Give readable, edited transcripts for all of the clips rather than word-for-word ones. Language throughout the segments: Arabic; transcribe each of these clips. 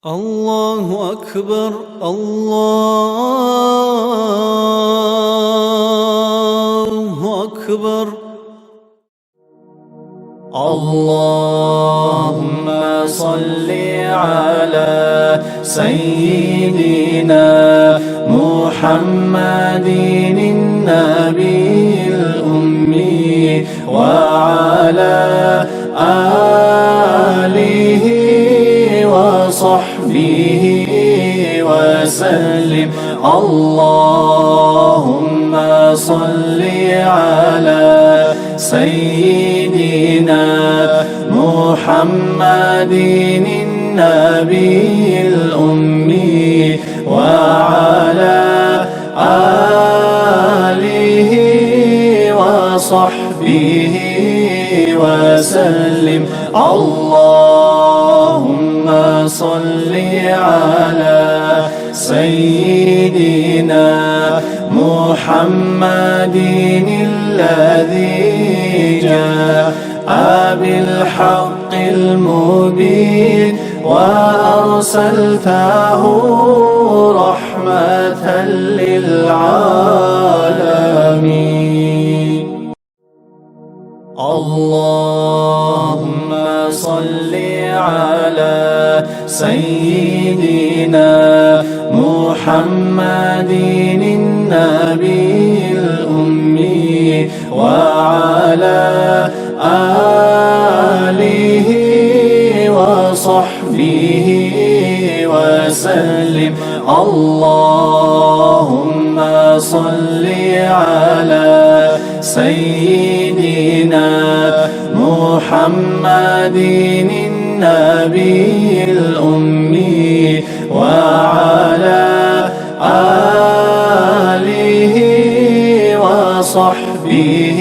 الله أكبر الله أكبر. اللهم صل على سيدنا محمد النبي الأمي وعلى آله وصحبه وسلم. اللهم صل على سيدنا محمد النبي الأمي وعلى آله وصحبه وسلم. اللهم صل على سيدنا محمد الذي جاء بالحق المبين وأرسلته رحمة للعالمين. اللهم صل على سيدنا محمد النبي الأمي وعلى آله وصحبه وسلم. اللهم صل على سيدنا محمد النبي الأمي وعلى آله وصحبه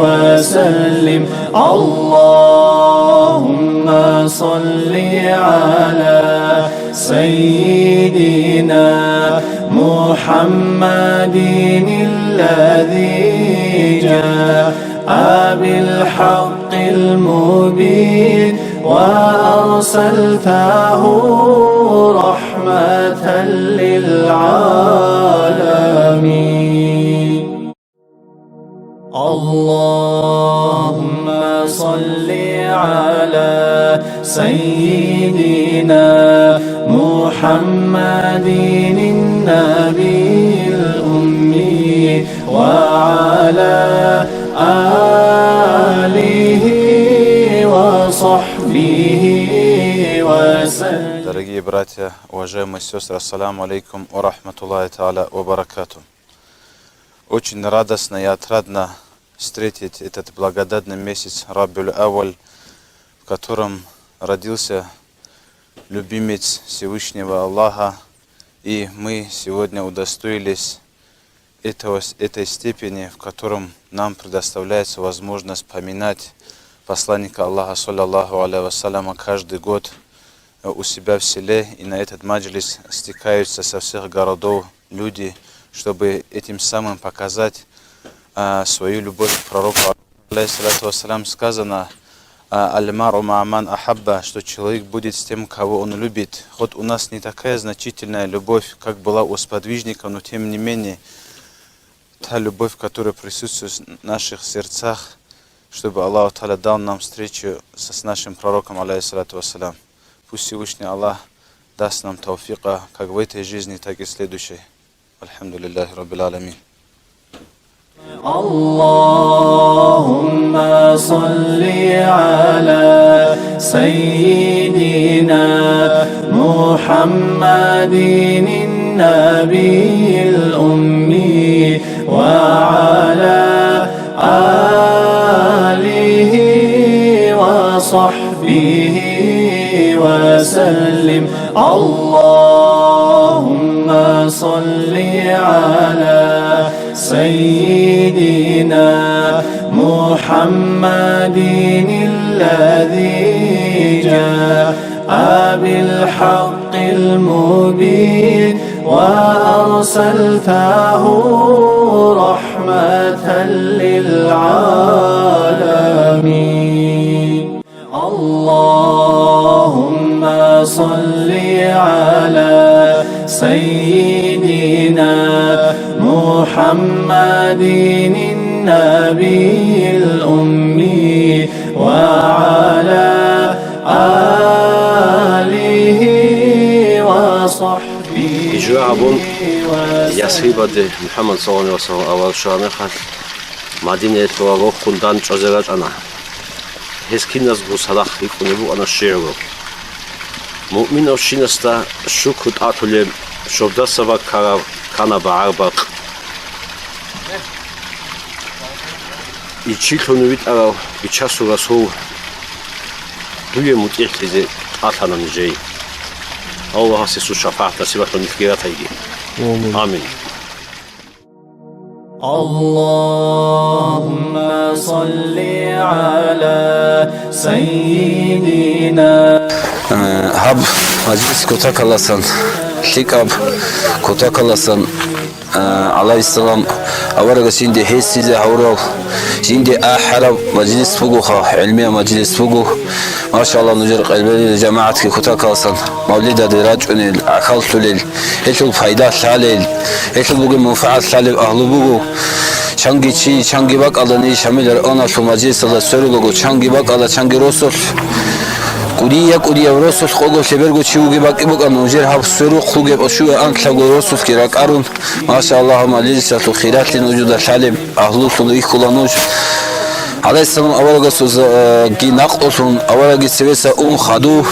وسلم. اللهم صل على سيدنا محمد الذي جاء بالحق المبين وأرسلته رحمة للعالمين. اللهم صل على سيدنا محمد النبي الأمي وعلى آله وصحبه وسلم. Дорогие братья, уважаемые сестры, ассаламу алейкум ва рахматуллахи та'аля ва баракату. Очень радостно и отрадно встретить этот благодатный месяц Рабиуль Ауаль, в котором родился любимец Всевышнего Аллаха, и мы сегодня удостоились этой степени, в котором нам предоставляется возможность поминать посланника Аллаха, саллаллаху алейхи вассаляма, каждый год у себя в селе, и на этот маджлис стекаются со всех городов люди, чтобы этим самым показать свою любовь к пророку. Алейхиссалату вассалям сказано: «Аль-мару ма'аман ахабба», что человек будет с тем, кого он любит. Хоть у нас не такая значительная любовь, как была у сподвижников, но тем не менее, та любовь, которая присутствует в наших сердцах, чтобы Аллах Та'аля дал нам встречу с нашим пророком, алейхиссалату вассалям. Пусть Всевышний Аллах даст нам тауфика, как в этой жизни, так и в следующей. Альхамдулиллахи раббил аламин. اللهم صل على سيدنا محمد النبي الأمي وعلى آله وصحبه وسلم. اللهم صل على سيدنا محمد الذي جاء بالحق المبين وأرسلته رحمة للعالمين. اللهم صل على سيدنا محمد النبي الأمي وعلى آله وصحبه إجرابون يسيبادي محمد صلى الله عليه وسلم أول شامل خال مدينة وغو خلدان جزيرة أنا هسكيناز بوصلاح يكون يبو أنا الشعر مؤمن وشينستا شكر أطلب شبدا سبا كان بعربق يتشيكلو نويت أراو بيتشاسو رسول دوية متيح لزي أطلنا نجي الله سيسو شفاعة سيبات ونفكيرات هيجي آمين اللهم صل على سيدنا هب مجلس كتاك الله سن شيكاب كتاك الله سن عليه السلام أورق سيندي هسي زي هورو سيندي أحرب مجلس فوقها علمية مجلس فوقه ما شاء الله نجر قلبي جماعتك كتاك الله سن مولد دراج أنيل عقلت ليل هيتل فايدة ساليل هيتل بوجي منفعة ساليل أهل بوجو شانجي شي شانجي باك الله ني شامل أنا شو مجلس الله سرقو شانجي باك الله شانجي رسول كوريا رسول خوجو سبرقو شيوجي باك إبوك أنو نجر هاب سرق خوجي بشو أنت لقو رسول كراك أرون ما شاء الله مجلس الخيرات لنوجود سالم أهل سنوي كلانوش عليه السلام أولاد سوز جي نقطون أولاد سويسا خدو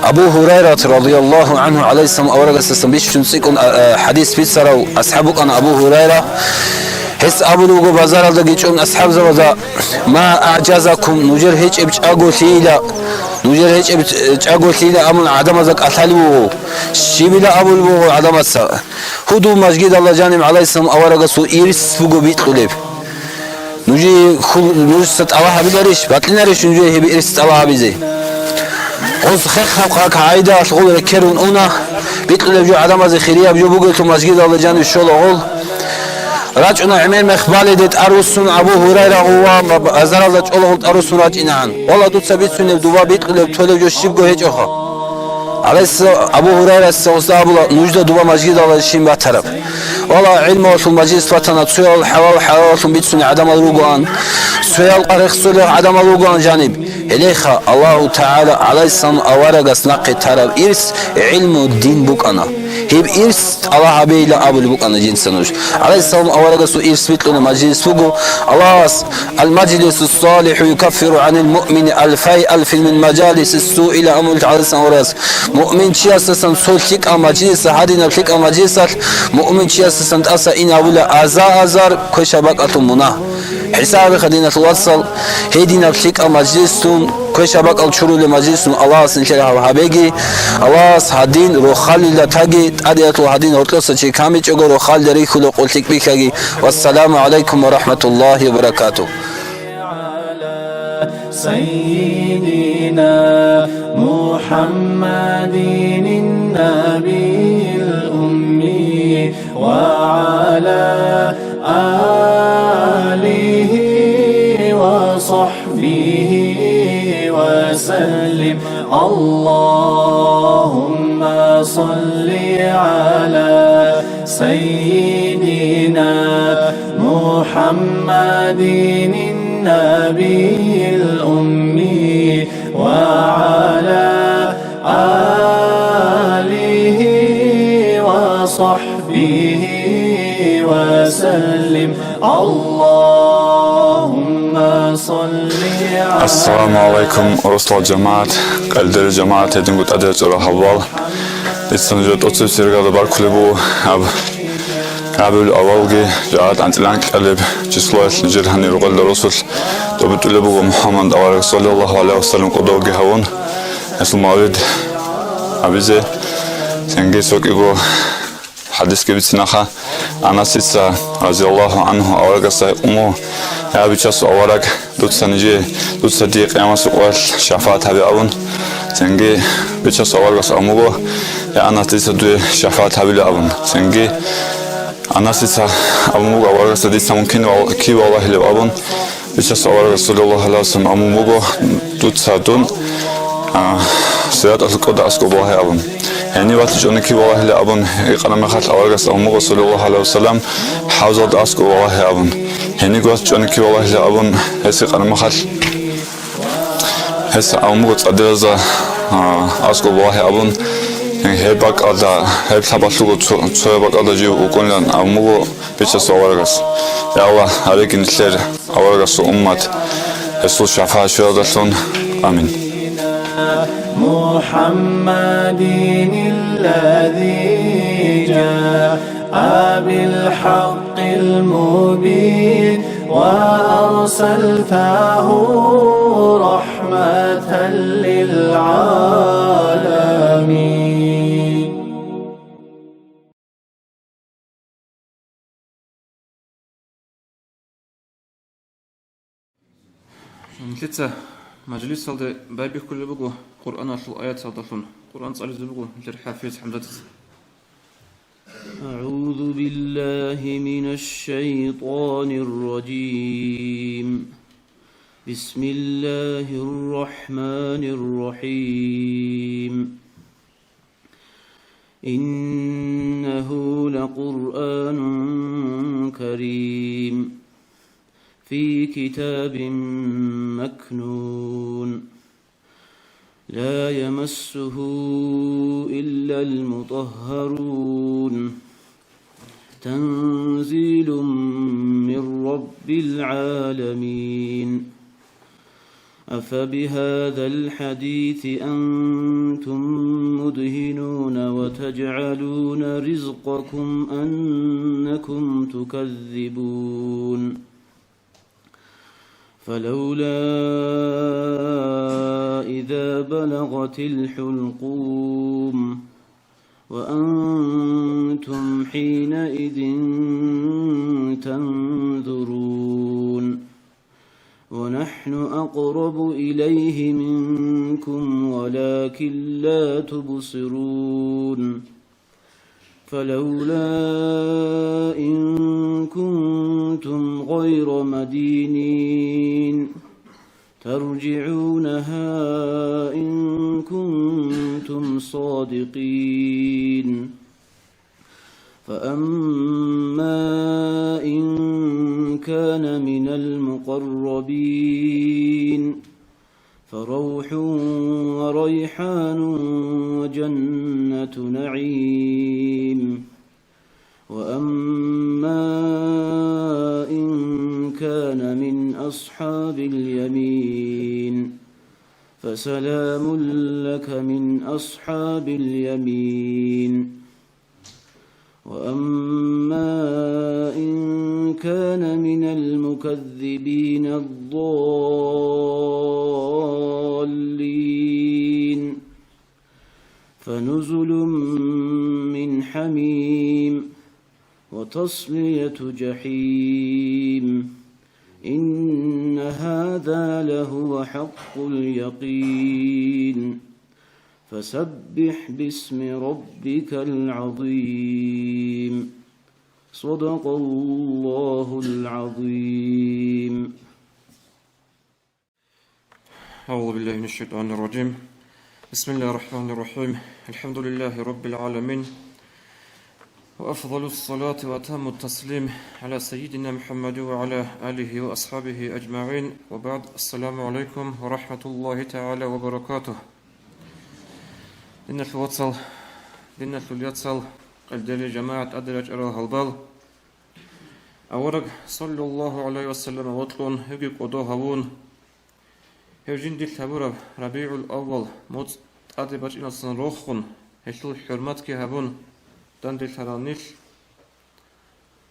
أبو هريرة رضي الله عنه عليه السلام أولاد سوز بيش تنسيكون حديث بيسرو أصحابك أنا أبو هريرة هس أبو لوجو بازار هذا جيتون أصحاب زوجا ما أعجزكم نجر هيج إبج أقول ثيلا نجر هيج إبج أقول ثيلا أمن عدم ذاك أثالوه شيبلا أبو لوجو عدم السا هدو مسجد الله جانم عليه السلام أولاد سو إيرس فوجو بيت قلب نجي نجست الله بيدريش باتلناريش نجي هبي إرست الله بيزي قص خاك عايدة شغل ركرون أنا بيطلع جو عدم از خيرية بجو بقول تو مسجد الله جانب الشغل غول راجعنا عمير مخبالي ديت أروسون أبو هريرة هو أزار الله جل غول أروسون راجعنا عن والله دوت سبيت سنة دوبا بيطلع تولى جو شيب جو هيج أخا على أبو هريرة السوسة أبو نجدة دوبا مسجد الله الشيم بترف والله علم وصل مجلس فتنة سؤال حوال بيت سنة عدم الروجان سؤال قرخ سؤال عدم الروجان جانب إليها الله تعالى عليه السلام أورق سنقي ترى إرس علم الدين بوك أنا هيب إرس الله بيلا أبو بوك أنا جنس نوش عليه السلام أورق سو إرس بيتلون مجلس فوقه الله المجلس الصالح يكفر عن المؤمن ألف من مجالس السوء إلى أمر عليه السلام ورس مؤمن شيء أساسا سولتك مجلس هادينا فيك مجلس مؤمن شيء أساسا أسا إنا ولا أزار كل شبك أتمنا حساب خدينا توصل هدينا فيك مجلسون كل شبك الشرور لمجلسون الله سنشره وهابيجي الله هادين روخال لا تاجي أديت وهادين هتلص شيء كامل يجور روخال دري كله قلتك بيكاجي والسلام عليكم ورحمة الله وبركاته سيدنا محمد النبي الأمي وعلى آله وصحبه وسلم اللهم صل على سيدنا محمد النبي الأمي وعلى آله وصحبه وسلم اللهم صل على السلام عليكم ورسول الجماعة قلدر الجماعة تدين قد أدرج الحوال لسنجد أتصل سيرغة باركلبو قبل أولي جاءت عن تلانك قلب جسلوة نجرهني رغل الرسول دوبت لبو محمد صلى الله عليه وسلم قدوغي هون اسم مولد أبيزي سنجي سوكيغو حديث كبير سنخا أنا سيسا رضي الله عنه أورق ساي أمو يا بيشاس أورق دوت سنجي دوت صديق يا مسؤول شفاعة هبي أون سنجي بيشاس أورق سأمو يا أنا سيسا دوي شفاعة هبي أون سنجي أنا سيسا أمو أورق سديسا ممكن كي والله لأون بيشاس أورق صلى الله عليه وسلم أمو دوت سادون سيات أسقط أسقط الله أبون يعني وقت جونك والله لا أبون إقنا ما خلت أورجس أمور صلى الله عليه وسلم حوزت أسقط الله أبون يعني وقت جونك والله لا أبون هسق أنا ما خلت هس أمور أدرز أسقط الله أبون هبك أدا هب ثبتلو ثبت أدا جيو وكلن أمور بيتش أورجس يا الله عليك نسير أورجس أمة يسوع شفاعة شهادة آمين محمد الذي جاء بالحق المبين وأرسلته رحمة للعالمين. Лица مجلس هذا بابي كل بقو قرآن أصل آيات هذا قرآن صار يزبقو مثل حافظ حمزة. أعوذ بالله من الشيطان الرجيم. بسم الله الرحمن الرحيم. إنه لقرآن كريم في كتاب مكنون لا يمسه إلا المطهرون تنزيل من رب العالمين. أفبهذا الحديث أنتم مدهنون وتجعلون رزقكم أنكم تكذبون. فلولا إذا بلغت الحلقوم وأنتم حينئذ تنظرون ونحن أقرب إليه منكم ولكن لا تبصرون. فلولا إن كنتم غير مدينين ترجعونها إن كنتم صادقين. فأما إن كان من المقربين فروح وريحان وجنة نعيم. وأما إن كان من أصحاب اليمين فسلام لك من أصحاب اليمين. وأما إن كان من المكذبين الضالين فنزل من حميم وتصلية جحيم. إن هذا لهو حق اليقين. فسبح باسم ربك العظيم. صدق الله العظيم. أعوذ بالله من الشيطان الرجيم. بسم الله الرحمن الرحيم. الحمد لله رب العالمين وأفضل الصلاة وأتم التسليم على سيدنا محمد وعلى آله وأصحابه أجمعين وبعد. السلام عليكم ورحمة الله تعالى وبركاته. دينا الوصل دينا اليتصل قدر جماعة أدرج أراه البال أورق صلى الله عليه وسلم وطلون هجي قدوهون هجين دي الثبورة ربيع الأول موت أدبج إن الصنروخون هشل حرمتك هبون دان دي الثرانيش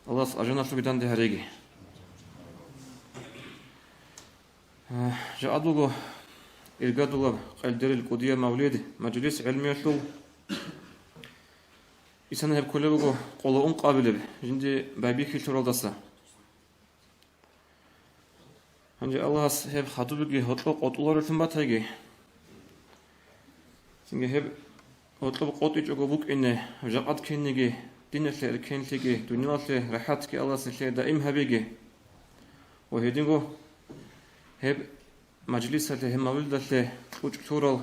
الله أجنى في دان دي هريجي جاء أدوغو الجدول قدر القضية مولد مجلس علمي يشلو إنسان هب كله بقول قلون قابله جندي بابي كيلتر الدسا هنجي الله هب خطو بقي هطلق قطولار الثمات هيجي سنجي هب هطلق قط يجوا بوك إنه جقد كينجي دين الثير كين تيجي دنيا الثير رحت كي الله سلسلة دائم هبيجي وهيدينغو هب مجلس الثير هم مولد الثير وجتورال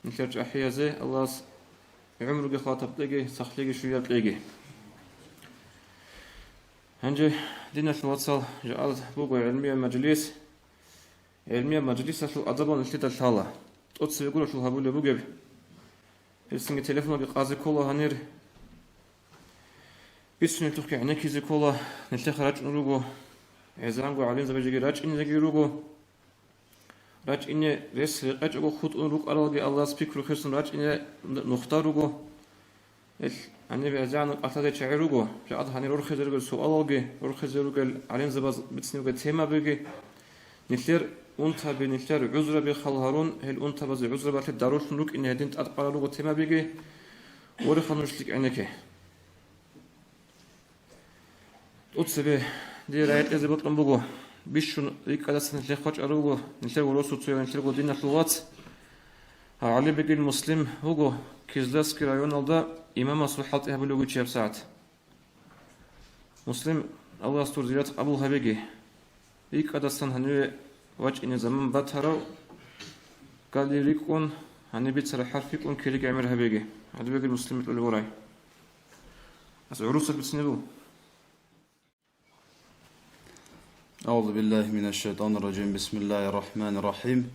نتلرج أحيازي الله عمرك خاطب لقي صخلقي شوية لقي هنجي دينا الواتسال جعل بوغو علمية مجلس الأدبان اللي تلتالا تقص يقول شو هبول بوغو السنة تلفنا بقازي كولا هنير بيسني تحكي عنك زي كولا نتلخ راج نروغو عزانغو علين زبجي راج إني زي روغو راج إني رس راج أغو خود نروغ أرالغي الله سبيكرو خرسن راج إني نختاروغو أنا بعزان أعتقد شعروغو جاء هني روح خزروغ سؤالوغي روح خزروغ علين زباز بتسنيوغ تيما بيجي نتلر أنت بنتلر عذر بخالهارون هل أنت بز عذر بات داروش نروك إن هدين تقارلوغ تيما بيجي ورخانوشلك عنك أتصبي دي رايت إذا بطلن بوغو بيشون ريك على سنة لخوش أروغو نتلر ورسو تسوي نتلر قدين اللغات علي بيجي المسلم هوغو كيزلاسكي رايون الدا إمام صحات إهبلوغو تشيب ساعت مسلم الله استور زيارة أبو هبيجي ريك أدستان هنوي واج إن زمان باتهرو قال لي ريكون هني بيتسر حرفيكون كيريك عمر هبيجي هذا بيجي المسلم اللي وراي بس عروسك بتسنبو أعوذ بالله من الشيطان الرجيم بسم الله الرحمن الرحيم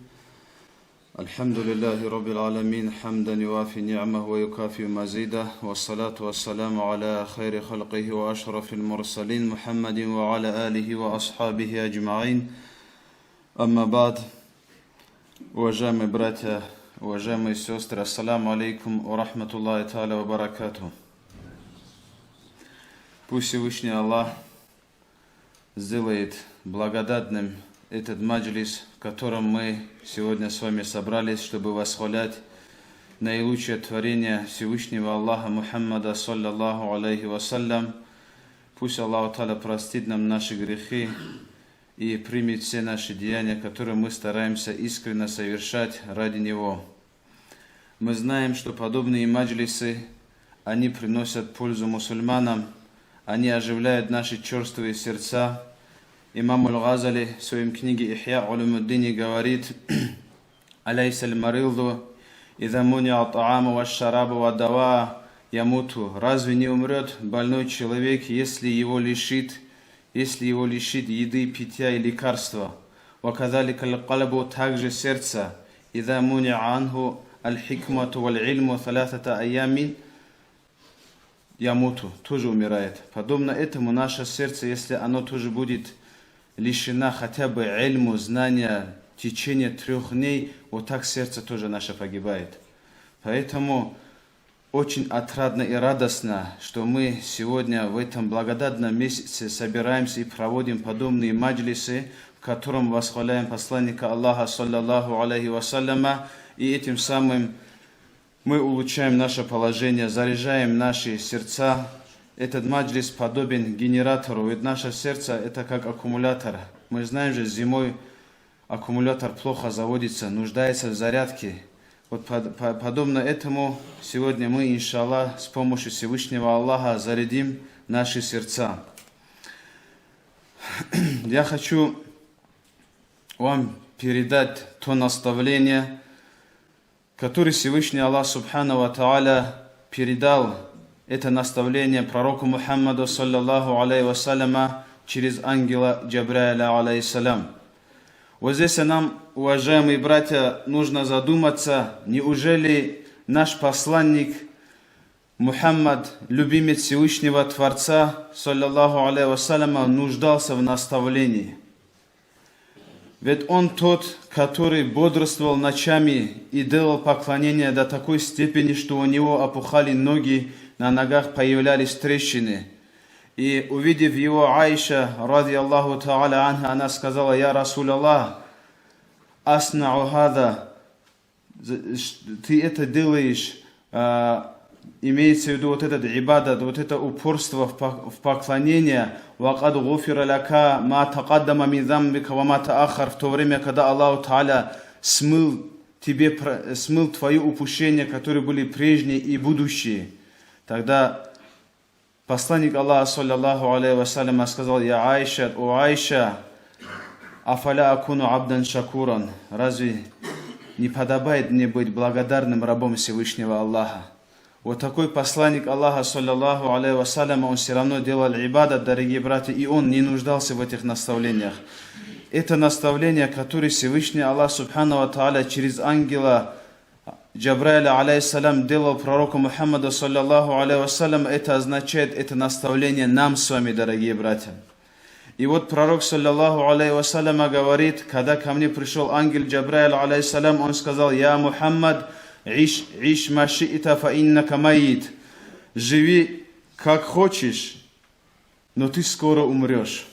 الحمد لله رب العالمين حمدا يوافي نعمه ويكافئ مزيده والصلاة والسلام على خير خلقه وأشرف المرسلين محمد وعلى آله وأصحابه أجمعين أما بعد уважаемые братья, уважаемые сестры, ассаламу алейкум ва рахматуллахи та'аля ва баракатуху. Пусть Всевышний Аллах сделает благодатным этот маджлис, в котором мы сегодня с вами собрались, чтобы восхвалять наилучшее творение Всевышнего Аллаха Мухаммада саллаллаху алейхи вассалям. Пусть Аллах Та'аля простит нам наши грехи и примет все наши деяния, которые мы стараемся искренне совершать ради Него. Мы знаем, что подобные маджлисы, они приносят пользу мусульманам, они оживляют наши черствые сердца. Имам Аль-Газали в своей книге «Ихья улумуддини» говорит: «Алейса аль-марилду, иза муниа та'аму ва шарабу ва дава ямуту». Разве не умрет больной человек, если его лишит еды, питья и лекарства? «Ва казалика аль-калбу», также сердце, «иза муниа анху аль-хикмату валь-ильму саласата айямин ямуту», тоже умирает. Подобно этому наше сердце, если оно тоже будет лишена хотя бы ильму, знания, течение 3 дней, вот так сердце тоже наше погибает. Поэтому очень отрадно и радостно, что мы сегодня в этом благодатном месяце собираемся и проводим подобные маджлисы, в котором восхваляем посланника Аллаха саллаллаху алейхи вассаляма, и этим самым мы улучшаем наше положение, заряжаем наши сердца. Этот маджлис подобен генератору, ведь наше сердце это как аккумулятор. Мы знаем же, зимой аккумулятор плохо заводится, нуждается в зарядке. Вот подобно этому сегодня мы, иншаллах, с помощью Всевышнего Аллаха зарядим наши сердца. Я хочу вам передать то наставление, которое Всевышний Аллах Субхану ва Тааля передал, это наставление пророку Мухаммаду саллаллаху алейхи вассаляма через ангела Джабраиля алейхиссалям. Вот здесь нам, уважаемые братья, нужно задуматься, неужели наш посланник Мухаммад, любимец Всевышнего Творца, саллаллаху алейхи вассаляма, нуждался в наставлении? Ведь он тот, который бодрствовал ночами и делал поклонение до такой степени, что у него опухали ноги, на ногах появлялись трещины. И увидев его Аиша, ради Аллаху Та'аля анха, она сказала: «Я Расул Аллах, аснау хада», ты это делаешь, имеется в виду вот этот ибадат, вот это упорство в поклонении, «Вакад гуфира лака ма тaqaddama мин замбика ва ма таахар», в то время, когда Аллах Та'аля смыл твои упущения, которые были прежние и будущие. Тогда посланник Аллаха саллаллаху алейхи вассалям сказал: «Я Аиша, о Аиша, афаля акуну абдан шакуран». Разве не подобает мне быть благодарным рабом Всевышнего Аллаха. Вот такой посланник Аллаха, саллаллаху алейхи вассалям, он все равно делал ибадат, дорогие братья, и он не нуждался в этих наставлениях. Это наставление, которое Всевышний Аллах, субхану ва тааля, через ангела Джабраиля, алейхиссалям, делал пророку Мухаммаду, саллаллаху алейхи вассалям, это означает, это наставление нам с вами, дорогие братья. И вот пророк, саллаллаху алейхи вассалям, говорит, когда ко мне пришел ангел Джабраиль, алейхиссалям, он сказал: «Я Мухаммад, иш машиита фа иннака маит». Живи как хочешь, но ты скоро умрешь.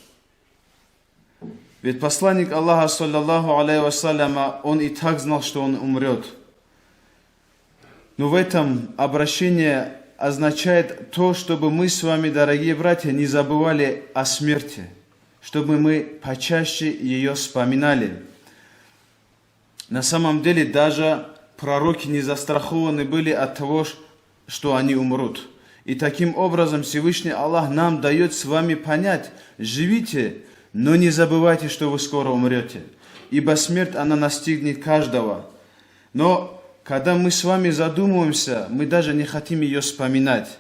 Ведь посланник Аллаха, саллаллаху алейхи вассалям, он и так знал, что он умрет. Но в этом обращение означает то, чтобы мы с вами, дорогие братья, не забывали о смерти, чтобы мы почаще ее вспоминали. На самом деле даже пророки не застрахованы были от того, что они умрут. И таким образом Всевышний Аллах нам дает с вами понять: живите, но не забывайте, что вы скоро умрете. Ибо смерть, она настигнет каждого. Но когда мы с вами задумываемся, мы даже не хотим ее вспоминать.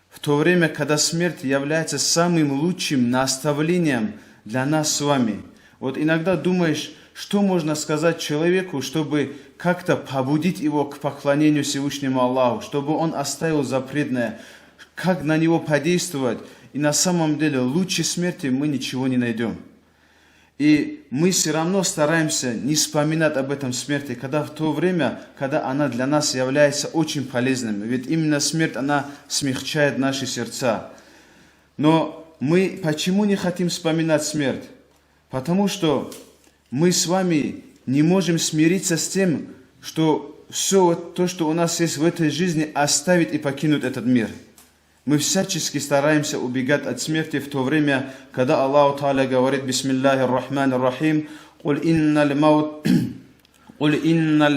В то время, когда смерть является самым лучшим наставлением для нас с вами. Вот иногда думаешь, что можно сказать человеку, чтобы как-то побудить его к поклонению Всевышнему Аллаху, чтобы он оставил запретное, как на него подействовать. И на самом деле лучше смерти мы ничего не найдем. И мы все равно стараемся не вспоминать об этом смерти, когда в то время, когда она для нас является очень полезным. Ведь именно смерть, она смягчает наши сердца. Но мы почему не хотим вспоминать смерть? Потому что мы с вами не можем смириться с тем, что все то, что у нас есть в этой жизни, оставить и покинуть этот мир. Мы всячески стараемся убегать от смерти в то время, когда Аллах Та'аля говорит: «Бисмиллахи р-Рахмани р-Рахим, «Куль инналь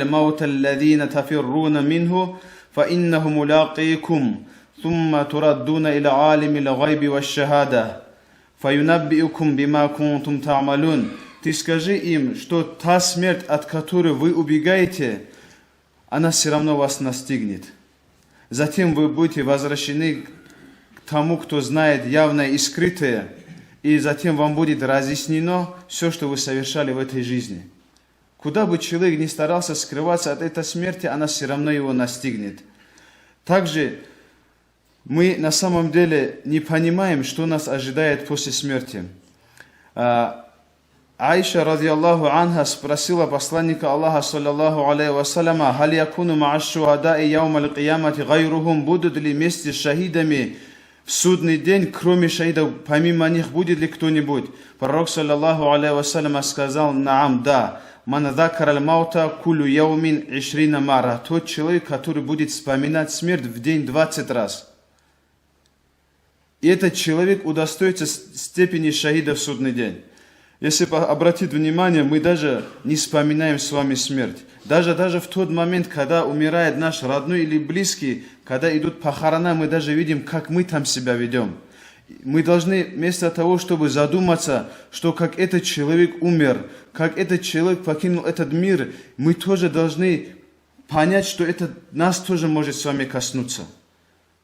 маут алладина тафирруна минху, фа иннаху мулaqикум, thumма тураддуна иля алимил гайби ва шахада, фа юнаббиукум бима кунтум та'малун». Ты скажи им, что та смерть, от которой вы убегаете, она все равно вас настигнет. Затем вы будете возвращены к тому, кто знает явное и скрытое, и затем вам будет разъяснено все, что вы совершали в этой жизни. Куда бы человек ни старался скрываться от этой смерти, она все равно его настигнет. Также мы на самом деле не понимаем, что нас ожидает после смерти. Аиша, радиаллаху анха, спросила посланника Аллаха, саллаллаху алейхи вассаляма: «Халь якуну ма'аш-шухадаи яум аль-киямати гайрухум?» Будут ли вместе с шахидами в судный день, кроме шахидов, помимо них, будет ли кто-нибудь? Пророк, саллаллаху алейхи вассаляма, сказал: «Наам, да. Ман закар аль-маута кулю яумин ишрина мара». Тот человек, который будет вспоминать смерть в день 20 раз. И этот человек удостоится степени шахида в судный день. Если обратить внимание, мы даже не вспоминаем с вами смерть. Даже в тот момент, когда умирает наш родной или близкий, когда идут похорона, мы даже видим, как мы там себя ведем. Мы должны вместо того, чтобы задуматься, что как этот человек умер, как этот человек покинул этот мир, мы тоже должны понять, что это нас тоже может с вами коснуться.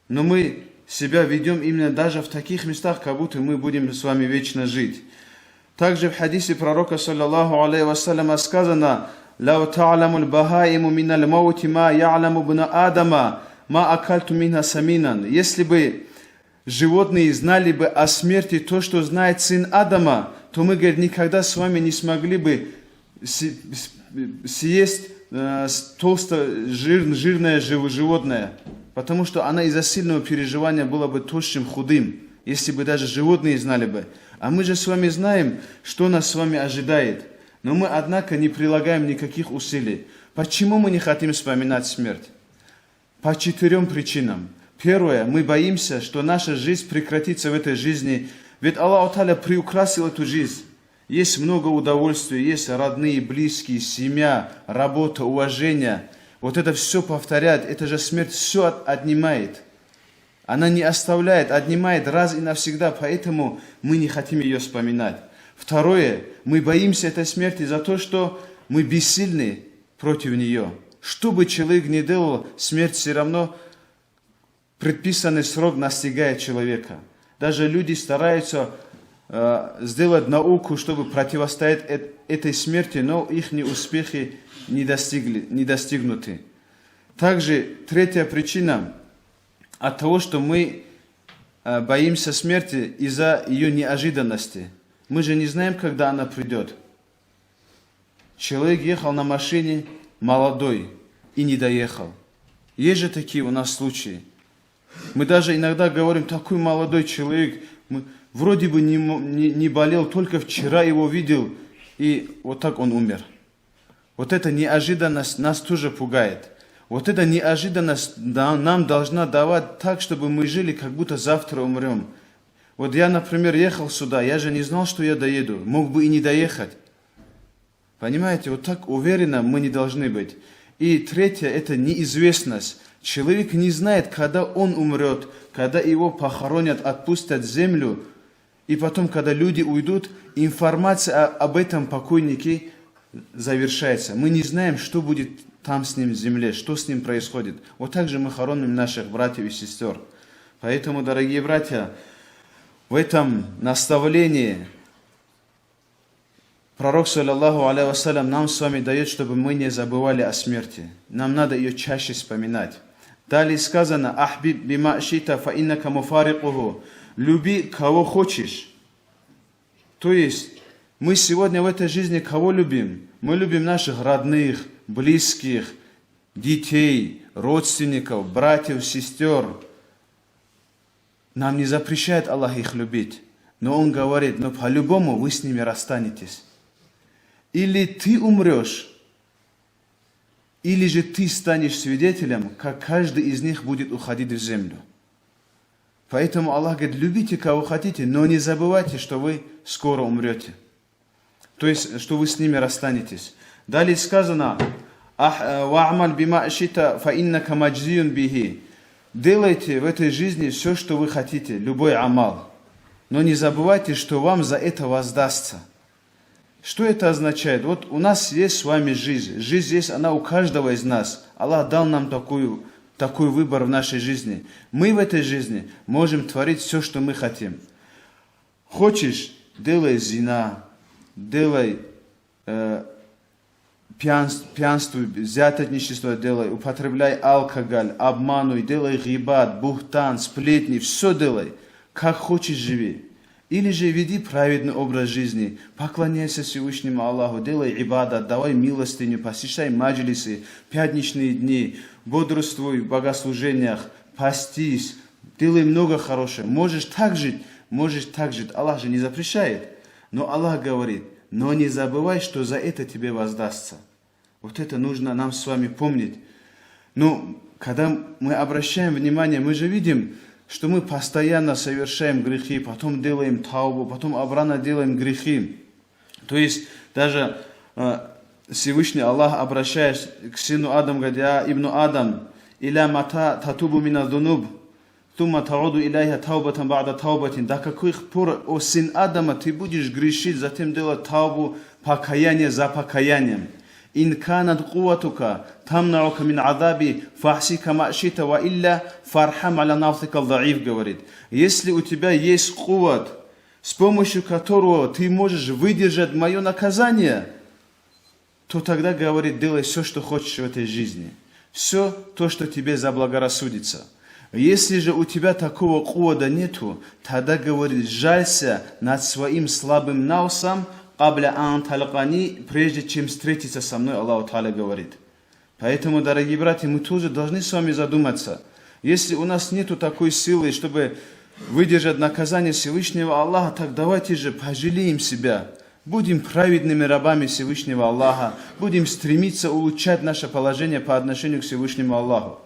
Но мы себя ведем именно даже в таких местах, как будто мы будем с вами вечно жить. Также в хадисе пророка, саллаллаху алейхи вассаляма, сказано: «Лау та'ламу л-бахаиму миналь маути ма я'ламу бна адама, ма акальту минха саминан». Если бы животные знали бы о смерти то, что знает сын Адама, то мы, говорит, никогда с вами не смогли бы съесть жирное животное, потому что она из-за сильного переживания была бы тощим, худым, если бы даже животные знали бы. А мы же с вами знаем, что нас с вами ожидает. Но мы, однако, не прилагаем никаких усилий. Почему мы не хотим вспоминать смерть? По 4 причинам. Первое, мы боимся, что наша жизнь прекратится в этой жизни. Ведь Аллах Та'аля приукрасил эту жизнь. Есть много удовольствий, есть родные, близкие, семья, работа, уважение. Вот это все повторяет, это же смерть все отнимает. Она не оставляет, отнимает раз и навсегда, поэтому мы не хотим ее вспоминать. Второе, мы боимся этой смерти за то, что мы бессильны против нее. Что бы человек ни делал, смерть все равно предписанный срок настигает человека. Даже люди стараются сделать науку, чтобы противостоять этой смерти, но их успехи не достигнуты. Также третья причина от того, что мы боимся смерти из-за ее неожиданности. Мы же не знаем, когда она придет. Человек ехал на машине молодой и не доехал. Есть же такие у нас случаи. Мы даже иногда говорим, такой молодой человек, вроде бы не болел, только вчера его видел, и вот так он умер. Вот эта неожиданность нас тоже пугает. Вот эта неожиданность нам должна давать так, чтобы мы жили, как будто завтра умрем. Вот я, например, ехал сюда, я же не знал, что я доеду, мог бы и не доехать. Понимаете, вот так уверенно мы не должны быть. И третье, это неизвестность. Человек не знает, когда он умрет, когда его похоронят, отпустят в землю, и потом, когда люди уйдут, информация об этом покойнике завершается. Мы не знаем, что будет там с ним в земле, что с ним происходит. Вот так же мы хороним наших братьев и сестер. Поэтому, дорогие братья, в этом наставлении пророк, саллаллаху алейхи вассалям, нам с вами дает, чтобы мы не забывали о смерти. Нам надо ее чаще вспоминать. Далее сказано: «Ахбиб бима шита фа иннака муфарикуху». Люби, кого хочешь. То есть, мы сегодня в этой жизни кого любим? Мы любим наших родных, близких, детей, родственников, братьев, сестер. Нам не запрещает Аллах их любить. Но Он говорит, но по-любому вы с ними расстанетесь. Или ты умрешь, или же ты станешь свидетелем, как каждый из них будет уходить в землю. Поэтому Аллах говорит, любите кого хотите, но не забывайте, что вы скоро умрете. То есть, что вы с ними расстанетесь. Далее сказано, «Ва'амаль бима шита фа иннака маджзиюн бихи». Делайте в этой жизни все, что вы хотите, любой амал. Но не забывайте, что вам за это воздастся. Что это означает? Вот у нас есть с вами жизнь. Жизнь есть, она у каждого из нас. Аллах дал нам такой выбор в нашей жизни. Мы в этой жизни можем творить все, что мы хотим. Хочешь, делай зина, делай пьянствуй, взяточничество делай, употребляй алкоголь, обмануй, делай гибат, бухтан, сплетни, все делай. Как хочешь живи. Или же веди праведный образ жизни, поклоняйся Всевышнему Аллаху, делай ибадат, давай милостыню, посещай маджлисы, пятничные дни, бодрствуй в богослужениях, постись, делай много хорошего. Можешь так жить, Аллах же не запрещает. Но Аллах говорит, но не забывай, что за это тебе воздастся. Вот это нужно нам с вами помнить. Но когда мы обращаем внимание, мы же видим, что мы постоянно совершаем грехи, потом делаем таубу, потом обратно делаем грехи. То есть даже Всевышний Аллах, обращаясь к сыну Адаму, говорит, «Я ибну Адам, иля мата татубу мина дунуб, тума тауду иляйха таубатан ба'да таубатин». До каких пор, о сын Адама, ты будешь грешить, затем делать таубу, покаяние за покаянием. «Ин канат куватука тамнаука мин адаби фахсика ма'шита ва илля фархам аля нафтика даиф», говорит. Если у тебя есть куват, с помощью которого ты можешь выдержать мое наказание, то тогда, говорит, делай все, что хочешь в этой жизни. Все то, что тебе заблагорассудится. Если же у тебя такого кувада нету, тогда, говорит, жалься над своим слабым наусом, прежде чем встретиться со мной, Аллах Та'аля говорит. Поэтому, дорогие братья, мы тоже должны с вами задуматься. Если у нас нету такой силы, чтобы выдержать наказание Всевышнего Аллаха, так давайте же пожалеем себя. Будем праведными рабами Всевышнего Аллаха. Будем стремиться улучшать наше положение по отношению к Всевышнему Аллаху.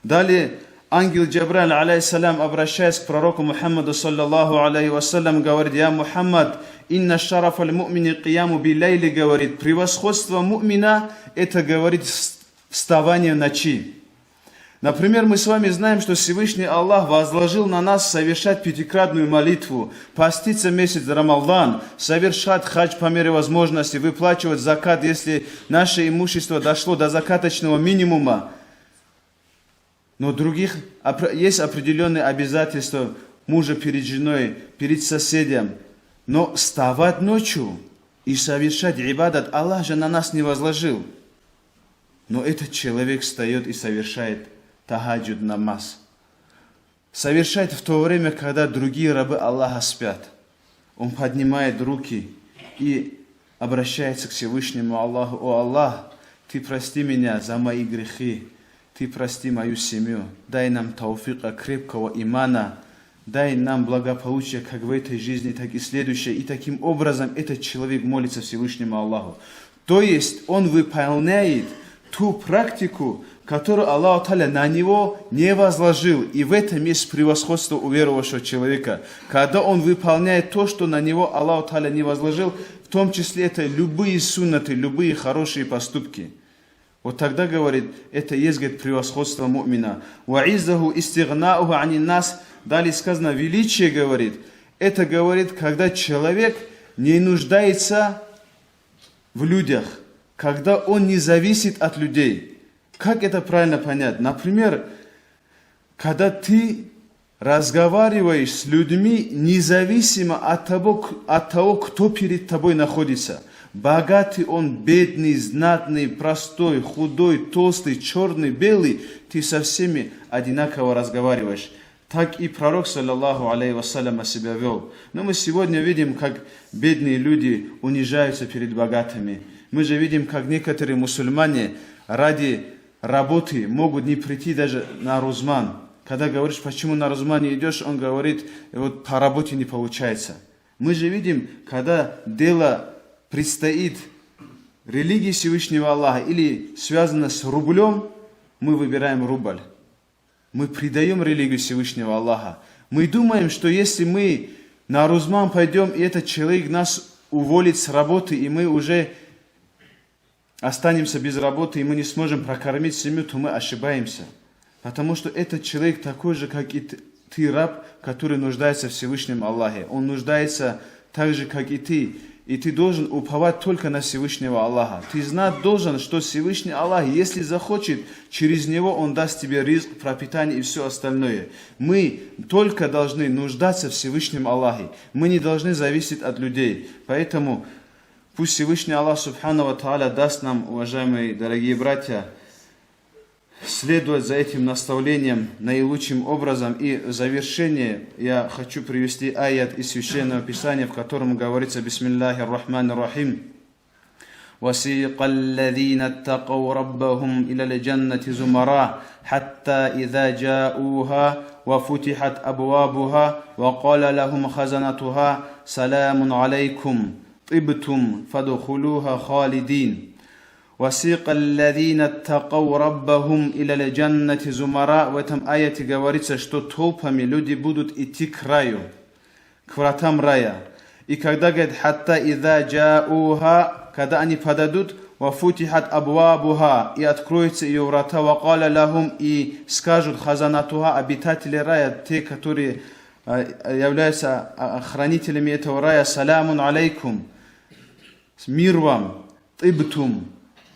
Далее, ангел Джабраиль, алейхиссалям, обращаясь к пророку Мухаммаду, саллаллаху алейхи вассалям, говорит, «Я Мухаммад, инна шараф аль-му'мини қияму билейли», говорит, превосходство му'мина, это, говорит, вставание в ночи. Например, мы с вами знаем, что Всевышний Аллах возложил на нас совершать пятикратную молитву, поститься месяц Рамадан, совершать хадж по мере возможности, выплачивать закат, если наше имущество дошло до закаточного минимума. Но других есть определенные обязательства мужа перед женой, перед соседям. Но вставать ночью и совершать ибадат Аллах же на нас не возложил. Но этот человек встает и совершает тахаджуд намаз. Совершает в то время, когда другие рабы Аллаха спят. Он поднимает руки и обращается к Всевышнему Аллаху: «О Аллах, Ты прости меня за мои грехи, Ты прости мою семью, дай нам тауфика крепкого имана, дай нам благополучие как в этой жизни, так и следующей». И таким образом этот человек молится Всевышнему Аллаху. То есть он выполняет ту практику, которую Аллах Та'аля на него не возложил. И в этом есть превосходство у верующего человека. Когда он выполняет то, что на него Аллах Та'аля не возложил, в том числе это любые суннаты, любые хорошие поступки. Вот тогда, говорит, это есть, говорит, превосходство му'мина. وَعِزَّهُ إِسْتِغْنَاؤُهُ عَنِ النَّاسِ. Далее сказано, величие, говорит, это, говорит, когда человек не нуждается в людях, когда он не зависит от людей. Как это правильно понять? Например, когда ты разговариваешь с людьми независимо от того, кто перед тобой находится. Богатый он, бедный, знатный, простой, худой, толстый, черный, белый, ты со всеми одинаково разговариваешь. Так и пророк, саллаллаху алейхи вассалям, себя вел. Но мы сегодня видим, как бедные люди унижаются перед богатыми. Мы же видим, как некоторые мусульмане ради работы могут не прийти даже на Рузман. Когда говоришь, почему на Рузман не идешь, он говорит, вот по работе не получается. Мы же видим, когда дело предстоит религии Всевышнего Аллаха или связано с рублем, мы выбираем рубль. Мы предаем религию Всевышнего Аллаха. Мы думаем, что если мы на Рузман пойдем, и этот человек нас уволит с работы, и мы уже останемся без работы, и мы не сможем прокормить семью, то мы ошибаемся. Потому что этот человек такой же, как и ты, раб, который нуждается в Всевышнем Аллахе. Он нуждается так же, как и ты. И ты должен уповать только на Всевышнего Аллаха. Ты знать должен, что Всевышний Аллах, если захочет, через него Он даст тебе ризк, пропитание и все остальное. Мы только должны нуждаться в Всевышнем Аллахе. Мы не должны зависеть от людей. Поэтому пусть Всевышний Аллах Субхану ва Тааля даст нам, уважаемые дорогие братья, следовать за этим наставлением наилучшим образом. И в завершение я хочу привести аят из Священного Писания, в котором говорится: «Бисмиллахи р-Рахмани р-Рахим. وَسِيقَ الَّذِينَ اتَّقَوْا رَبَّهُمْ إِلَى الْجَنَّةِ زُمَرًا حَتَّى إِذَا جَاءُوهَا وَفُتِحَتْ أَبْوَابُهَا وَقَالَ لَهُمْ خَزَنَتُهَا سَلَامٌ عَلَيْكُمْ طِبْتُمْ فَادْخُلُوهَا خَالِدِينَ». وَسِيقَ الَّذِينَ اتَّقَوْا رَبَّهُمْ إِلَى الْجَنَّةِ زُمَرًا. В этом аяте говорится, что толпами люди будут идти к раю, к вратам рая. И когда говорит «Хатта иза джауха», когда они подадут, «Вафутихат абвабуха», и откроются ее врата, «Вакаля лахум», и скажут «Хазанатуха», обитатели рая, те, которые являются хранителями этого рая: «Саламун алейкум», «Мир вам», «Тибтум».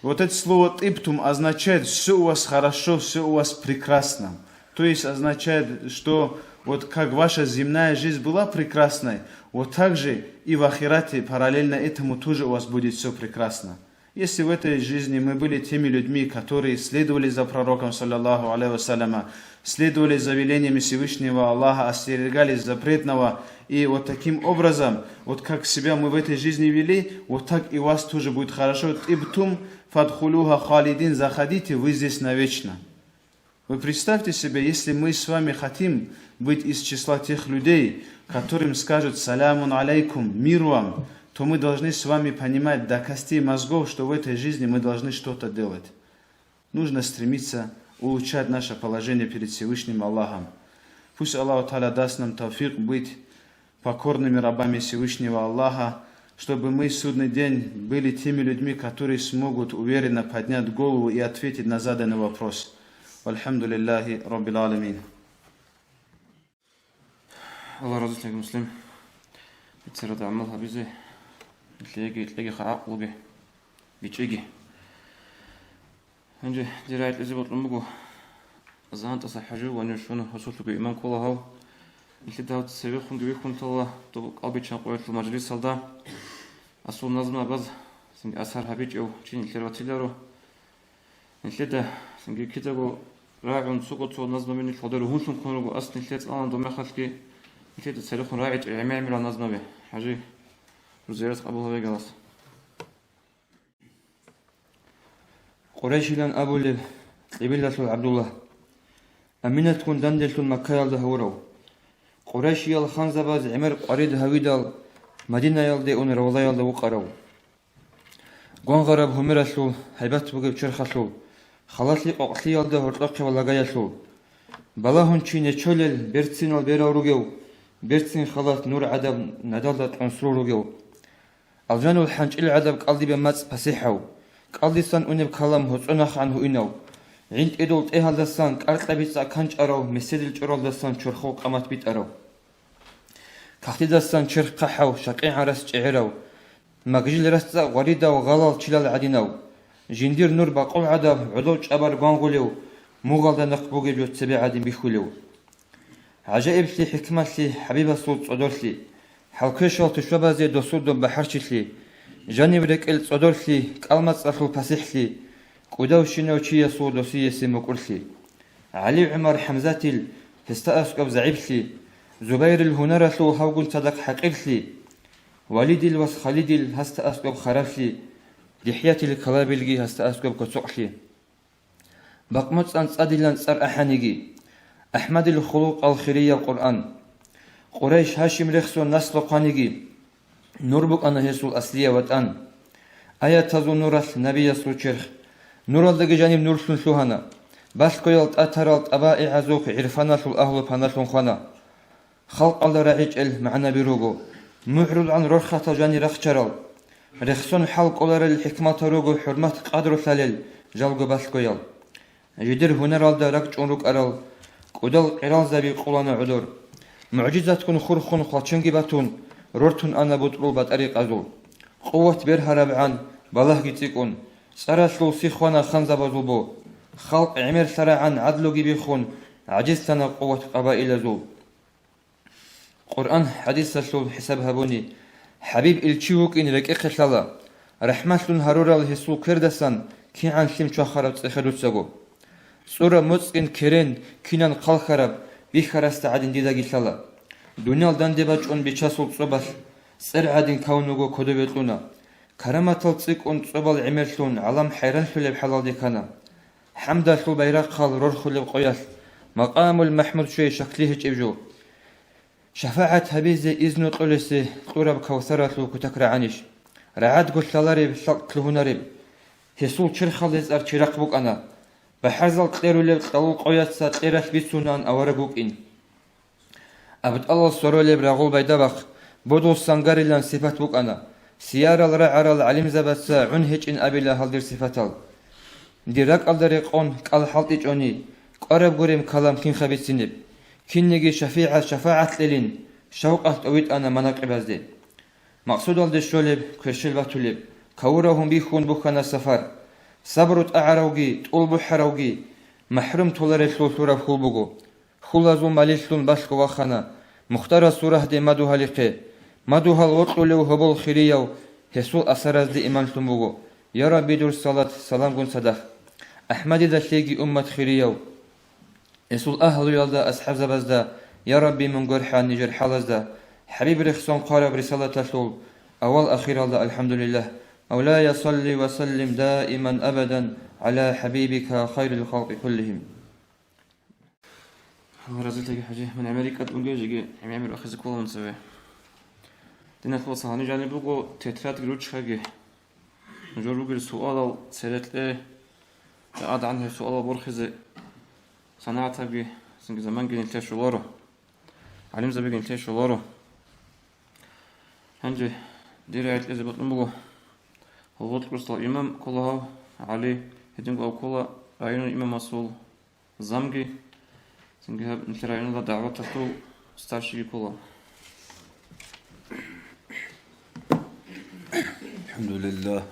Вот это слово «тибтум» означает «все у вас хорошо, все у вас прекрасно». То есть означает, что вот как ваша земная жизнь была прекрасной, вот так же и в ахирате параллельно этому тоже у вас будет все прекрасно. Если в этой жизни мы были теми людьми, которые следовали за пророком, саллаллаху алейхи вассаляма, следовали за велениями Всевышнего Аллаха, остерегались запретного, и вот таким образом, вот как себя мы в этой жизни вели, вот так и у вас тоже будет хорошо. «Тибтум фадхулуха халидин», заходите вы здесь навечно. Вы представьте себе, если мы с вами хотим быть из числа тех людей, которым скажут «Салямун алейкум», «Мир вам», то мы должны с вами понимать до костей мозгов, что в этой жизни мы должны что-то делать. Нужно стремиться улучшать наше положение перед Всевышним Аллахом. Пусть Аллах Та'аля даст нам тауфик быть покорными рабами Всевышнего Аллаха, чтобы мы в судный день были теми людьми, которые смогут уверенно поднять голову и ответить на заданный вопрос. والحمد لله رب العالمين. الله razı olsun Müslüm. Bitsirada amal bizi tlegi xaqlugi bichigi. Önce dirayet izi botlumugu zanta sahaju wa nishunu hasulugu iman kolahu. İlki davet seviykhun gibi talla to qalbiçan qoyatlı majlis salda. Asul nazma baz singi asar habic ev çin ilkervatilaro. İlki de singi kitago ra'un suqotu nazma min ilfadaru hunsun konugu asli ilki alan do mekhalki ilki de seviykhun ra'it i'mamira nazma be. Haji Ruziyaret qabul ve galas. Quraysh ilan Abu Leb Ibillatul Abdullah Aminat kun dandeltul Makkah yalda hawraw Quraysh yal khanzabaz Umar qarid havidal Madina yalda un rawla yalda waqaraw Gon garab humirasul haybat bugib chirkhasul khalasli qoqli yalda hortaqi walagayasul balahun chine cholel bertsinol berawrugew bertsin khalat nur adab nadalat unsurugew aljanul hanchil adab qaldi bemats pasihaw Qaldisan unib kalam hotsonakh anhu inaw Int edol tehaldasan qarqabitsa kancharaw mesedil choroldasan chorxo qamat bitaraw Qaxtidasan chirq qahaw shaqi aras ch'iraw Magjil rasta waridaw ghalal chilal adinaw Jindir nur baqul adab udol ch'abar gongulew mugalda naqbuge jotsabi adim bikhulew Ajaib li hikmatli habiba sul tsodorli Halkashal tushbaze dosudum baharchitli Janibrik el tsodorli qalmatsasul pasihli Qudaw shinaw chiya su dosiyesi mukurli Ali Umar Hamzatil hista'asqab za'ibli Zubair el hunarasu hawgun sadaq haqirli Walidil was Khalidil hasta'asqab kharafli Dihyatil kalabilgi hasta'asqab kotsuqli Baqmutsan tsadilan tsar ahanigi Ahmadil khuluq al khiriya Qur'an Quraysh Hashim rikhsu naslu qanigi Nurbuk ana hesul asliya vatan Aya tazu nuras nabiya suchirh Nuraldagi janib nursun suhana Bas koyalt ataralt aba'i azuq irfanasul ahlu panasun khana Khalq alla ra'ij el ma'na birugu Muhrul an rukhata jani rakhcharal Rikhsun halq olar el hikmata rugu hurmat qadru salil Jalgu bas koyal Jidir hunaralda rakchunruk aral Qudal qiral zabi qulana udur Mu'jizatkun khurkhun khachungi batun Rortun ana butrul batari qazul Quwwat bir harab'an balah gitikun Saraslu sikhwana khanzabazulbu Khalq imir sara'an adlu gibikhun Ajistana quwwat qabaila zul Qur'an hadis sasul hisab habuni Habib ilchiwuk in reqiqhlala Rahmatlun harural hisul kirdasan Ki'an sim chakharab tsikhadutsagu Sura mutsqin keren kinan qalkharab Bikharasta adin didagilala Dunyaldan debachun bichasul tsobas Sir adin kaunugu kodobetluna Karamatal tsikun tsobal imerlun Alam hayran suleb halal dikana Hamda sul bayraq qal ror khuleb qoyas Maqamul mahmud shuy shaklihi chibju Shafa'at habizi iznu qulisi Qurab kawsaratu kutakra anish Ra'ad gushalarib salqluhunarib Hisul chirkhaliz ar chiraq buk ana Bahazal qleruleb qalul qoyatsa Qeras bisunan awaraguk in Abd Allah soroleb ragul baydabaq Bodul sangarilan sifat buk ana Siyaral ra'aral alim zabatsa unhic in abila haldir sifatal Dirak aldari qon qal haltic oni Qarab gurim kalam kin khabitsinib Kinnigi shafa'at lilin Shawqat awit ana manaqibazdi Maqsud aldi sholib Kweshil batulib Kawrahum bikhun bukhana safar Sabrut a'rawgi Tulbu harawgi Mahrum tulare sultura khulbugu Khulazu malislun bashku wakhana Mukhtara surah de madu haliqe Maduhal wotlulew hobol khiriyaw Hesul asarazdi iman tumbugu Ya Rabbi dur salat salam gun sadah Ahmadi da legi ummat khiriyaw Hesul ahlu yalda ashab zabazda Ya Rabbi mun gorhan nijar halazda Habib rikhson qarab risalatul Awal akhir alda alhamdulillah مولاي صل وسلم دائما أبدا على حبيبك خير الخلق كلهم رزقك حاجة من أمريكا تقول جيجي يعمل أخذ كل من سواه دينا خلاص هني جاني بقو تترات جروش حاجة نجرب السؤال سألت إيه عاد عنه سؤال برخز صناعة بي سنج زمان جين تيش ولاره علم زبي جين تيش ولاره هنجي ديرة إذا بطلبه هو بطلب الإمام كلها عليه هدين أو كلا عين الإمام مسؤول замги сингеҳаб интерайнада даъватату старшиги кула. الحمد لله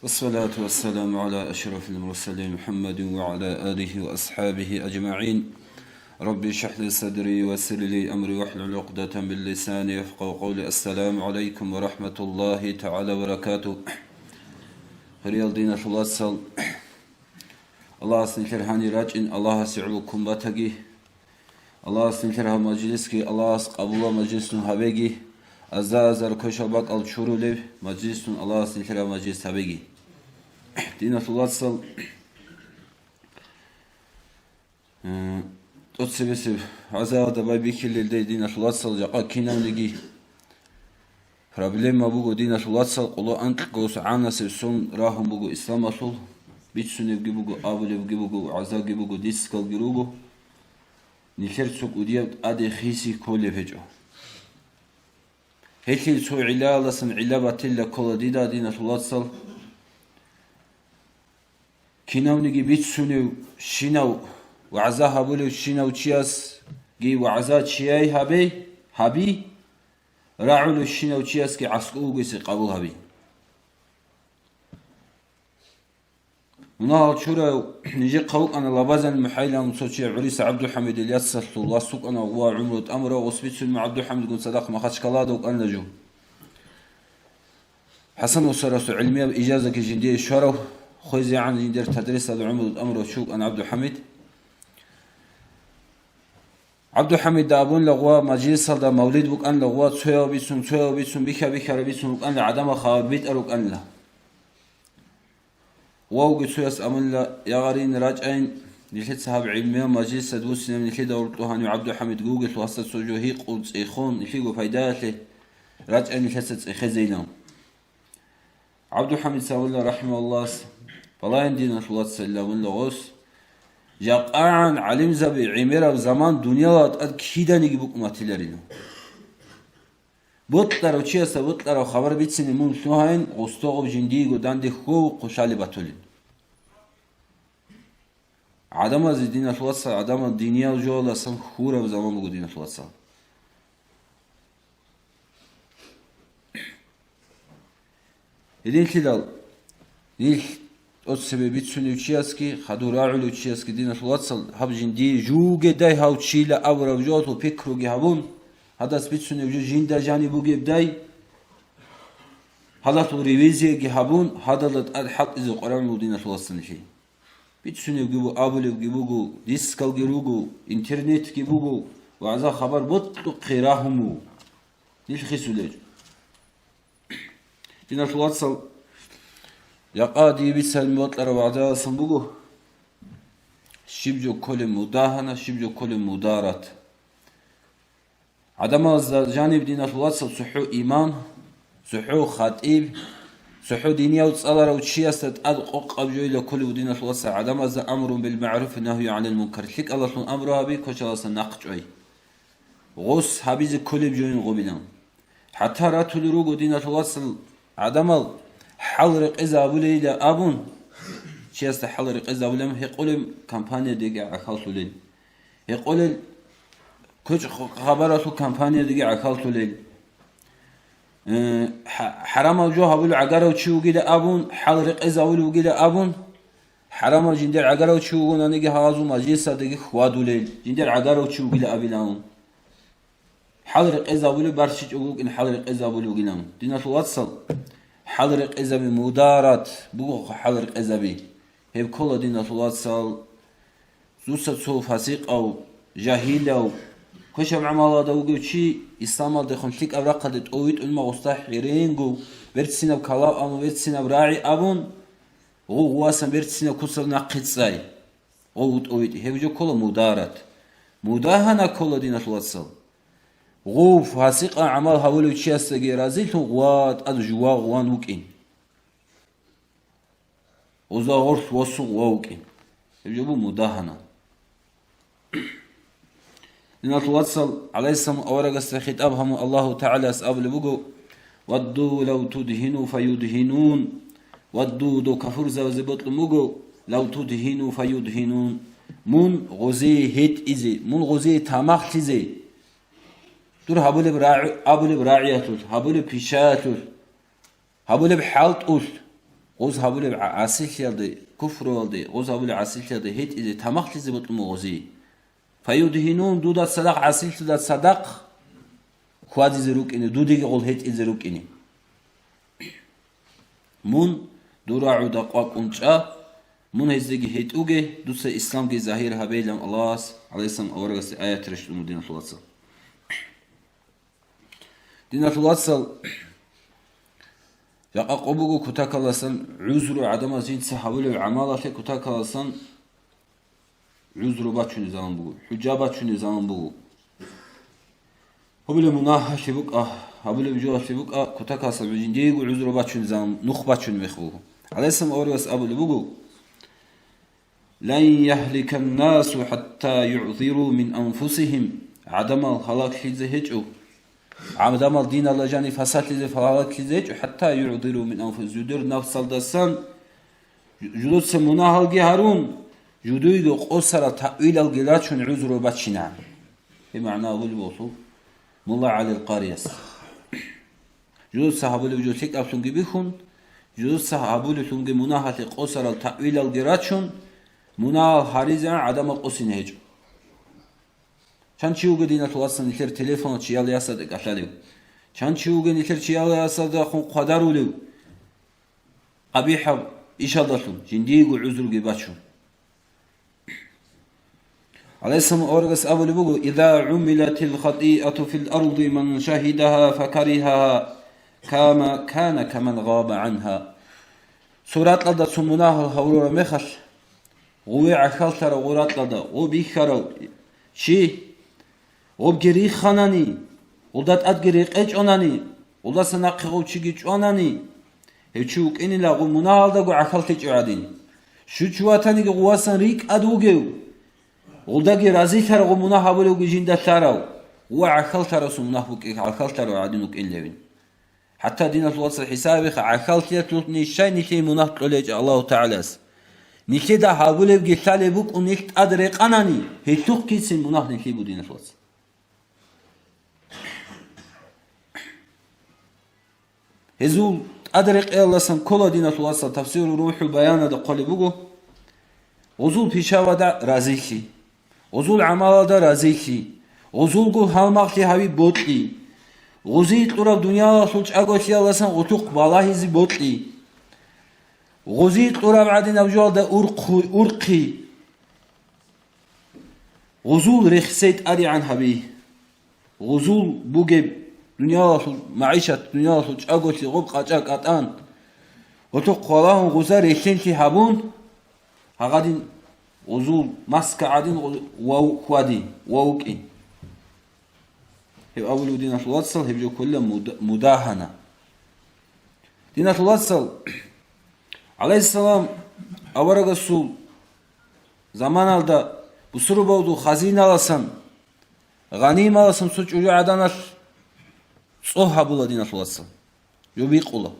والصلاة والسلام على أشرف المرسلين محمد وعلى آله وأصحابه أجمعين. ربي اشرح لي صدري ويسر لي أمري واحلل عقدة من لساني يفقهوا قولي. السلام عليكم ورحمة الله تعالى وبركاته. ريال دين الله صل الله سنكر هاني راجين الله سيعلكم باتجي الله سنكر ها مجلسكي الله قبول مجلسن هبيجي أزازر كشبك الشرولي مجلسن الله سنكر ها مجلس هبيجي دين الله صل تسبسب عزاء دبي بكل اللي دين الله صل جاء كنا نجي проблема буго дина шулатсал қоло антлгос анасев сон рахом буго ислам асул битсунев ги буго авлев ги буго аза ги буго дискал ги руго нихерцук удият аде хиси коле феҷо хелил су илаласан илабатилла кола дида дина шулатсал кинавниги битсунев шинав ва аза хабулев шинав чиас ги ва аза чияй хаби راعوا الشنا وتشياسكي عسكو جيسي قبولها بي ونهار شورا نجي قوق أنا لبازن محايلة مصوتشي عريس عبد الحميد الياسر الله سوق أنا هو عمرو أمره وصبيت مع عبد الحميد قلت صدق ما خدش كلاده وقال نجو حسن وصرف علمية إجازة كجندية شرف خوزي عن جندير تدريس هذا عمرو أمره شوق أنا عبد الحميد عبد الحميد دابون لغوا مجلس هذا مولد بك أن لغوا تسوي بيسون بيكا بيسون بك أن عدم خاور بيت أروك أن لا ووجد سويس أمن لا يغارين راجعين نحيد صاحب علمية مجلس دوسنا من نحيد أورطوهاني عبد الحميد جوجل واسط سجوهي قلت إخون نحيد فايداته راجعين نحيد إخزينهم عبد الحميد سأقول رحمه الله فلا يندينا الله سلام لغوس جاقعان علم زبي عميرة زمان دنيا لات كيدا نيجي بوك ماتيلرينو بطلر وشياسا بطلر وخبر بيتسني مون سوهين غستوغب جنديغو داندي خو قشالي باتولين عدم از دين الوصل عدم الدنيا وجولا سن خورة بزمان بوك دين الوصل يدين كدال يل от себе битсуни учияски хадураулу учияски дина шулатсал хабжинди жуге дай хаучила авра вжоту пикруги хабун хадас битсуни вжу жинда жани буге дай халату ревизия ги хабун хадалат ад хак из Қуран дина шулатсан ши битсуни гибу авлев гибугу дискал гиругу интернет гибугу ва аза хабар ботту қирахуму ниш хисулеж дина шулатсал يقادي بيسال موطلر وعدا سنبوغو شبجو كل مداهنة شبجو كل مدارات عدم جانب دين الله صحو إيمان صحو خطيب صحو دينيا وتصالر وتشياست أدقق أبجو إلى كل دين الله عدم أمر بالمعروف نهي عن المنكر لك الله سن أمرها بي كوش الله سنقجوي غوس حبيز كل بجوين غبلان حتى راتو لروغو دين الله عدم حلرق إذا أبولي لا أبون شيء حلرق إذا أبولي يقول كامبانيا دقيقة عخالتولين يقول كوش خبراتو كامبانيا دقيقة عخالتولين حرام الجو هبولو عقارة وشيو قيلة أبون حلرق إذا أبولي وقيلة أبون حرام الجندر عقارة وشيو قونا نيجي هازو مجلسة دقيقة خوادولين جندر عقارة وشيو قيلة أبيلاون حلرق إذا أبولي برشيج أقولك إن حلرق إذا أبولي وقيلاون دينا توصل حلرق إزابي مدارات بوغ حلرق إزابي هيب كل دينة الله صال زوسة سو فاسق أو جاهل أو كشف عمالة دوغو شي إسلام دخل تلك أبراق قد تقويت علما غصتاح غيرينغو برتسينا بكلاو أما برتسينا براعي أبون غو غواسا برتسينا كسر ناقيت ساي غو تقويت هيب جو كل مدارات مداهنة كل دينة الله صال غو فاسق عمل هولو تشياس غيرازيل غوات اد جوا غوان وكين وزا غرس وسو ووكين يجيبوا مداهنه لنا توصل عليه السلام اورغ خطابهم الله تعالى اساب لبغو ودوا لو تدهنوا فيدهنون ودوا دو كفر زبط لمغو لو تدهنوا فيدهنون мун ғозе хет изе, мун ғозе тамақ тизе. Дур абулеб раъиятул, абулеб пишатул, абулеб халтул. Ғоз абулеб асил ялды, куфр алды, ғоз абулеб асил ялды хет изе, тамақ тизе бутлуму ғозе. Фаюдхинун дудат садақ, асил дудат садақ. Хуадизе рукини, дудиги ғол хет изе рукини. Мун дурауда қвақунча, мун хездеги хет уге, дуса исламги захир хабейлам Аллахс, алейсам аваргаси аят рештуну динатулатсал. Динатулатсал, яқа қобугу кутакаласан, узру адама зинца хавулев амалате кутакаласан, узру бачуни zaman бугу, худжа бачуни zaman бугу. Хобиле мунаха шибука, хобиле вжуа шибука, кутакаласан, вжиндиегу узру бачуни zaman, нух бачуни мехбугу. Алейсам аваргас абуле бугу, لن يهلك الناس حتى يعذروا من أنفسهم عدم الخلاق حزهجوا عدم الدين الله جاني فساد الخلاق حزهجوا حتى يعذروا من أنفسهم جدر نفس الدسان جدود سمناه الجهرون جدود قصر تأويل الجلاتشون عذروا باتشنا بمعنى أقول بوصو ملا على القاريس جدود صحابة الوجود تك أبسون جبيخون جدود صحابة الوجود مناهة قصر تأويل الجلاتشون Мунал харизан адама қосин хеҷ. Чан чиуге динатулатсан нитер телефон чиял ясаде катлалив. Чан чиуге нитер чиял ясаде хун қадарулив. Қабиха ишадатун, жиндигу узурги бачун. Алейсам оргас абули бугу, «Ида умилатил хатиату фил арди ман шахидаха факарихаха, кама кана каман ғаба анха». Суратлада сумунахал хаврура мехаш, غوي عخالتر غورات لدا غو بيخرو شي غو گري خاناني ودات اد گري قچ اوناني ودا سناق غو چيگي چوناني هچوك اني لا غو منالدا غو عخالت چادين شو چواتاني غواسن ريك ادوگو ودا گي رازي تر غو منا حوالو گجيندا تارو و عخالتر سمناحوك عخالتر عادينوك انلوين حتى دين الله حسابي عخالت يتلني شي نتي مناحلج الله تعالى Nikeda habulev gitale buk unikt adre qanani hetuq kitsin munah nikli budina flas. Hezul adre qallasan koladina flasa tafsir ruhu bayana da qalibugo. Uzul pişavada raziki. Uzul amalada raziki. Uzul gu halmaqli havi botli. Uzit tura dunyada sulç agoshi allasan utuq balahizi botli. غزيت قرب عدن أوجاد أرقي غزول رخصيت أري عن حبيه غزول بوجب دنيا معيشة دنيا أقولي غب قاجاك أتان وتقولهم غزار يشنتي حبون هغادين غزول مسك عدن ووادي ووكي هي أول دينة الوصل هي كل مداهنة دينة الوصل Aleyhisselam avaraga sul zaman alda bu suru boldu hazine alasan ganim alasan suç ucu adanar soha bula dinatulasan yo biqula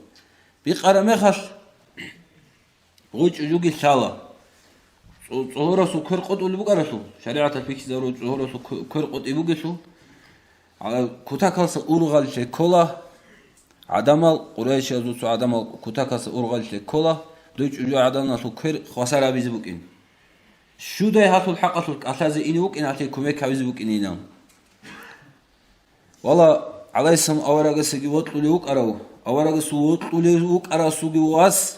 biqarame khas uç ucu gisala sohora su kırqot ulu buqarasu şeriat al-fikr zaru sohora su kırqot ibu gisu ala kutakalsa urgal şey kola adamal Quraysh azusu adamal kutakası urgal şey kola دوچ جو عدنا سو كر خسارة بيزبوكين شو ده هاتول حقتول أتازي إنيوك إن أتي كميك هبيزبوك إنينام والله على اسم أورغ سجي وطلوك أراو أورغ سو وطلوك أرا سوجي واس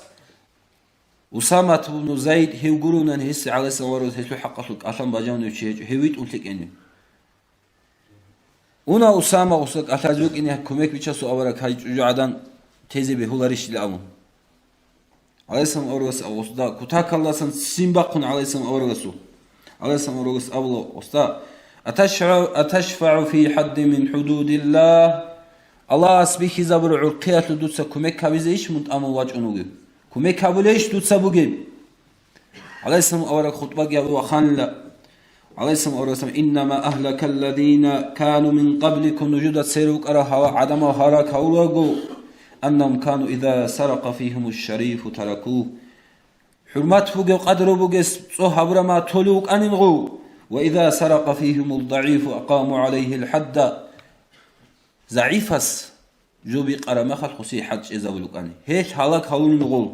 أسامة بن زيد هو قرون هس على اسم أورغ هسوا حقتول أتام بجاون يشيج هويت قلتك إني أنا أسامة وسك أتازيوك إني كميك بيشاسو أورغ هاي جو عدن تيزي بهولاريش لأمون Aleyhisselam orası avluda kutakallasın simbaqun aleyhisselam orası. Aleyhisselam orası avlu usta ateşfa'u fi haddi min hududillah. Allah asbihi zabur urqiyatu dutsa kumek kabize iş mutamu vacunu gibi. Kumek kabule iş dutsa bu gibi. Aleyhisselam orası hutba gibi ve khanla. Aleyhisselam orası innema ahlakellezina kanu min qablikum nujudat seyruk ara hava adama harak havlagu. أنهم كانوا إذا سرق فيهم الشريف تركوه حرمات فوق قدر بوجس صهبر ما تلوك أنغو وإذا سرق فيهم الضعيف أقاموا عليه الحد ضعيفس جو بقرا خلصي حج إذا بلوكاني هيك حالك هون نغو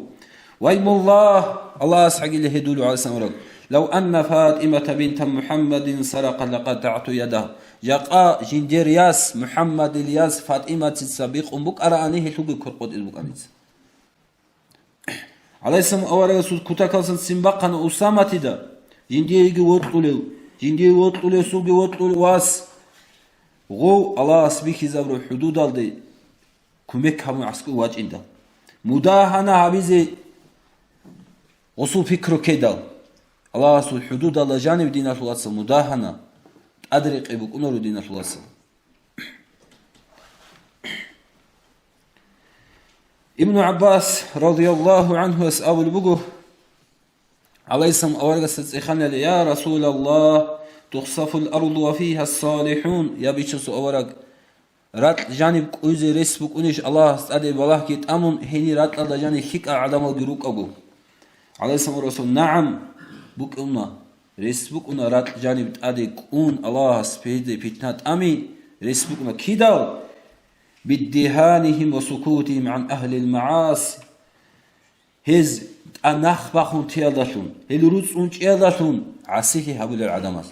ويم الله أسحق له يدل على سمرك لو أن فاطمة بنت محمد سرق لقطعت يده جاء جندير ياس محمد الياس فاطمة السابق أمك أراني هتوق كرقود إلبوكانيز عليه السلام أورا كتاكالسن سنبقنا أسامة تدا جندير وطلو سوق وطلو واس غو الله أسبيك زبر حدود الدي كمك هم عسكو واج إندا مداهنا هبيزي وصول فكرو كيدال الله أسول حدود الله جانب دين الله صل مداهنا أدرك إبوك أنور دين الله صل ابن عباس رضي الله عنه أسأل البقو عليه السلام أورغ ستسيخان يا رسول الله تخصف الأرض وفيها الصالحون يا بيشس أورغ رات جانب كوزي رسبك أنيش الله استعدي بالله كيت أمون هيني رات الله جانب خيك عدم الجروك أبو عليه السلام الرسول نعم بك أمنا رسبك أنا رات جانب تأدي كون الله سبيدي فتنات أمي رسبك أنا كيدال بدهانهم وسكوتهم عن أهل المعاصي هز أنخبخون تيالدشون هلروتسون تيالدشون عسيه هبول العدمات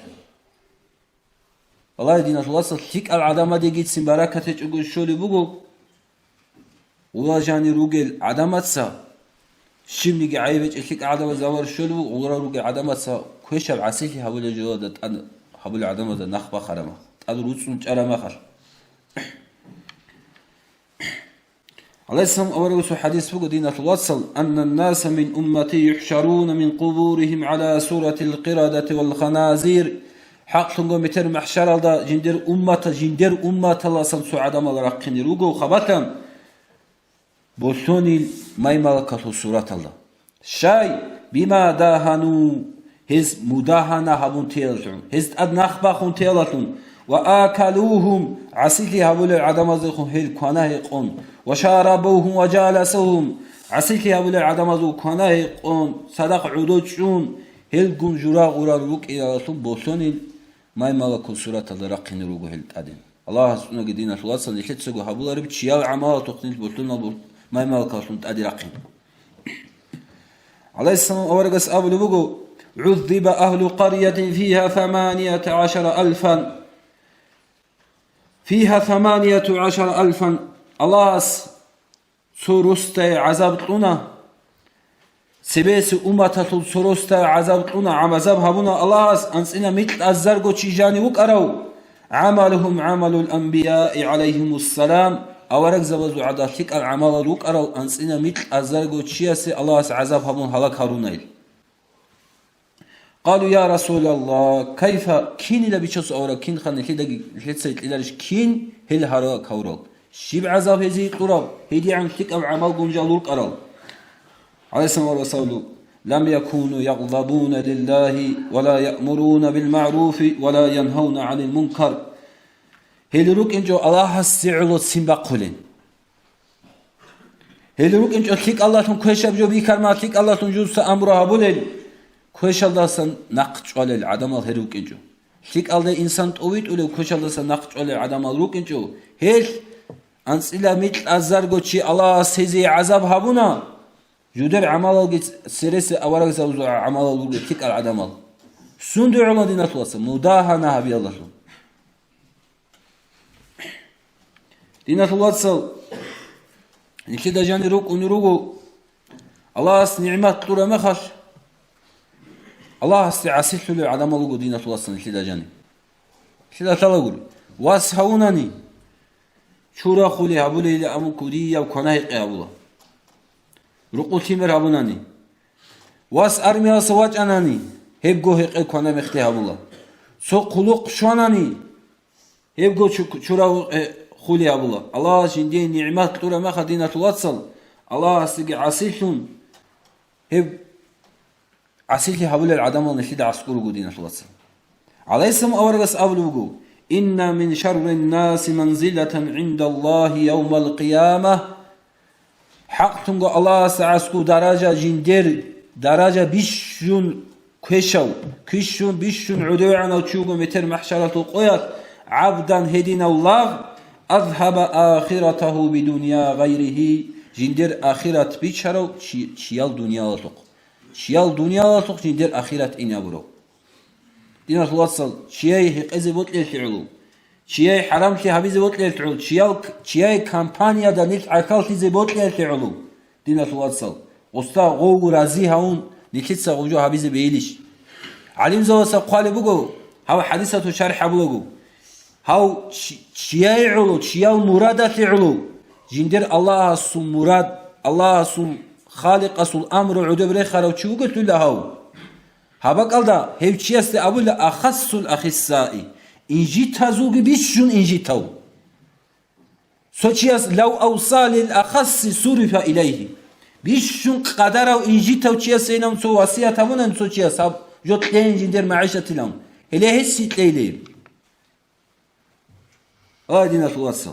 والله دينا الله صليك العدمات يجيت سنباركة تقول شولي بقول والله جاني روجل عدمات سا شمني عيبج إلك عدمات زوار شولي بقول والله روجل عدمات سا كويش عسيه هبول الجوادة هبول العدمات نخبخ خرمه هلروتسون تيالما خر عليه السلام أورث حديث فوق دينة الوصل أن الناس من أمتي يحشرون من قبورهم على سورة القردة والخنازير حق تنقو متر محشر دا جندر أمة الله سنسو عدم الله رقين روغو خبتم بوثوني ماي ملكة سورة الله شاي بما داهنو هز مداهنة هبون تيلتون هز أدنخبخون تيلتون وآكلوهم عسيكي هبول العدم زيخون هل كونه قون وشاربوهم وجالسوهم عسيكي هبول العدم زو كونه قون صدق عدوشون هل قن جرا غرا روك إلى رسول بوسوني ماي ملكو سورة الرقين روغو هل تادين الله سبحانه قدينا الله صلى الله عليه وسلم هبول رب تشيال عمالة تقنيت بوسونا ماي ملكو سورة تادي رقين عليه السلام أورغس أبو لبوغو عذب أهل قرية فيها 18,000 فيها 18,000 الله سورست عذابتنا سبيس أمة سورست عذابتنا عذاب هبنا الله أنسنا مثل الزرق تشيجاني وكرو عملهم عمل الأنبياء عليهم السلام أورق زبزو عدالك العمل وكرو أنسنا مثل الزرق تشيسي الله عذاب هبنا هلاك هرونيل قالوا يا رسول الله كيف كين إلى بيشوس أورا كين خان الحدث إلارش كين هل هراك هوراك شيب عذاب هذي قراب هدي عن تك أو عمل جنجالور قرال عليه السلام والرسول لم يكونوا يغضبون لله ولا يأمرون بالمعروف ولا ينهون عن المنكر هل روك إنجو الله السعلو سنبقلين هل روك إنجو تك الله تنكشف جو بيكر ما تك الله تنجوز أمرها بولين كويش الله سن نقش على العدم الهروك إنجو شيك الله إنسان تويت ولا كويش الله سن نقش على العدم الهروك إنجو هل أنس إلى مثل الزرق شيء الله سيزي عذاب هبونا جودر عمل الجت سرس أورق زوج عمل الجت تك العدم سندر الله دينا خلاص مداهنة هبي الله دينا خلاص نكده جاني روك ونروجو الله نعمة طول ما خش الله استعسيت له عدم الله دينة الله صلى الله عليه وسلم كذا تلاقول واسهونني شورا خولي هبولي لأمو كودية وكناه قابله رقول تيمر هبونني واس أرمي سواج أناني هبجو هيق كناه مختي هبوله سو قلق شانني هبجو شورا خولي هبوله الله جندي نعمات طول ما خدينة الله صل الله استعسيتون هب عسيلك هبول العدم ونشيد عسكر جودين خلاص عليه السلام أورجس أبلغو إن من شر الناس منزلة عند الله يوم القيامة حق تنقو الله سعسكو درجة daraja bishun kweşav, kishun bishun uduyana çugu meter mahşaratu qoyat, abdan hedinallah, azhaba ahiratahu bi dunya gayrihi, jindir ahirat bicharav, çiyal dünyalatuk. Çiyal dünyalatuk jindir ahirat inaburo. Dinat watsal, çiyay hiqezi botlelti'ulu. Çiyay haramti habizi botlelti'ulu. Çiyay kampanyada nit akaltizi botlelti'ulu. Dinat watsal. Osta gogu razi haun nikitsa goju habizi beyliş. Alim zawasa qali bugo. Haw hadisatu sharh bugo. Haw çiyay'ulu, çiyal muradati'ulu. Jindir Allah sul murad, Allah sul khaliq sul amru udebre kharaw çugo tulahaw. Habakalda hevçiyeste abulle ahassul ahissai. İnci tazu gibi şun inci tav. Soçiyas lav avsalil ahassi surifa ileyhi. Bişun kadara inci tav çiyas eynam so vasiyatamunen soçiyas hab jotleyin jindir maişatilam. Hele hessit leyleyim. Adina tuvassal.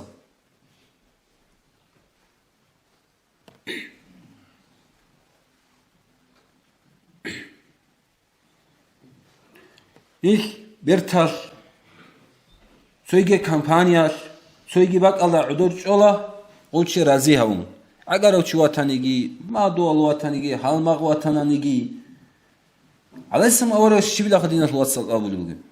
İlk bir tal soyge kampanya soyge bak Allah udurç ola olçi razi havun agar o çuvatanigi ma doğal vatanigi halmaq vatananigi alaysam avara şibla khadina sallallahu bugün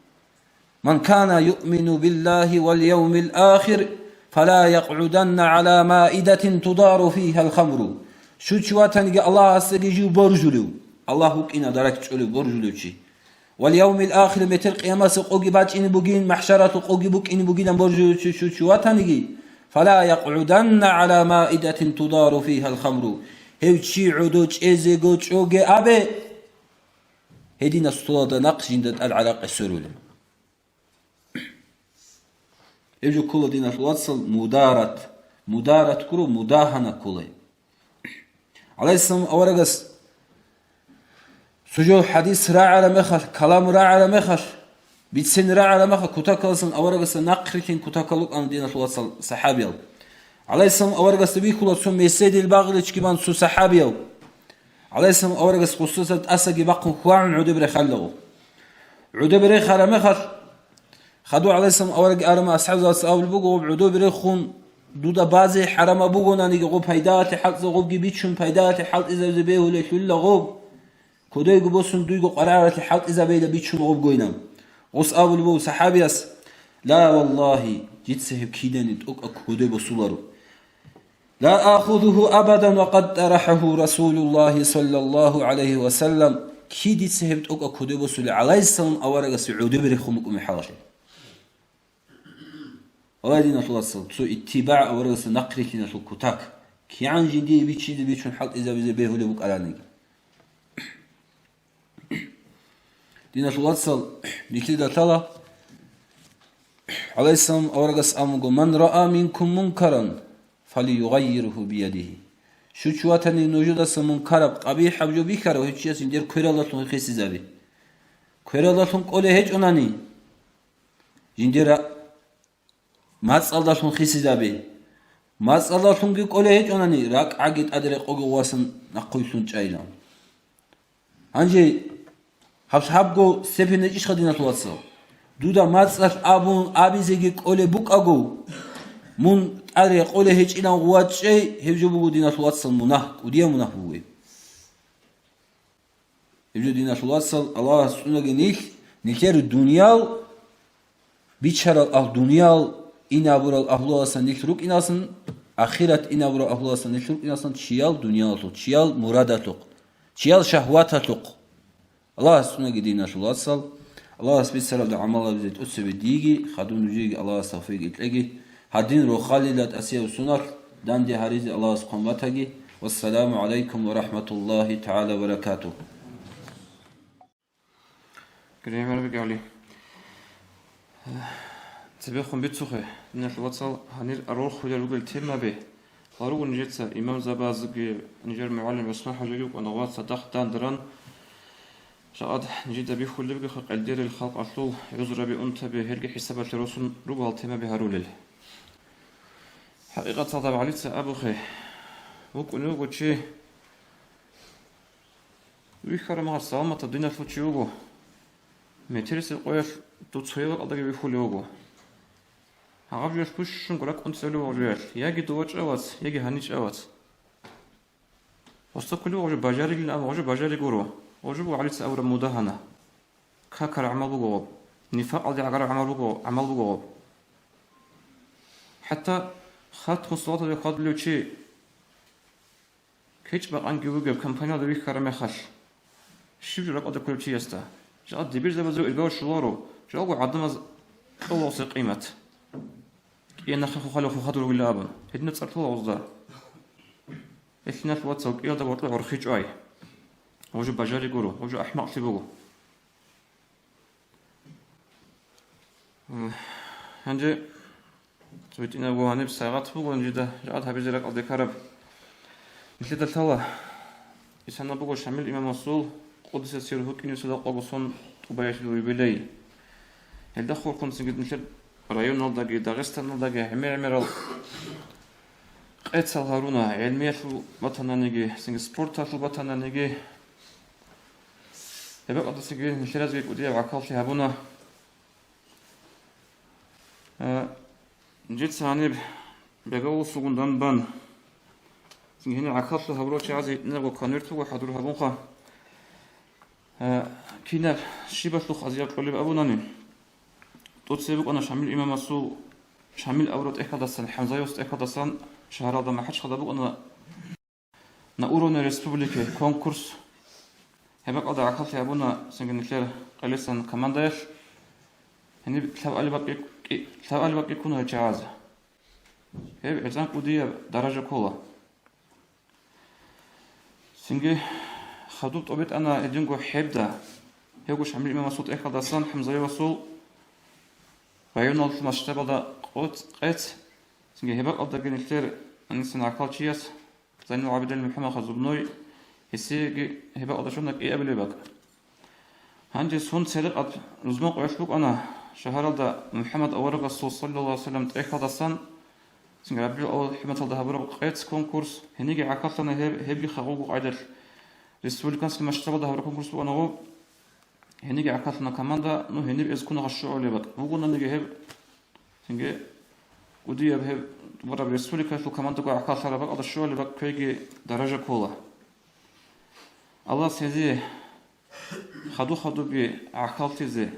man kana yu'minu billahi vel yevmil ahir fala yaq'udanna ala ma'idatin tudaru fiha al-khamru şu çuvatanigi Allah asgiju borjulu Allah hukina darak çölü borjuluçi واليوم الآخر متر قيامس قوجي باج إني بوجين محشرة قوجي بوك إني بوجين برجو شو واتنجي فلا يقعدن على مائدة تدار فيها الخمر هيوشي عدوش إزيجوش أوجي أبي هدينا الصلاة نقش عند العلاقة السرولة يجو كل دينا الوصل مدارة كرو مداهنة كله عليه السلام أورجس Sucu hadis ra'ala mekhaş, kalam ra'ala mekhaş, bitsin ra'ala mekhaş, kutakalısın, avaragası nakrikin kutakaluk an dinat ulasal sahabiyal. Aleyhisselam avaragası bir kulatsun meseydil bağlı çıkiban su sahabiyal. Aleyhisselam avaragası kususat asagi bakın kua'un udebre khallagu. Udebre khala mekhaş, khadu aleyhisselam avarag arama ashabı ashabı bugu, udebre khun duda bazı harama bugu nani gub haydati halz gub gibiçun haydati halz izabzebehu leşulla gub. Kodaygu bosun duygu qararati halk izabeyde biçun ob goynam. Os abul bu sahabiyas la vallahi jitsehib kidenit ok koday bosularu. La akhuduhu abadan ve qad tarahahu Rasulullah sallallahu aleyhi ve sellem kidit sehib ok koday bosul alaysan awaraga suudi biri khumuk mihalash. Oladina tulasal su ittiba awaraga naqrikina kutak. Kiyan jidi biçidi biçun halk izabeyde behule bu qalanigi. Dinat watsal nikida tala Aleyhisselam avragas amugo man ra'a minkum munkaran falyughayyirhu bi yadihi. Şu çuvatani nujudası munkarab qabih habju bikara hiç yasin der köralatun khisizabi. Köralatun qole hiç onani. Jindira matsaldatun khisizabi. Matsaldatun ki qole hiç onani rak'a git adre qogu wasın naquysun çaylan. Anji Habgo sepine iş kadına tuvatsa. Duda matsar abun abizegi kole bukago. Mun arya kole hiç inan guvatçey hevcu bu dina tuvatsa munah. Udiya munah bu. Hevcu dina tuvatsa Allah sunage nilker dünyal biçaral ah dünyal inabural ahlulasan nilruk inasın ahiret inabural ahlulasan nilruk inasın çiyal dünyalatuk çiyal muradatuk çiyal şahvatatuk. Allah sunage dina tuvatsal Allah sbi sarabda amala bizet utsebe digi khadun nujigi Allah safig itlegi hadin ro khalilat asiya sunar dandi harizi Allah subhanahu wassalamu aleykum ve rahmetullahi taala ve berekatuh. Greimer begali. Tebekhm bitsuche dinat watsal hanir arol khudalugel tema be. Harugun jetsa imam zabazgi nijer muallim اسمح جيوك انا وات صدقتان دران شاد نجد بيخل بيخ قدير الخلق اصل يزر بانت بهرج حسابات الرسل ربع تما بهرول حقيقه طبعا عليك ابو خي وكنو وشي ვიხარემ აღარ საალმათა დინათლუჩი უგო მეტერის ყოველ დუცოევა ყალდაგი ვიხული უგო აღაბჟერ ფუშშუნ გრა კონცელო ოჟერ იაგი დუაჭევაც იაგი ჰანიჭევაც ostokuli oje bajarigin ama oje bajariguro oje bu alis awra mudahana kakar amalugo nifaq aldi agar amalugo hatta khat khuswata ve khadluchi keç baqan güvüge kampanyada bir karame khash shivra qada kulchi yasta jad dibir zabazu ilbaw shularo jagu adamaz خلاص قيمة ينا خلو خاطر ولا ابن هدنا تصرفوا وزدار إثنين واتسوق يلا دبرت له رخيج أي وجو بجاري جورو وجو أحمق تبوه هنجي سويتنا وهني بساعات فوق ونجده جاد هبيز لك أرض كرب مثل التلا إنسان بقول شامل إمام الرسول قدس السيره كنيسة صدق قبصون وبيعش الوبلي هل دخل كنت سجد مثل رايون نضاجي داغستان نضاجي عمير قيت هارونا علمية الوطنانية سنج سبورت الوطنانية يبقى قد سجل مثل زي كوديا وعكالتي هابونا جيت ساني بقول سوغندان بان سنج هنا عكالتي هابروتي عزي نبغى كانيرتو وحضور هابونقا كينا شيبة لخ أزياء قلب أبوناني توتسيبك أنا شامل إمام السو شامل أورot إحداثان حمزة يوست إحداثان شهر ما حدش خدا أنا نأورون الرئيسبوليكي كونكورس هبقى قد عقلت أبونا سنجن كلير قليسان كمانداش هني ثوال باقي يكون الجهاز هب إذن قدية درجة كولا سنجي خدوت أبيت أنا إدينكو حبدا هيقول شامل إمام صوت إحداثان حمزة يوصل بايون ألف مشتبه قيت سنجي هبق أبدا جنكتير أنسان عقالشياس زين العابدين محمد خزبنوي هسيجي هبق أبدا شونك إيه قبل بق هنجي سون سيدق أب رزمق عشبك أنا شهر دا محمد أورق الرسول صلى الله عليه وسلم تأخذ السن سنجي عبد أول حمد الله هبرق قيت كونكورس هنيجي عقالتنا هبي خروج عدل رسول كان سلم مشتبه ده هبرق كونكورس وأنا هو هنيجي عقالتنا كمان دا نو هنيجي إذكون غشوا عليه بق وقولنا نيجي هب سنجي ودي به برا برسولي كاتلو كمان تقول عقال ثرى بق هذا الشغل بق كيجي درجة كولا الله سيزي خدو بي عقال تزي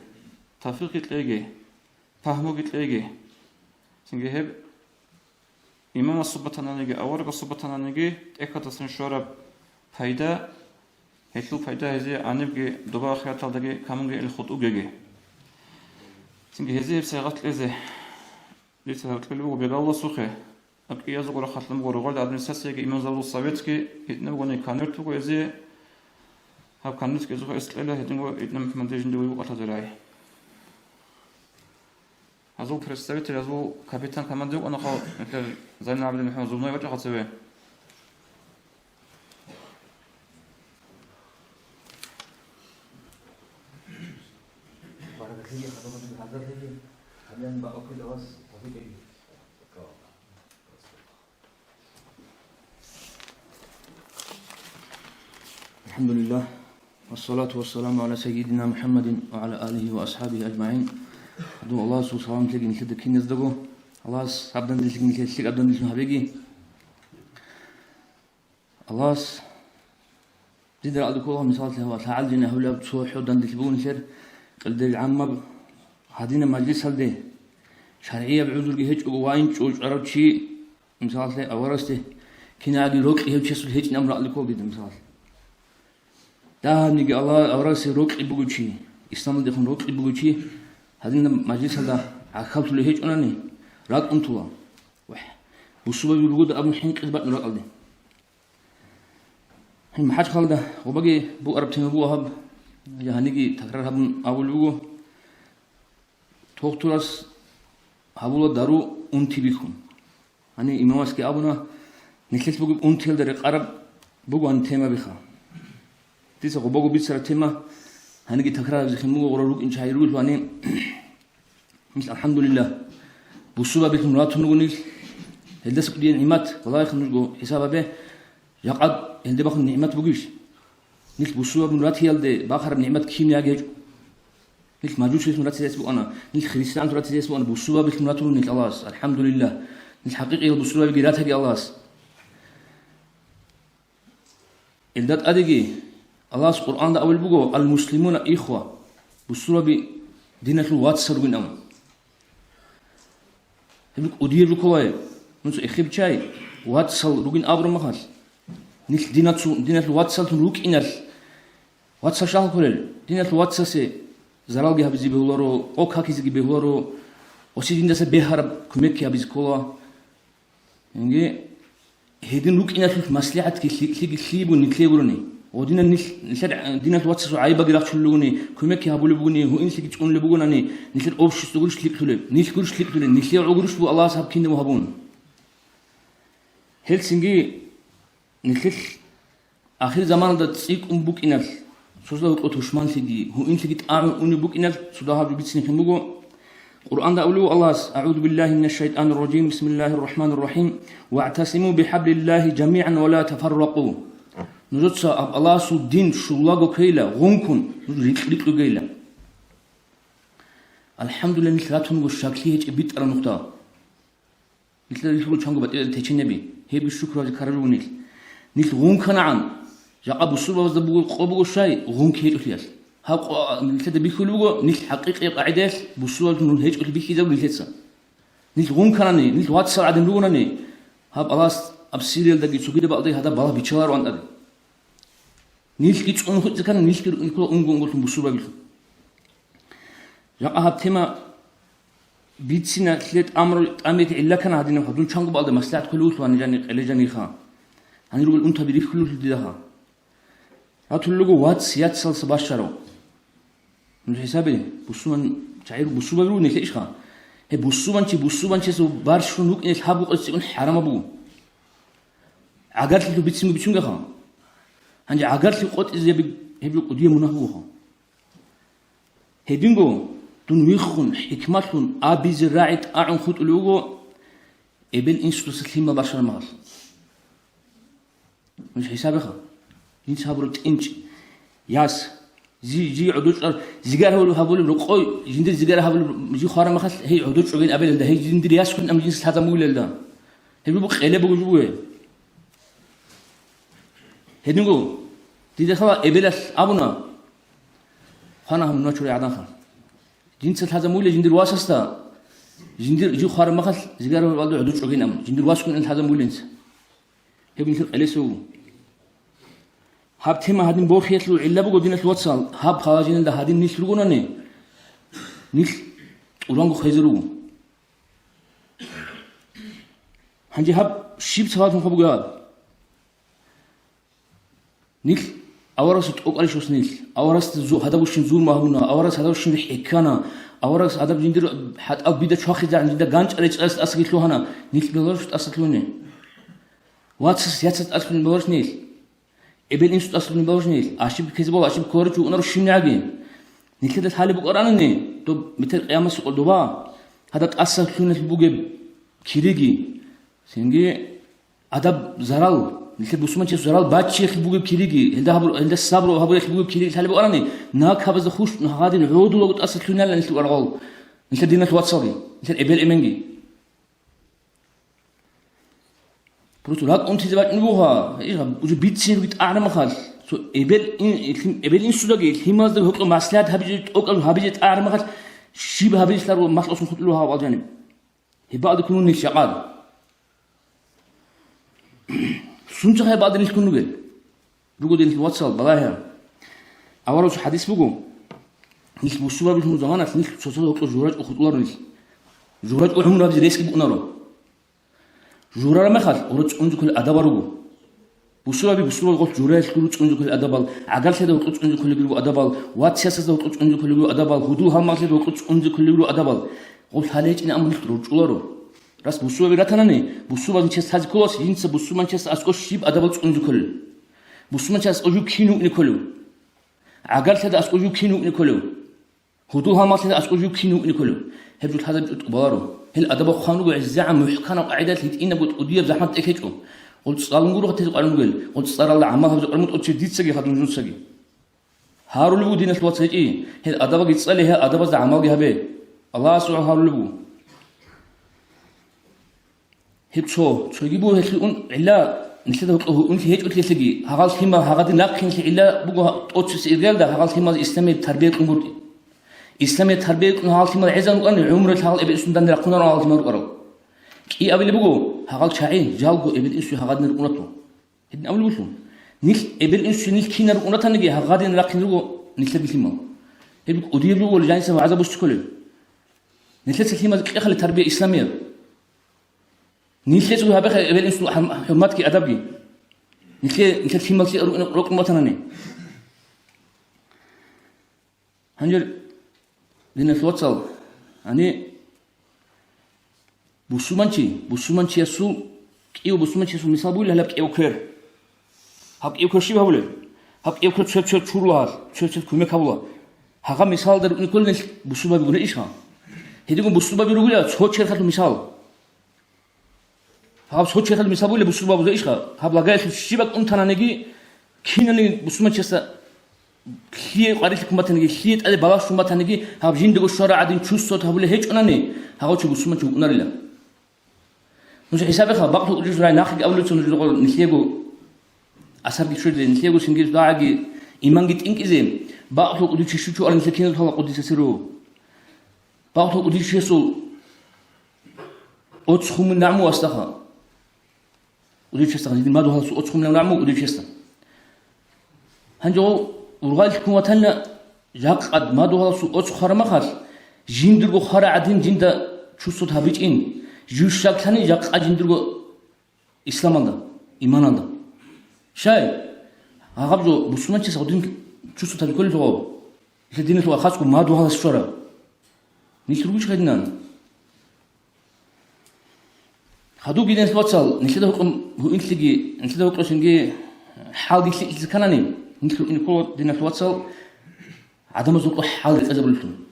تفريق تلاقي فهمو تلاقي سنجي هب إمام الصبتنا نيجي أورق الصبتنا نيجي إكتر سنشورب فايدة هتلو فايدة هذي عنيبجي دبا خيات تلاقي كمانجي الخطوة جي سنجي هذي بسيغات لذي ليس هالكلام وبيقال الله سخة أبكي يزوج ولا خاتم ورغال أدمنساسية إمام زاوية السوفيتكي يتنبغون كانرتو ويزي هاب كانرت كيزوج إسرائيل هتنبغو يتنم من ديجن دوي وقت زراعي هذول بريستويت هذول كابتن كمان دوي أنا خال مثل زين عبد المحمد زبناي وجه خاطبه الحمد لله والصلاة والسلام على سيدنا محمد وعلى آله وأصحابه أجمعين. أدعو الله سبحانه وتعالى نشهد كين نزدقو الله سبحانه وتعالى نشهد أبدا نشهد حبيبي الله زيد رأى كلها مثال له تعالجنا هؤلاء بصوح ودن دلبون شر قلد العامة هذين مجلس هذه شرعية بعذر جهج وواين شوج عرب شيء مثال له أورسته كنا عادي روك يهو شيء هيج نمر لكو جد مثال ده نيجي الله أورسه روك يبغوشي إسلام ده روك يبغوشي هذين مجلس هذا عقلت له هيج أنا ني راد أنتوا وح بسبب الوجود أبو حين كذبت نراد عليه ما حد خالده وبقي بو أرب تنبوه هب يا هنيجي تكرر هب أول بوه توختراس هبولا دارو أنتي بيكون هني إمامس كي أبونا نخلص بقول أنتي هذا القرب بقول أن تيما بيخا تيسا بقول بيسر تيما هنيجي تكرر زخمو وغرروك إن شاء يروح واني مثل الحمد لله بسبب بيكون راتو نقولي هالدس كدي نعمات والله يخلنا نقول حسابه به يقعد هندي باخذ نعمات بقولش نيل بوسوا بنراتي يلد باخر بنعمة كيمياء جيج نيل ماجوس بنراتي يسبق أنا نيل خريستان بنراتي يسبق أنا بوسوا بنراتو نيل الله الحمد لله نيل حقيقي بوسوا بجراتها جي الله الدات أديجي الله القرآن ده أول بقول المسلمون إخوة بوسوا بدينة الوات سرقين أم هبلك أدير بكواي نص إخيب شاي وات سرقين أبرم مخاص نيل دينة الوات سرقين روك إنال وات سرشاه كلل دينة الوات سرسي زرال جه بزي بهولارو أو كاكيز جه بهولارو وشي دينة سبهارب كميك يا بزي كلا يعني هيدين روك إنال مسلحة كليب ونكليبروني ودينا نشر دينا الواتس عيبة جراح شلوني كميك يهبول بقولني هو إنسى كتقول لبقولني نشر أوبش تقولش كليب تقول نشكرش كليب تقول نشير عقولش بو الله سب كينه مهبون هلسنجي نشر آخر زمان ده تسيق بوك إنال سوزلا هو توشمان سيدي هو إنسى كت أعمل بوك إنال سودها بيتسني خنبوجو القرآن ده أولو الله أعوذ بالله من الشيطان الرجيم بسم الله الرحمن الرحيم واعتصموا بحبل الله جميعا ولا تفرقوا نجتسا الله سو دين شلاغو كيلا غونكون ريكلو كيلا الحمد لله نتلاتون وشاكلي هيك بيت على نقطة نتلا يقول شانغو بتقول تيجي نبي هي بالشكر هذا كارلو نيل غونكنا عن جاء أبو سلمة وزبوا قبوا شيء غونك هيك فياس ها نتلا بيخلوه نيل حقيقة قاعدة بوسوا نقول هيك اللي بيخيزه وليتسا نيل غونكنا نيل واتس عدم لونا ني هاب الله أبسيريل دقيق سوكيد بعضي هذا بالله بيشار وان أدي نيل كيتش أنو كان نيل كير نقول أنقول بوسوا بيلو جاء هاب تما بيتسنا كليت أمر إلا كان هذين هذون شانغ بعض مسلات كلوس وان جاني إلى جاني خا هني يقول أنت بريف كلوس ديها هاتولوجو واتس ياتسل سباشرو من حسابي بوسوان شعير بوسوا بيلو نيل إيش خا هي بوسوان شيء سو بارشون نوك نيل حابو قصيون حرام أبو عقارت لو بيتسمو بيشونغ خا هنجي عقارت لو قط إذا هبلو قديم منهوها هدينغو تنويخون حكمتون أبي زراعة أعن خط لوجو إبل إنسو تسليم بشر مال مش حسابي خا إنس هبرت إنش ياس زي عدوش زجار هو هبول رقوي جندر زجار هبول جي خارم مخل هي عدوش عقين قبل ده هي جندر ياس كن أم جنس هذا مول ده هي بيبقى خيله بوجوه هدينغو تيجي خلا إبلس أبونا خانا هم نشري عدنا خا جنس هذا مول جندر واسستا جندر جي خارم مخل زجار هو والده عدوش عقين أم جندر واس كن هذا مول إنس هي بنصير أليسو هاب تيما هادين بوخيت لو إلا بقول دينة الواتسال هاب خواجين ده هادين نيش لقونا نيش ورانغو خيزرو هنجي هاب شيب سواتهم خبوا قال نيش أورس تقول شوس نيش أورس تزو هذا وش نزور ما هونا أورس هذا وش نحكينا أورس هذا بجندر حد أو بيدا شاخي ده عندنا جانش أريج أسقيت له هنا نيش بلورش أسقيتلوني واتس ياتس أسقيت بلورش نيش إبن إنسو أصل نبوجنيل عشيب كذبوا عشيب كورج ونر الشين عجين نكذب حالي بقرانني طب مثل قيام السوق الدبا هذا تأثر كلنا بوجب كيريجي سينجي أدب زرال نكذب بسمة شيء زرال باتشي بوجب كيريجي هذا الصبر وهذا بوجب كيريجي حالي بقراني ناك هذا خوش هذا العود لو تأثر كلنا لأن نكذب أرغال نكذب دينة واتسابي نكذب إبل إمنجي بروتو هاك أنت تبغى نبوها إيش وجو بيتسين بيت أعلى مخال سو إبل إن سوداجي هما ذا هوك مسلات هبيجت أوكل هبيجت أعلى مخال شيب هبيجت لارو مسل أصلا خطلوها والجانب هي بعض يكونون نشقاد سنجا هي بعض اللي يكونوا قل بقول إن الواتساب بلاها أول شيء حديث بقول نيش بوسوا بيجمو زمانات نيش سوسة هوك جورج أخطوار نيش جورج أحمر هذا ريسك بقناره جورا مخال ورج أنجو كل أدب رجو بوسوا قلت جورا كل أنجو كل أدب عقل سيد وقت أنجو كل جلو أدب واتسياس سيد وقت أنجو كل جلو أدب هدوء هم سيد وقت أنجو كل جلو أدب قلت هاليج إن أمر رج أولارو راس بوسوا بيرتانني بوسوا بنشست هذا كلاس ينس بوسوا بنشست أسقط شيب أدب أنجو كل بوسوا بنشست أجو كينو نيكولو عقل سيد أسقط كينو نيكولو هدوء هم سيد أسقط كينو نيكولو هبجت هذا بجت بارو هل أدب خانو وعزاء محكنا وقعدات هيتين بقول أدير زحمة إكيتهم قلت صار نقوله تيجي قالوا نقول قلت صار الله عمها قلت شديد سجى هذا نجوم سجى هارولبو دين الواتسجي هي أدبا يتصلي هي أدبا عمل جهبه الله سبحانه هارولبو هبشو شو يجيبوا هالشيء إلا نسيت هو أنت هيك قلت لي هقال خيمة هقال ناقين إلا بقى أوتش إرجال ده هقال خيمة إسلامي تربية أمور إسلامي تربية هقال خيمة عزان وأن عمر هقال إبن سندان رقنا هقال خيمة رقرا كي أبي بقى هقال شاعين جالقو إبن إنسو هقال نرقناتو هدنا أول وشون نيل إبن إنسو نيل كي نرقناتا نجي هقال نرقين رقو نسيت بخيمة هبك أدير رقو الجانس وعذاب وشكله نسيت خيمة كأخل تربية إسلامية نيل هو هبخ إبن إنسو حرماتك أدبي نيل خيمة كي رقناتا نني هنجر لأن الواتساب يعني بوسومانشي يسوع كيو بوسومانشي يسوع مثال بقول هلا كيو كير هب كيو كير شيء بقوله هب كيو كير شيء شروها شيء كل ما كابولا هذا مثال ده نقول نش بوسوما بيقول إيش ها هديكم بوسوما بيقول لا شو شيء خلوا مثال هذا شو شيء خلوا مثال بقول بوسوما بيقول إيش ها هب لقاه شيء بق أنت نجي كينا نجي بوسومانشي يسا كي قارئ لكم بتنجي كي تأذي بلاش شو بتنجي هب جين دقو الشارع عادين شو صوت هبوله هيك أنا نه هذا شو بوسومانشي أنا لا مش حسابها بقى تقول راي ناخذ أول تقول نسيجو أثر كشرد نسيجو سنجز داعي إيمان جت إنك إزاي بقى تقول تشوفوا على نسكين الحلا قديس سيرو بقى تقول تشوفوا أتخم النعم واستخا قديس يستخا ما ده هالسو أتخم النعم قديس يستخا هنجو ورغال كموتنا جاك قد ما ده هالسو أتخر ما خاص جندر خار عدين جندا شو صوت هبيج إن جوشك ثاني جاك أجندرو إسلام الله إيمان الله شاي هاقبجو بسمان شيء سعودين شو صوت كل جواب الدين تو أخذكم ما دوها الشرع نيشروش خدنا هادو بيدين توصل نشده هو إنتلجي نشده هو كروسنجي حال دي إذا كانني نشلو إن كل دين توصل عدم زوق حال أزبلتون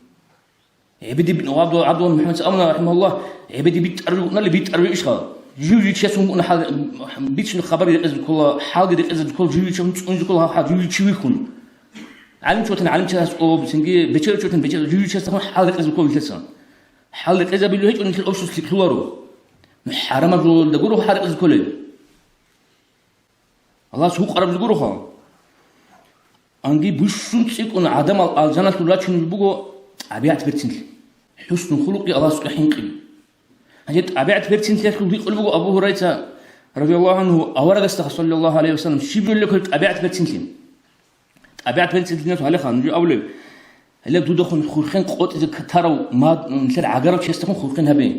عبدي بن عبد محمد أمنا رحمه الله عبدي بيتقرب نالي بيتقرب إيشها جيوجي تشاسون أنا حال بيتشن خبر يأذن كل حال قد يأذن كل جيوجي تشون كل حال جيوجي تشويكون علم شوتن علم شاس أو بسنجي بيتشر شوتن بيتشر جيوجي تشاسون حال قد يأذن كل بيتشر حال قد يأذن بيلوهيج ونكل أوشوس لكلوارو محرم الرول دقوله حال قد يأذن كله الله سوق قرب دقوله أنجي بوشون تسيكون عدم الجنة تلاتشون بيبقوا أبيعت برتنل حسن خلقي الله سبحانه قل هجت أبيعت برتنل يقول بيقول أبو هريرة رضي الله عنه أورد استغفر صلى الله عليه وسلم شبر لك أبيعت برتنل أبيعت برتنل ناس على خان نجي أولي هلا بدو دخل خورخين قوت إذا كتروا ما مثل عجرة شيستخون خورخين هبين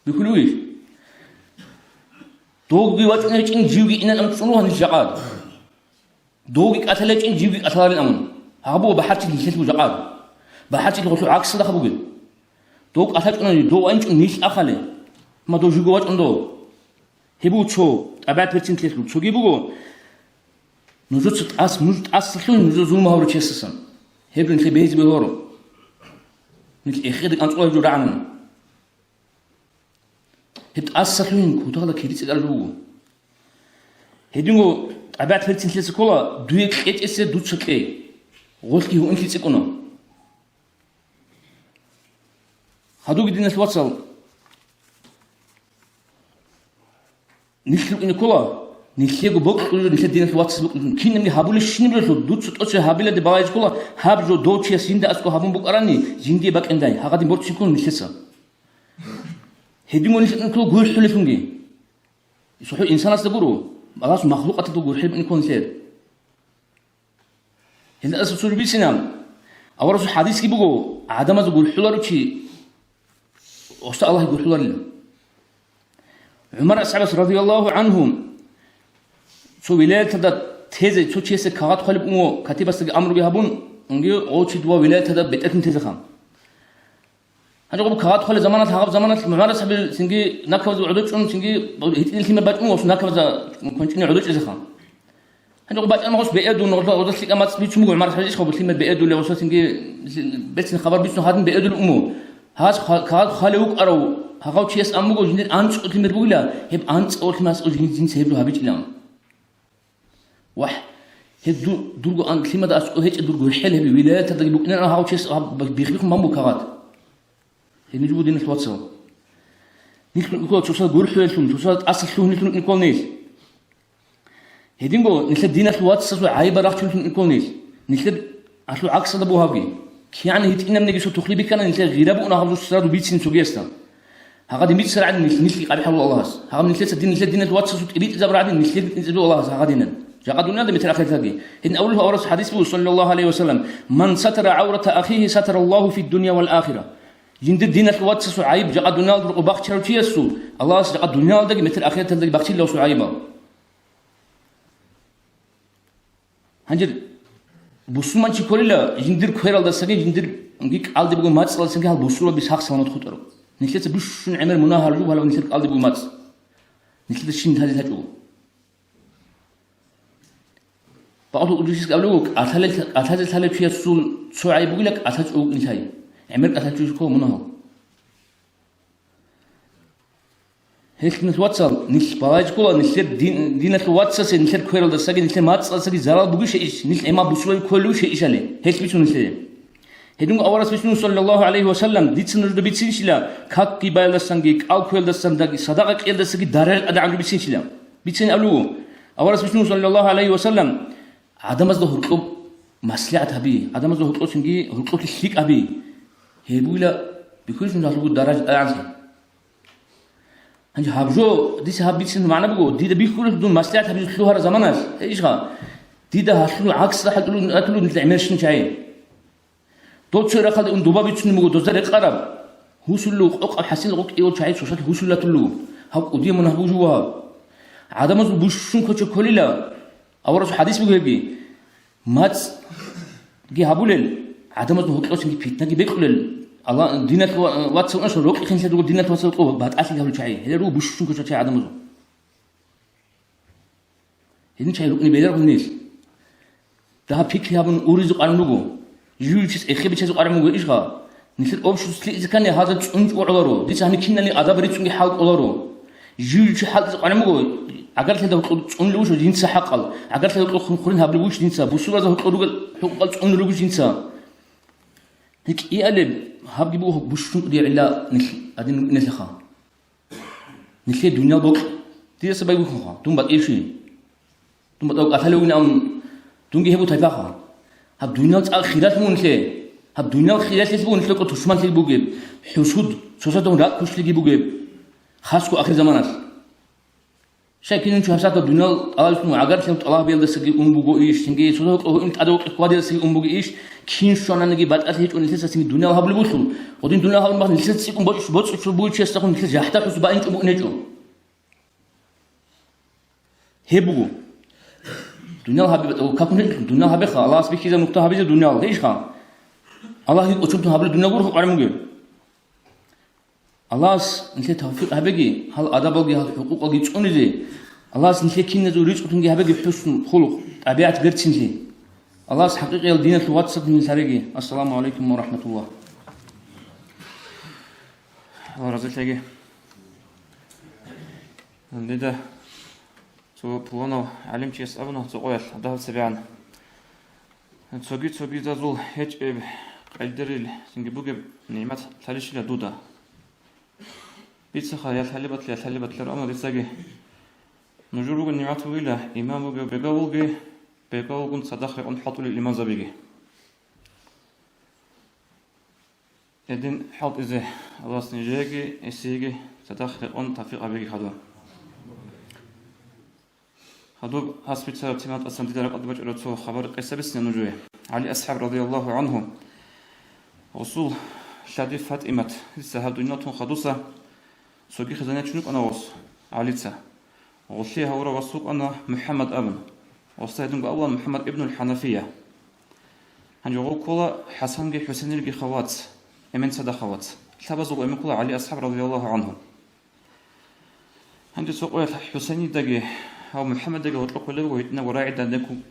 بيقولوا إيش دوق بيوات إن جيوجي إن الأمر صنوها نجعاد دوق قتلت إن جيوجي قتال الأمر هابو بحرت اللي جعاد بحرت اللي عكس ده خبوجي دوق قتلت إن دو أنش نيش أخله ما دو جوجوات عنده هبو شو أبعد برتين تلسلو شو جيبوجو نجود أس سلون نجود زوم هورو تشسسن هبلن في بيت بيهورو مثل إخيدك أنت أول جرعنا هبت أس سلون كوتالا كيريس الألوجو هدينغو أبعد برتين تلسل كولا دويك إت إس دوت شكلي غولكي هو أنتي تسكونه هادو بدينا نتواصل نشلو إن كولا نشيجو بوك نشلو دينا نتواصل كين نمي هابول الشنو بلشو دوت سوت أشي هابيلا دبايج كولا هابجو دوتشي سيندا أسكو هابون بوك أراني زيندي باك إنداي هاقدي بورتشي كون نشلسا هديمو نشلو كولا غول حلو فنجي يسوحو إنسان أستبورو بلاش مخلوق أتدو غول حلو إنكون سير هذا أساس بيسنا أورث حديث كي بقول عدم أقول حلارو شيء وأستاء الله يقول حلار له عمر أسعد رضي الله عنهم شو ولاية هذا تهزي شو شيء سكات خالب أمه كتيب أستج أمر بيهابون نجي أو شيء دوا ولاية هذا بيتأكل تهزي خام هذا قبل كات خالد زمانات هاقب زمانات عمر أسعد سنجي نكبز عدوش أم سنجي هتين الكلمة باتمو وش نكبز كونتيني عدوش إذا خام هذا قبل أنا مش بيأدو نقول وضعت لك أمات بيتش مو عمر حاجة إيش خبر كلمة بيأدو اللي وصلت سنجي بس الخبر بيتش هذا بيأدو الأمور هذا خالوك أرو هاقول شيء أمو جندر أنت كلمة بقولها هب أنت أول كلمة أول جنس هبلو هبيج لهم وح هدو درجو أن كلمة ده أسقو هيك درجو الحل هبي ولاية تدري بقول أنا هاو شيء بيخليكم مامو كغاد هني جبوا دين الواتساب نيكل نقول توصل جور حلتهم توصل أصل شلون نيكل نقول نيل هدين جو نيكل دين الواتساب عايبة راح شلون نقول نيل نيكل أصل عكس هذا بوهابي كيان هيت إنما نيجي شو تخلي بكنا نيكل غيرابو ونهضو السراد وبيتسين سوبيستا هذا دميت سرعة نيكل قابل حلو الله هذا نيكل دين الواتساب تبيت إذا برادين نيكل إنزلوا الله هذا دينا جاء مثل أخي ثقي إن أوله أورس حديث صلى الله عليه وسلم من ستر عورة أخيه ستر الله في الدنيا والآخرة جند الدين الواتس عيب جاء دنيا وباخشر تيسو الله جاء دنيا دقي مثل أخي ثقي باخشر له سعيبا هنجر بوسمان شيء كله جندر خير الله سجى جندر نجيك عالد بقول ماتس الله سجى هالبوسوا بيسحق سلامات خطره نكلت بوش عمر مناهر جو هلا نكلت عالد بقول ماتس نكلت الشين هذه هجو بعض الأدوية قالوا أثلث في السول سعي بقول لك أثلث أو إنتاي عمرك أثلث كم منها هيك نتواتسل نيش باج كولا نيشر دين الواتسل نيشر كوير الدرسة نيشر ماتس الدرسة زرال بقول شيء نيش إما بسول كله شيء عليه هيك بيشون نيشر هدوم أورس بيشون صلى الله عليه وسلم ديت سنرد بيتسين شلا كاك كيبايل السنجيك أو كويل السندق صدقك إل الدرسة دارل أدعم بيتسين شلا بيتسين أولو أورس بيشون صلى الله عليه وسلم عدم أصله هرقب مسلعة أبي عدم أصله هرقب سنجي هرقب الشيك أبي هي بقوله بيكونش من هالقول درجة أعلى هنج هابجو دي سهاب بيتسن معنا بقول دي ده بيكون بدون مسلعة أبي يخلوها زمانه إيش خا دي ده هالشلون عكس ده هتقولون مثل عمرشين شيء توت شو رخال إن دوبا بيتسن بقول دوزر قرب هو سلوك أق حسين لقك إيول شيء سوسات هو سلة تلو هاب قديم من هبوجوها عدم أصله بوشون كتش كليلا أورس حديث بيقول بي ماتس جي هابولل عدم أنه هكذا سنجي فيتنا جي بيقول الله دينات واتساب نشر روك خنش تقول دينات واتساب قوة بعد أصل هابول شيء هذا رو بوشون كذا شيء عدم أنه هذا شيء روكني بيدار بنيس ده فيك هابون أوريز قارن لوجو يجول شيء إخبار شيء قارن لوجو إيش غا نسيت أوبش سلي إذا كان هذا تونج أولارو دي سهني كنا لي أداب ريتشوني حال أولارو يجول شيء حال قارن لوجو أقدر تقول تقول لوش جنسا حقل أقدر تقول خورين هبل وش جنسا بوسورة ده تقول حقل تقول لوش جنسا هيك يقلب هب جيبوه بوشون دي علا أدين نسخة نسخة الدنيا بق دي سبب يخوها توم بعد إيش توم بعد أثلون أم توم جه بو تفاخا هب الدنيا الآخرات مو نسخة هب الدنيا الآخرات تسبون نسخة كتشمان تجيبوجب حسود سوساتهم لا كوش تجيبوجب خاصكو آخر زمانات شايفين شو هسات الدنيا ألف معجر شنو الله بيلد سجى بوجو إيش سنجي سوسات أو أنت أدوك إخوادي سجى بوجو إيش كين شو أنا نجي بعد أثيت ونلسه سمي الدنيا هبل بوشل ودين الدنيا هبل ما نلسه سيكون بوش شو بوش يستخدم نلسه جحتا شو سبعين شو بنجو هبوجو الدنيا هبل أو كابون الدنيا هبل خا الله سبحانه إذا نقطة هبل الدنيا ليش خا الله يقول شو هبل الدنيا غير قارن مجيء الله نسي توفيق هبجي هل أدب هل حقوق أجي تقولي زي الله نسي كين نزوريش وتنجي هبجي حسن خلق طبيعة غير تنجي الله حقيقة الدين الواتساب من سرقي السلام عليكم ورحمة الله رزق لقي لذا تو بلانو علم شيء أبنه تقول ده سبعان تسوي تزول هج قدريل سنجبوج نعمة ثالث لدودا بيتسخ يا ثلبت لرأنا لسجى نجرب النعمة ويلا إمام بيقول صدق أن حطوا للإمام زبيجي إذن حط إذا الله سنجاجي إسيجي صدق أن توفيق أبيجي خدوب حسب تسمات أسمت درك أدبج رتو خبر قصة بس نجوه علي أصحاب رضي الله عنهم وصول شادي فاطمة لسه هدويناتهم خدوسة سوقي خزانة شنوك أنا وص عليتها وصليها ورا وصوق أنا محمد أبن وصيدون أول محمد ابن الحنفية هنجوا كلا حسن جي حسين الجي خوات إمن صدا خوات تبزوا إمن كلا علي أصحاب رضي الله عنهم هنجوا سوق حسين دقي أو محمد دقي وطلق كله ويتنا وراعي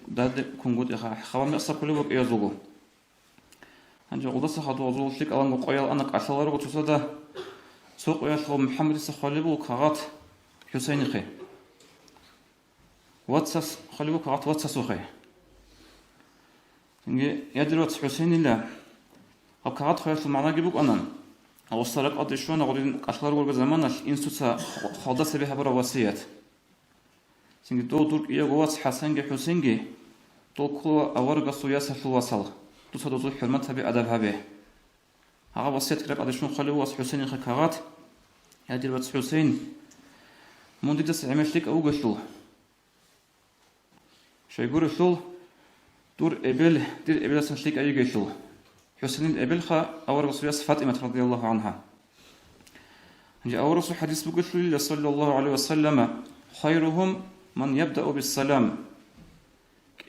داد كونغود خوام أصحاب كله ويزوجو هنجوا قدس خدوا وزول شيك ألان وقيل أنا كأصلار وتصدا سوق يشغل محمد السخالب وكغات حسين خي واتساس خليبو كغات واتساس خي يدرس حسين الله أبكارات خير المعنى جبوك أنا أوصلك أدريشون أقولين أخلار ورق زمان إنسوتا خالص بها برا وصيات سنجي دور إيه جواز حسنجي حسينجي كل أورق سوياس الوصل تصدق حرمتها بأدبها به هذا وصيت كرب أدريشون خلوا وص حسين خكارات يدرس حسين من ديدس عمل لك أو قشلو شيء يقول الشل دور إبل دير إبل سنشليك أي قشلو حسين الإبل خا أول رسول فاطمة رضي الله عنها جاء أول رسول حديث بقول صلى الله عليه وسلم خيرهم من يبدأ بالسلام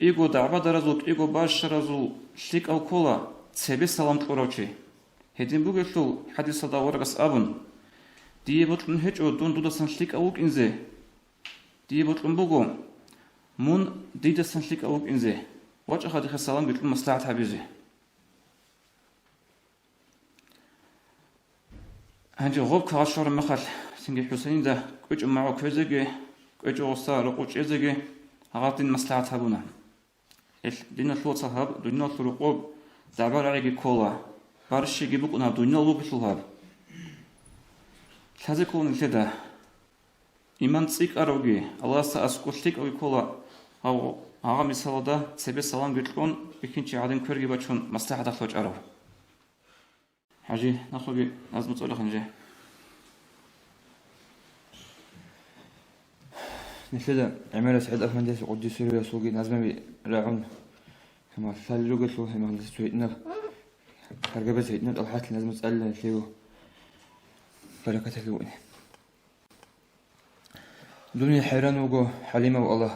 إيجو دعوة درزوك إيجو باش رزو شليك أو كولا تسبي سلام تقروشي هدين بقول حديث هذا ورقة أبن دي بطلن هج أو دون دودا سنشليك أوك إنزه دي بطلن بقو من ديدا سنشليك أوك إنزه وجه هذا السلام بيطلن مصلحة حبيزه هنجي غوب كاشور مخال سنجي حسين ده كوج معه كوزجي كوج وصار كوج إزجي هغاتين مصلحة هبونا دينا شو صهاب دينا شو رقوب دعبر عليك كولا بارش يجيبك أنا دينا لوب شلهاب هذا كون كده إيمان تسيك أروجي الله سأسكتلك أو كولا أو هذا مثال ده سبب سلام قلتلون بكينش عادين كرجي بتشون مصلحة تخرج أرو حاجي نخوجي لازم تقول لك نجي نشده عمالة سعيد أفندس قدي سوريا سوقي نازمة راعون كما فاللو قلتلو هم هندس سويتنا خرجة سويتنا الحات لازم تسأل شيء بركة اللون دنيا حيران وجو حليمة والله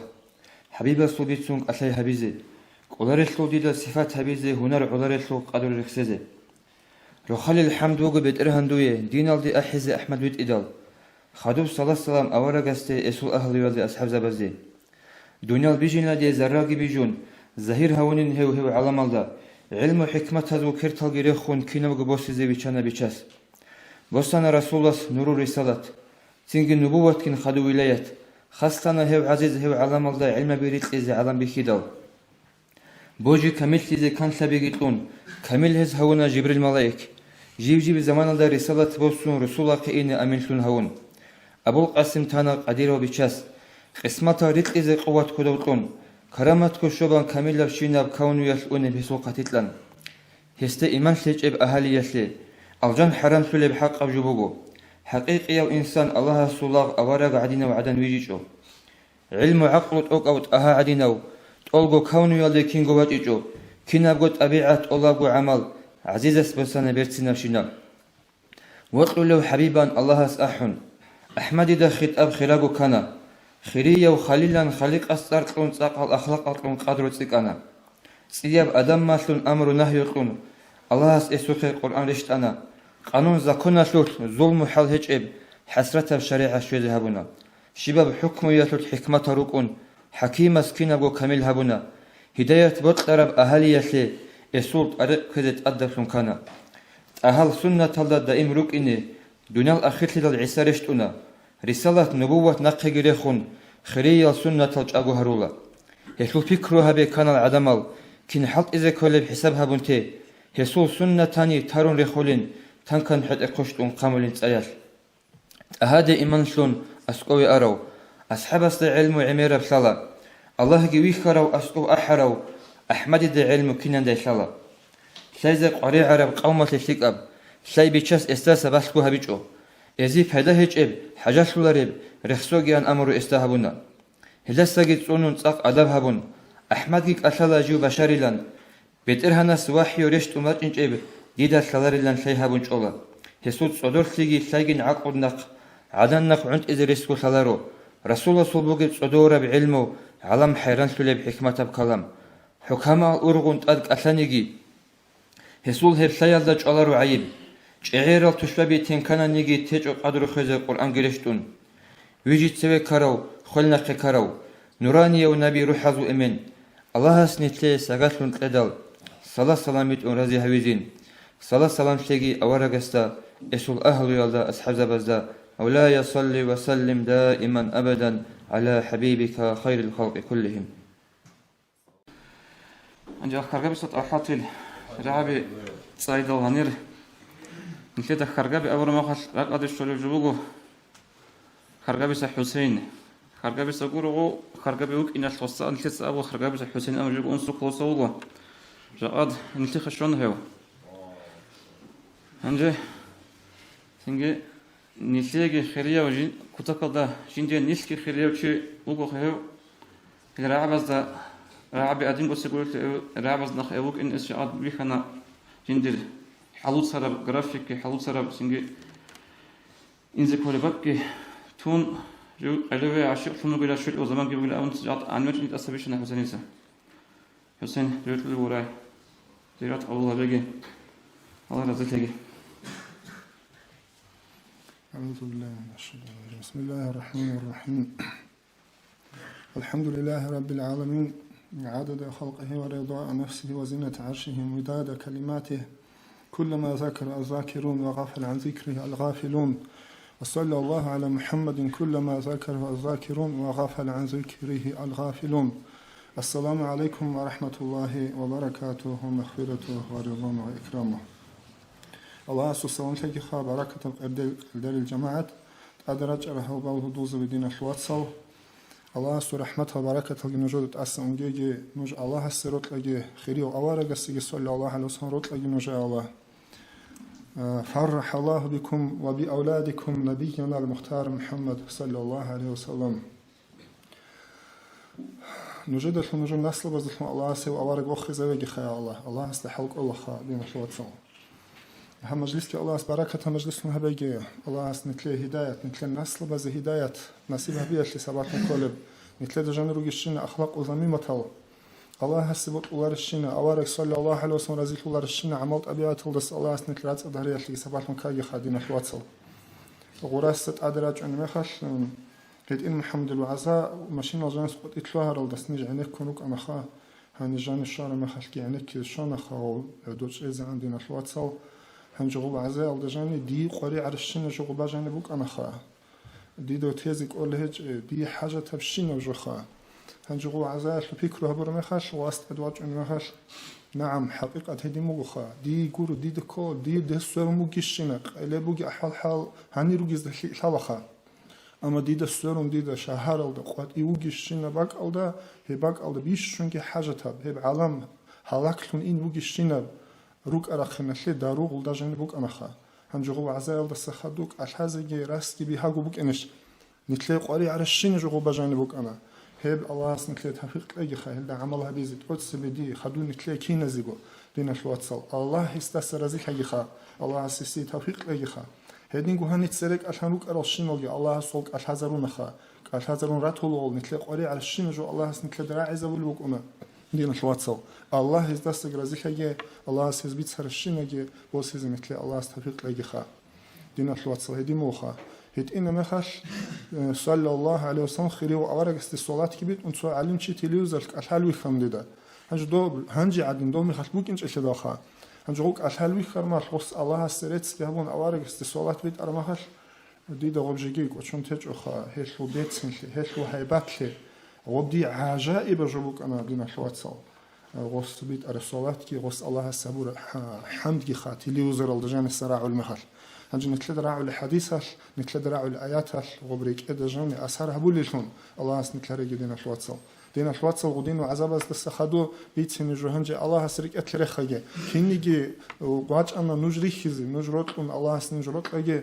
حبيبة صودي تسونك أساي حبيزي قدر الصودي ده صفات حبيزي هنر قدر الصوق قدر الرخصة رخال الحمد وجو بترهن دوية دينال دي أحز أحمد بيت إدال خدوب صلاة السلام أورا قستي اسول أهل يوزي أصحاب زبزي دنيا بيجين دي زراقي بيجون زهير هونين هو علم الله علم وحكمة هذو كرتال جريخون كينو جبوسي زي بيشانا بيشاس بوسانا رسول الله نور رسالة تنجي نبوة كن خدو ولايات خاصتنا هو عزيز هو علم الله علم بيريت إذا علم بخدال بوجي كامل إذا كان سبيقتون كامل هز هونا جبريل ملاك جيب زمان الله رسالة بوسون رسول الله كإن أمين هون أبو القاسم تانا قدير وبيشاس قسمة ريت إذا قوة كدوتون كرامات كشوبان كامل لبشينا بكون يسؤون بسوق تتلان هست إيمان سيجب أهالي يسلي الجن حرام سلي بحق أبجبوغو حقيقي أو إنسان الله سلاغ أورا عدينا وعدن ويجيجو علم وعقل أوت أها عديناو تولغو كون يالي كينغو واجيجو كينابغو طبيعة أولاغو عمل عزيزة سبسانا بيرتسنا شنا وطلو لو حبيبان الله أسأحن أحمد دا خطاب خراغو كان خيرية وخليلا خليق أسطار تلون ساقال أخلاق تلون قدرو تسيقانا سياب أدم ماسلون أمر نهي تلون الله أسأسوخي القرآن رشتانا قانون زكونا شلوت ظلم حل هجئب حسرة بشريعة شوية هبونا شباب حكم يتلوت حكمة روكون حكيم سكينة بو كامل هبونا هداية بطلرب أهالي يسلي إسولت أرق كذت أدفلون كانا أهل سنة الله دائم روك إني دنيا الأخير للعيسى رشتونا رسالة نبوة نقي جريخون خيرية سنة الجأغو هرولا يسلو فكروها بكان العدمال كين حلق إذا كل بحسابها بنتي يسول سنة تاني تارون رخولين تنكن حد اقشتون قاملين تسأيال أهادي إيمان شلون أسقوي أرو أصحاب أصل علم وعميرة بسالة الله جوي خرو أسقو أحرو أحمد دي علم كينان دي سالة سيزق قريع عرب قومة لشيك أب سي بيشاس استاسا بسكوها بيجو يزيف هدا هيج إب حاجة سولاريب رخصوغيان أمرو استهبونا هدا ساقيت صونون تساق أدب هبون أحمد جيك أسالا جو بشاري لان بيترهنا سواحي ورشت ومرجنج إب ديدا سلاري لان سيها بونجولا هسود صدور سيجي ساقين عقود نق عدن نق عند إذا رسكو سلارو رسول الله صلبوغي صدورة بعلمو علم حيران سلي بحكمة بكلام حكاما أرغون تأدك أسانيجي هسول هب سيال دا جعلارو عيب جعير التشبابي تنكنا نيجي تيجو قدر خزي القرآن جرشتون ويجي تسوي كارو خلنا كارو نوراني ونبي روح حزو إمن الله سنتلي ساقاتلون تلدال صلاة سلامت ونرازي هويزين صلاة سلام شيقي أورغستا إسول أهل يالدا أصحاب زبزدا مولاي صلي وسلم دائما أبدا على حبيبك خير الخلق كلهم أنجا خرجبي صوت أحاتيل رعبي صايد الغنير نكيت خرجبي أول ما خش رقد الشلو جبوجو خرجبي حسين خرجبي سجورو خرجبي وك إن الخصاء نكيت أبو خرجبي حسين أمر جبو أنسو خلصوجو جاد نكيت خشون هيو أنجا تنجي نيسيجي خيريا وجين كتكدا جينجي نيسكي خيريا وشي وجو خيو الرعبز دا رعبي أدين قصيقولت رعبز نخ أوك إن إسشاءات بيخنا جندر حلوت سرب جرافيك حلوت سرب سنجي إنزي كولي بكي تون جو علوي عشق ثم قيل شوي وزمان قبل قيل أون تجات عن مجد نتأسبيشنا حسين حسين جوت لي وراي تيرات الله بيجي الله رزقك أعوذ بالله من الشيطان الرجيم بسم الله الرحمن الرحيم الحمد لله رب العالمين عدد خلقه ورضاء نفسه وزنة عرشه مداد كلماته كلما ذكر الذاكرون وغفل عن ذكره الغافلون وصلى الله على محمد كلما ذكر الذاكرون وغفل عن ذكره الغافلون السلام عليكم ورحمة الله وبركاته ومغفرته ورضوانه وإكرامه الله سبحانه وتعالى بركة قدر الجماعة أدرج رهو باو دوز بدين الواتسو الله سرحمته وبركة الجنوجود أسم جيجي نج الله السرط لجي خيري وأوارق السجي صلى الله عليه وسلم رط لجي نج الله فرح الله بكم وبأولادكم نبينا المختار محمد صلى الله عليه وسلم نجد نجد نسل بزل الله سوى أوارق أخي زوجي خيا الله استحلق الله خا بين الواتسو هم مجلس الله بركة مجلسنا هبيجي الله نتلي هداية نتلي نسل بز هداية نصيبها بيش لسبات مقلب نتلي دجان روج الشنا أخلاق وزميمة تل الله هسبت الله الشنا أوارك صلى الله عليه وسلم رزق الله الشنا عملت أبيات الدس الله نتلي رأس أدهرية لسبات مكاجي خادين الواتسل غراسة أدراج عن مخش قد إن محمد الوعزاء ماشين الجانس قد إتلوها رلدس نيج عنك كنوك أنا خا هني جان الشارع مخش كي عنك شان خا دوتش إذا عندنا الواتسل هنجغو عزاء الدجاني دي قري عرشين جغو باجاني بوك أنا خا دي دو تيزك أولهج دي حاجة تبشين وجخا هنجغو عزاء فكره هبر مخش واست أدواج أن مخش نعم حقيقة هدي مغخا دي يقولوا دي دكو دي دسور مجيشينك اللي بوجي أحوال حال هني روجيز دخلخا أما دي دسورم دي ده شهر أو ده قوات يوجيشينا باك أو ده هي باك أو ده بيش شونكي حاجة تاب هي بعالم هلاكلون إن وجيشينا روك أرخنا شيء داروغ لدجاني بوك أنخا هنجغو عزايل دسخدوك الحازجي راستي بيهاجو بوك إنش نتلاقي قاري على الشين جغو بجاني بوك أنا هيب الله نتلاقي تحقيق لأي خيل ده عملها بيزيد قدس بدي خدون نتلاقي كي نزيجو دين الواتسل الله يستسر زي حاجي خا الله سيسي توفيق لأي خا هدين جو هنتسرق عشان روك أرشين وجي الله سوق الحزرون خا الحزرون راتولول نتلاقي قاري على الشين جو الله نتلاقي دراعي زول بوك أنا دين الواتسل الله يستسر زي حاجي الله سيزبيت سر الشين وجي بوسيز نتلاقي الله استوفيق لأي خا دين الواتسل هدي موخا هيت إن مخش صلى الله عليه وسلم خيري وأورق استصالات كبير أنتوا علم شيء تليوزر الحلوي خم ده هنجي عدين دوم مخش بوكينش إيش داخل هنجوك الحلوي خرما الخص الله السرت كهون أورق استصالات بيت أرمخش دي ده غبجيك وشون تج أخا هيشلو بيت سنتي هيشلو هيباتلي وبدي عجائب جبوك أنا دين الواتسل غص بيت أرسالات كي غص الله السبور حمد كي خاتي ليوزر الدجان السراع والمخش هنجي نتلد راعو الحديثاش نتلد راعو الآياتاش غبريك إدا جاني أسهر هبوليشون الله نتلري دين الواتسل دين الواتسل غدين وعذاب أزدس خدو بيت نجو هنجي الله سريك أتلرخي كينيجي وقاج أنا نجري خزي نجرتون الله نجرت لجي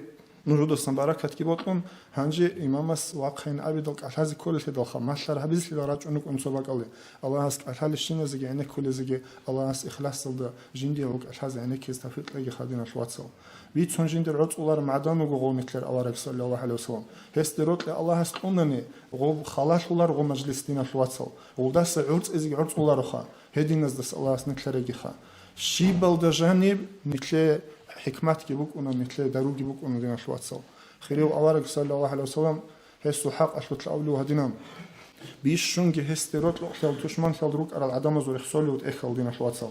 نجود السنباركات كيبوتون هنجي إمامس واقعين أبيدك أشهز كل شيء دخل ما شر حبيز اللي راج أنك أنصبك الله الله هسك أشهل الشين زجي عنك كل زجي الله هس إخلاص صد جندي وك أشهز عنك يستفيد لجي خدينا الواتسل بيت سون جندي العطس الله معدن وجو نكلر أوارك صلى الله عليه وسلم هستروت الله هس أنني غو خلاص الله غو مجلس دين الواتسل وداس عطس إزجي عطس الله رخا هدي نزدس الله هس نكلر يجي خا شي بالدجانب نكلر حكمات كيبوك أنا نتلاقي دارو كيبوك أنا دينا الواتسل خيري وأوارك صلى الله عليه وسلم هسه حق أشوت الأولي وهدينام بيش شونجي هستيروت لأخلال تشمان خلدروك على العدم زور خسولي وتأخل دينا الواتسل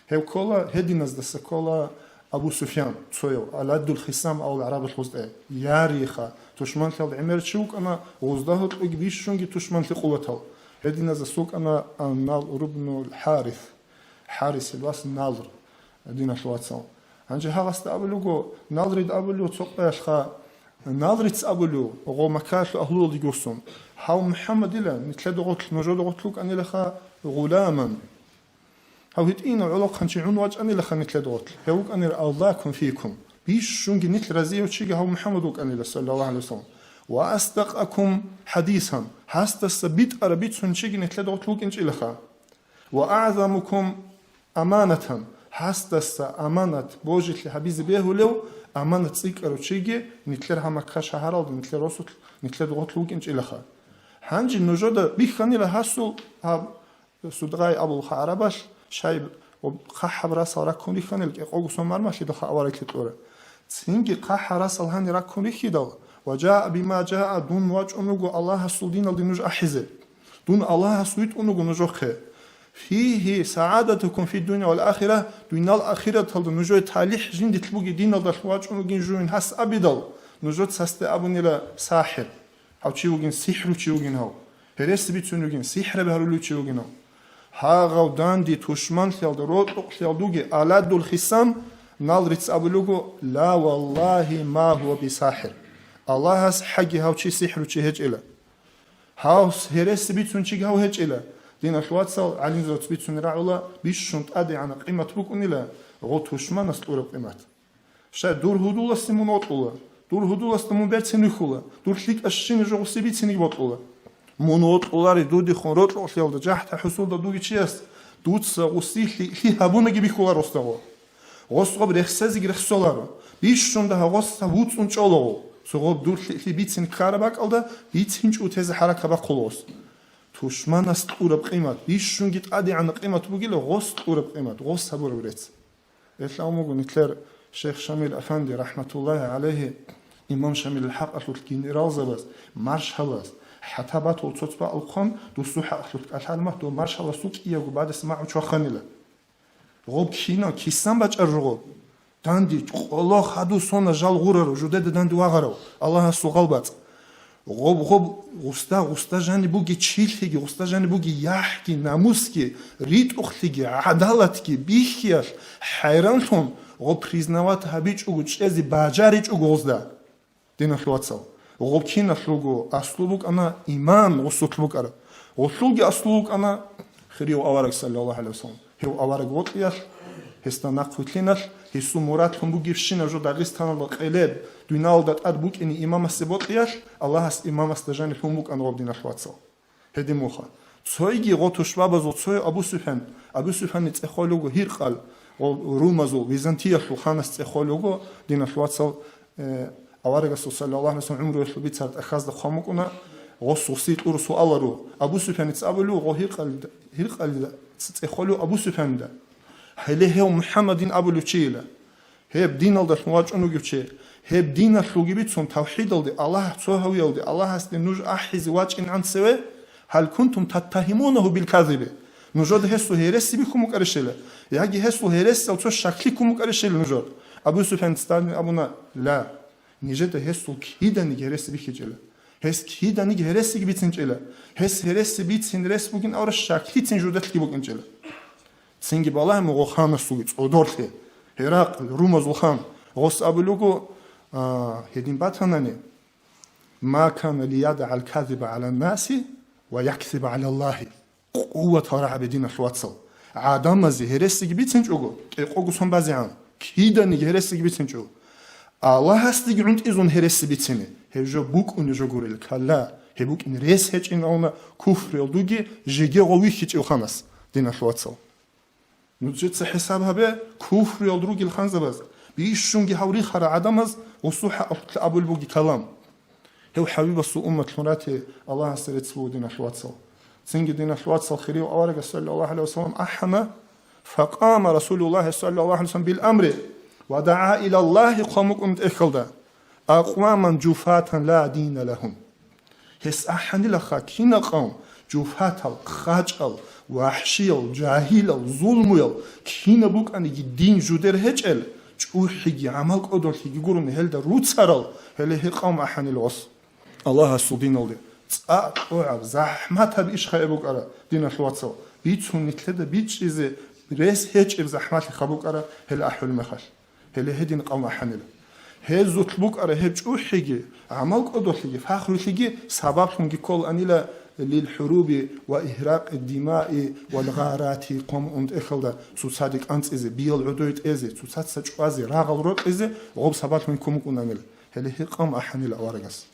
هاو كولا هديناز دس كولا أبو سفيان تسويو على دول الخصام أو العرب الخزداء ياريخا تشمان خلد عمر تشوك أنا غزدهت بيش شونجي تشمان لقوتها هديناز السوق أنا نال ربن الحارث حارس الواس نالر دينا شواتسون هنجي هغست أبلوجو نالريد أبلو تصقيش خا نالريد أبلو وغو مكاش أهلو اللي جوسون هاو محمد إلا نتلاد غوت نجود غوتلوك أني لخا غلاما هاو هتين علوق هنشي عنواج أني لخا نتلاد غوت هاوك أني الله كن فيكم بيش شونجي نتل رزيه وتشيجي هاو محمدوك أني صلى الله عليه وسلم وأصدقكم حديثا هاست السبيت أربيت سنشيجي نتلاد غوتلوك إنش إلخا وأعظمكم أمانة هاست أمانة بوجت لحبيز بيه لو أمانة تسيك أروتشيجي نتلرها مكاش هارالد نتلر رسول نتلاد غوتلوك إنش إلخا هنجي نجود بيخاني لهاسو ها سودغاي أبو الخعرباش شايب وقاح براس راكون يخاني لك أقوسون مرمش يدخل أوارك لتورة سينجي قاح راس الهاني راكون يخيدل وجاء بما جاء دون واج أنوغو الله سودين الدي نج أحزه دون الله سويت أنوغو نجوخه فيه سعادتكم في الدنيا والآخرة دون الآخرة تلد نجو تاليح جند تلبوغي دين الدي واج أنوغين جوين هاس أبدال نجو تسست أبني لساحر هاو تشيوغين سحر تشيوغين هاو هرس بيتونوغين سحر بهرولو تشيوغين هاو هاغاو داندي توشمان خيال روتوق خيال دوغي ألاد الخصام نالريتس أبلوغو لا والله ما هو بساحر الله هاس حقي هاو تشي سحر وتشي هج إلا هاو هرس بيتون تشيغ هاو هج إلا دين أخواتسال علين زوت بيتون راعولا بيش شنط أدي عن قيمة بوكون إلا غو توشمان أسطور قيمة شا دور هدولا سيمون أطولا دور هدولا استمون برتسيني خولا دور خليك أشين جوغ سيبيتسيني بطولا مونوت أولاري دودي خونروت أخيال دا جاحت حصول دا دوغي چيست دوتس غوستي لي هابونة جبي خولا رستغو غوستغو برخسازي غرخسولارو بيش شون دا غوستا ووتسون چولغو سوغو دور لي بيتسين كارباك ألدا بيتسين چو تيز حركة با قلوس توشمان است أورب قيمت بيش شون جيت عادي عن قيمت بوغيلو غوست أورب قيمت غوست هبور بريت إسلامو نتلر شيخ شامل أفندي رحمة الله عليه إمام شامل الحق أخلط الجنرال زباز مارش هلاز حتى باتول تصبح القم دوسوح أخلط الحلمة دو مارش هلا سوق إياه بعد اسمع وشو خانيله غوب كينا كيسان باج الرغوب داندي الله خدو صونا جال غورر جودة داندي واغرو الله سوغال بات غوب غوستا جاني بوغي تشيلتي غوستا جاني بوغي يحكي ناموسكي ريت أختي عدالتكي بيخيال حيرانتون غوب признавать هبيج угу чези баджарич угозда дина хлоцал غوب كينا شلوغو أصلوك أنا إيمان وصلوك أنا وصلوك أصلوك أنا خريو أوارك صلى الله عليه وسلم هو أوارك وطياش هستنا قتليناش هسو مرات هم بوجيفشين جو داغستان القلب دينال دات أدبوك إني إمام السبوطياش الله هس إمام استجاني هم بوك أنا غوب دينا خلوصل هدي موخا تسويجي غوتوش بابا زو تسوي أبو سفيان نتأخلوغو هيرقال رومازو ويزنتيا خلخانس تأخلوغو دينا خلوصل أوارق صلى الله عليه وسلم عمره يخلبيت صارت أخذ دخامكنا غصو سيت أرسو ألارو أبو سفيان تسأبلو هيرقال تأخلو أبو سفيان ده هله محمدين أبو لوتشيلا هي بدين الله نواج أنو جبتشي هي بدين الخلوجي بيتسون توحيد الله تسوه يلدي الله هست نوج أحز واج إن عن سوى هل كنتم تتهمونه بالكذب نجود هسه هرس بكم مكرشله يجي هسه هرس أو تسوى شكلكم مكرشله نجود أبو سفيان تستاني أبونا لا نجد هسه كيدا نيجي هرس بيخجله هس كيدا نيجي هرس بيتسنجله هس هرس بيتسن رس بوجين أور شكلي تنجودت كي بوجينجله سنجي بالله مغخان السويت أدورته هراق رومز الخان غص أبلوجو هدين باتناني ما كان ليدع الكذب على الناس ويكذب على الله قوة رع بدين الواتسل عادم زهرس بيتنجوجو قوجو سون بازيان كيدا نجهرس بيتنجو الله هستيج عند إذن هرس بيتني هجو بوك ونجو غوريل كلا هبوك إن ريس هج إن أونا كفر يلدوجي جيجي غوي هج الخمس دين الواتسل نجت حسابها به كفر يلدروجي الخمسة بس بيشونجي هوري خرا عدمز وصوح أبو البوجي كلام هو حبيب السوء أمة لوناتي الله سرت سوء دين الواتسل سنجي دين الواتسل خيري وأورج صلى الله عليه وسلم أحنا فقام رسول الله صلى الله عليه وسلم بالأمر ودعا إلى الله قامك أنت إخلدا أقواما جفاتا لا دين لهم هس أحني لخا كينا قوم جفاتا خاجل وحشيل جاهيل ظلميل كينا بوك أن دين جودر هجل جوحي عملك أدور هيجي يقولون هل روت سرل هل هي قوم أحني الوص الله الصدين الله أعب زحمتها بإيش خيبوك على دين الواتساب بيتون نتلدا بيتش إذا ريس هيج زحمات خبوك أرى هل أحول مخال هل هدين قوم أحنل هل زوتبوك أرى هيج أوحيجي عملك أدوحيجي فاخريجي سببهم كل أنيلا للحروب وإهراق الدماء والغارات قوم أنت إخلدا سوسادك أنت إزي بيل عدويت إزي سوساد سجوازي راغل روت إزي وغب سببهم كومك أنانل هل هي قوم أحنل أورغس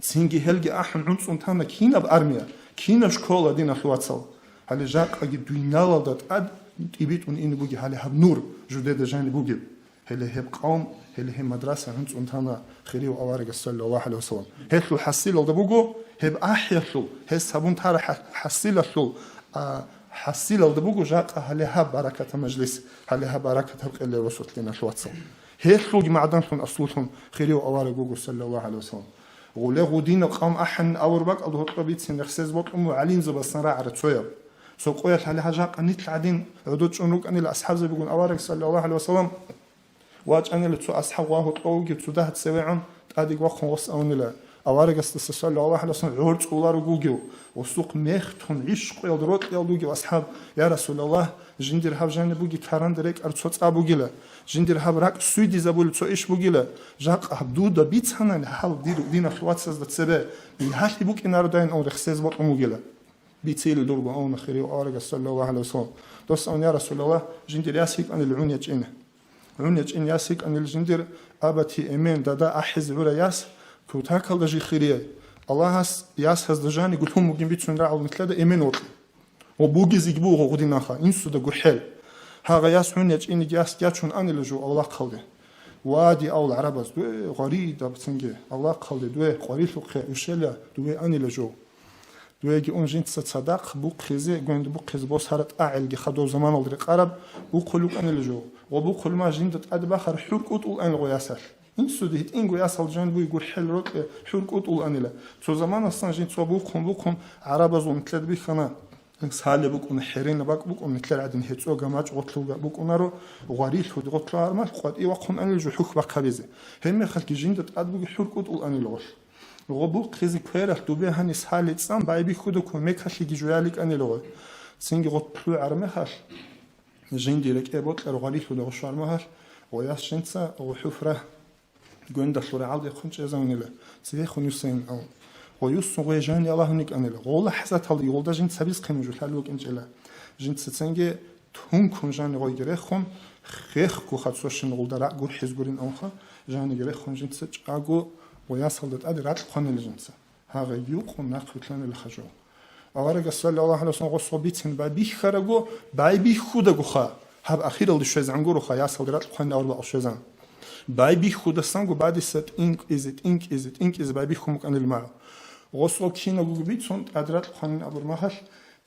سينجي هلجي أحن عنص أنتانا كينا بأرميا كينا شكولا دينا خواتصل هل جاك أجي دوينالا دات أد تبيت إن بوجي هل هب نور جديد جاني بوجي هل هي قوم هل هي مدرسة عنص أنتانا خيري وأوارق صلى الله عليه وسلم هل حسيل الدبوجو هب أحيا هل سبون ترى حسيل حسيل الدبوجو جاك هل هب بركة مجلس هل هب بركة هب اللي وصلت لنا خواتصل هل شو معدنهم أصلهم خيري وأوارق صلى الله عليه وسلم ولا غودين قام أحن أوربك أو هطلب بيت نخسز بط أمو علين زبصنا راعر تسويا سوقيت على حاجة قنيت العدين عدود شنوك أني الأصحاب زي بيقول أوارك صلى الله عليه وسلم واج أني لتسو أصحاب واه طوجي تسودها تسويعن أديك وقت وص أوني لا أوارك صلى الله عليه وسلم عورت أولار وجوجو وسوق مختون عيش قيل دروت يلدوجي أصحاب يا رسول الله جندير هاب جاني بوجي تاران دريك أرتصوت أبوجيلا جندير هاب راك سويدي زبول تسو إيش بوجيلا جاك أبدودا بيت هنا حال دينا خلوات سز تسبه بيهاتي بوك إنار داين أو رخصيز بط أموجيلا بيتيل دوربو أو نخيري وأورج صلى الله عليه وسلم دوس أن يا رسول الله جندير ياسيك أن العون يجين ياسيك أن الجندير أبتي إيمان دادا أحز عورا ياس كوتاكل دجي خيريه الله هس ياس هز دجاني قلت هم ممكن بيتسون راعو مثل إيمان وطل وبوجي زيجبوه غدينا نخا إنسو دا قرحل هاغا ياس عون يجين ياس ياتشون أن اللجو الله قلده وادي أول عربز دوي غريب دابتنجي الله قلده دوي قريب لقى وشلا دوي أن اللجو دويجي أون جنت صدق بو خزي قند بو خز بو صارت أعلى خدو زمان الدري قرب بو خلوك أنا اللجو وبو خل ما جنت أدبخر حرك أطول أنا غياسر إن سوديت إن غياسل جان بو يقول حل رك حرك أطول أنا لا تو زمان أصلا جنت بو خم عرب زون تلد بيخنا سهل بو كون حرين باك بو كون مثل عدن هيتسو جماعة قتلو بو كونارو غريل خد قتلو أرمل قد إيه وقهم أنا اللجو حك بقبيزه هم خلك جنت أدبو حرك أطول أنا لغش غبو خزي كويرخ دوبي هاني سحالت سام بايبي خودو كوميك هاشي جوياليك اني لغه سينغ غطلو عرمهاش جين ديرك ابوت لغالي خودو غشارمهاش وياس شنتسا وحفره غوند شورا عاود خنچ زمانيلا سي خنيسين او ويوس ويجان الله نيك اني غول حسات هل يولدا جين سبيس قيمجو حلوك انجلا جين تسنگي تون كونجان غويره خم خيخ كو خاتسوشن غولدا غور حزغورين اونخا جاني غره خم جين تسچ اگو ويصل أدي رات القانون الجنسة هذا يوق وناقل لنا الخجو أورج صلى الله عليه وسلم قصبيتين بعدي خرجوا بعدي خود جوخا هب أخيرا اللي شوز عنجورو خياصل رات القانون أربعة شوزان بعدي خود سانجو بعدي ست إنك إز بعدي خمك عن الماء قصو كينا جوبيت صنت أدرات القانون أبو المهر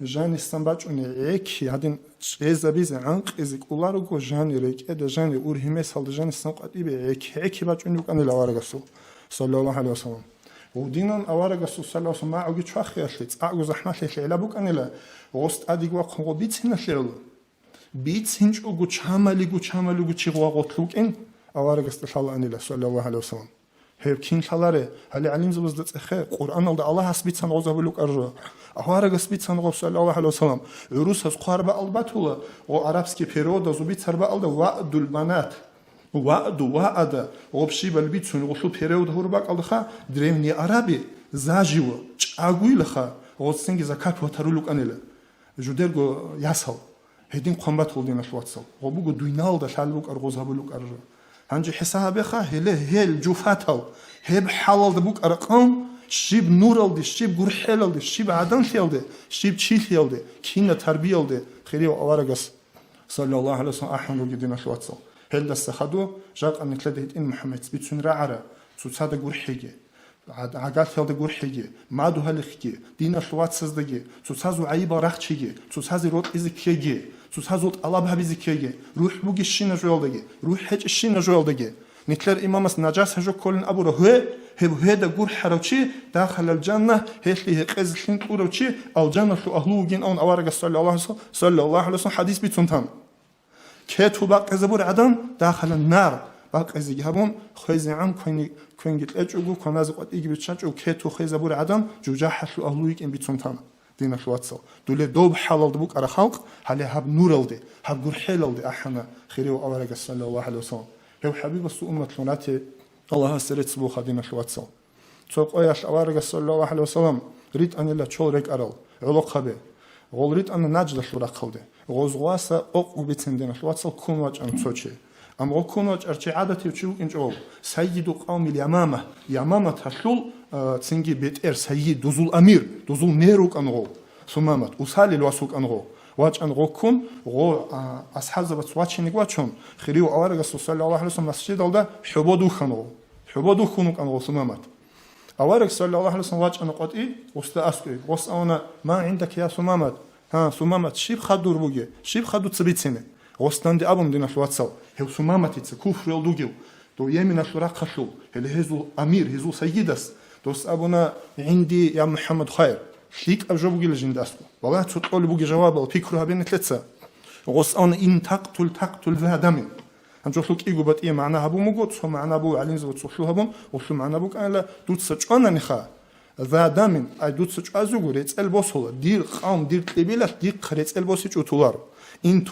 جان استنباط أني إيك هادين شيء بيز عنق إزك أولارو جو جان ريك إذا جان أورهمة صل جان استنقط إبي إيك باج أنيك عن الأورج صلى الله عليه وسلم ودينن أورج صلى الله عليه وسلم ما عجيت شو أخي أشلت أعجز زحمة ليلا بوك أنا لا وست أديك وقت بيت هنا شيل بيت هنج أوجو شامالي شيء وقتلوك إن أورج صلى الله عليه وسلم هير كين شلاره هل عليم زبزت أخي قرآن الله حسبيت سن غزبلوك أرجع أورج حسبيت سن صلى الله عليه وسلم عروس قارب البتولا وعربسكي بيرودا زبيت سرب الله وعد البنات وعد وبشي بالبيت سن غشو بيرود هربك الله دريمني عربي زاجيو أقول لخا وصنج زكاة وترولك أنيلا جودرجو ياسل هدين قمبات ولدين شواتسل وبوجو دوينال ده شالوك أرغزابلوك أرجع هنجي حسابه خا هل جوفاتل هب حلال دبوك أرقام شيب نورال دي شيب غرحلال دي شيب عدن خيال دي شيب تشيل خيال دي كينا تربيال دي خيري وأورجس صلى الله عليه وسلم أحمد وجدنا شواتسل هل دستخدو جاك أن كلده إن محمد بيتون رعرة تصاد غرحية عقال خيال غرحية ما دو هالخية دينا شواتسز دقي تصازو عيبا رخشية تصازي روت إزكية تصازو الله بهبزكية روح بوجي الشين جوال دقي روح هج الشين جوال دقي نتلر إمامس نجاس هجو كلن أبو ره هب هذا غرح روشي داخل الجنة هيشلي هقزلين قروشي الجنة شو أهلو جين أون أورج صلى الله عليه وسلم حديث بيتون تام كيتو باق زبور عدن داخل النار باق زيجابون خيزي عن كوين جت أجوجو كناز قد يجي بتشجع وكيتو خيزبور عدن جوجا حشو أهلويك إن بيتون تام دين الواتسل دولة دوب حلال دبوك أرا خلق حالي هب نور الدي هب جور حلال دي أحنا خيريو أورك صلى الله عليه وسلم هو حبيب السوء أمة لوناتي الله سرت سبوخ دين الواتسل سوق أيش أورك صلى الله عليه وسلم ريت أن الله شول رك أرال علق خبي غول ريت أن نجد الشورا خلده غوزغواسا أق وبيتن دين الواتسل كون واج أن تسوتشي أم غو كون واج أرتي عادتي وشو إنجو سيد قوم اليمامة يمامة تحلول تسنجي بيت إر سيد دوزول أمير دوزول نيروك أنغو سمامت وسالي الواسوك أنغو واج أنغو كون غو أصحاب زبط واتشي نقواتشون خيريو أورغ صلى الله عليه وسلم مسجد الدا حبودو خنغو حبودو خنوك أنغو سمامت أورغ صلى الله عليه وسلم واج أنقوت إيه وستأسكي وستأونا ما عندك يا سمامت ها سمامت شيب خدور بوجي شيب خدو تسبيتسينه غوستاندي أبم دين الواتسل هو سمامت يتس كفر يلدوجيو تو يمين الشراق خشو هل هزو أمير هزو سيدس دوس أبونا عندي يا محمد خير شيك أبجو بوجي لجنداسكو والله تقول بوجي جواب الفكرة بين ثلاثة غوس أنا إن تقتل ذا دم هنشوفلك إيجو بات إيه معناها بو مجود سو معناه بو علين زود سوشلو هبون وشو معناه بو كان لا دوت سج أنا نخا ذا دم أي دوت سج أزوجو ريت البوس هو دير قام دير قبيلة دير خريت البوس يجو تولار إن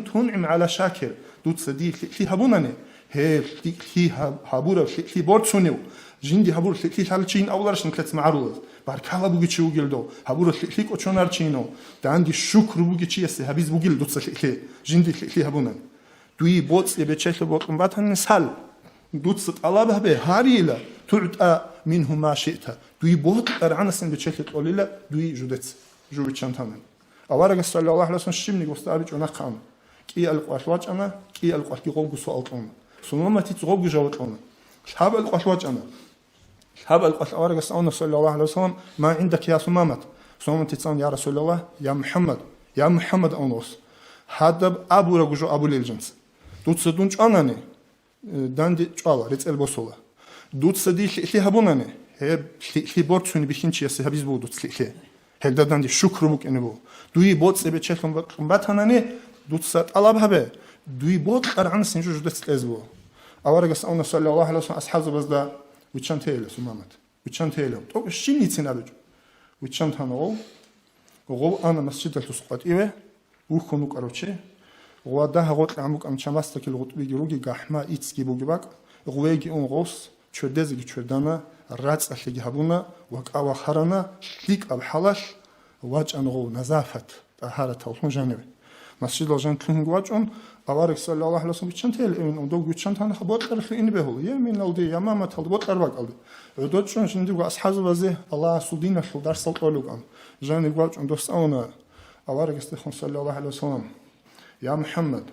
تنعم على شاكر دوت سدي في هبونني هي في هبورة في بورتسونيو جندي هبور في حالتين أولارش نكلت معروض بارك الله بوجي شو جلدو هبور في كوتشونار تشينو ده عندي شكر بوجي شيء سه هبيز بوجي دوت سه جندي في هبونن دوي بوتس يبتشل بوتم باتن سال دوت ست الله به هاريلا تعد منه ما شئت دوي بوت أرعنسن بتشل قليلا دوي جودت جو بتشانتامن أوارق صلى الله عليه وسلم شمني قستابج ونقام كي القواشواج أنا كي القواشكي قوم سؤال أنا سنوما تيتغوب جوات أنا شهاب القواشواج أنا شهاب القواش أوارق صلى الله عليه وسلم ما عندك يا سمامت سنوما تيتسان يا رسول الله يا محمد أنوس هذا أبو رجو أبو للجنس دوت سدونج أناني داندي جالا ريت البوسولا دوت سدي لي هبوناني هي لي بورتسوني بيخنشي يا هبيز بو دوت لي هل داندي شكر بوك إنبو دوي بوت سبتشلهم باتهناني دوت سات الله بهبه دوي بوت أرعن سنجو جدت الأزبو أورق سأونا صلى الله عليه وسلم أصحاب بزدا ويتشان تيله سمامت ويتشان تيله تو شيني تنابج ويتشان تانو وغو أنا مسجد التسقط إيه وخنو كاروتشي وده هقول عمك أم شماسة كل غط بيجروجي جحما إتسكي بوجبك غويجي أون غوس شدزي شدنا راتس أشجي هبونا وكأوا خرنا ليك الحلاش واج أنغو نزافت طهارة توصل جانبي مسجد الجان كلهم واجون أوارك صلى الله عليه وسلم بتشنتيل إن ودو بتشنتان خبوت كرخ إن بهول يمين الدي يمامة تلبوت أربع الدي ودوت شون شندي وأصحاب بزه الله سودينا شو درس الطلوق أم جاني واجون دوست أونا أوارك استخون صلى الله عليه وسلم يا محمد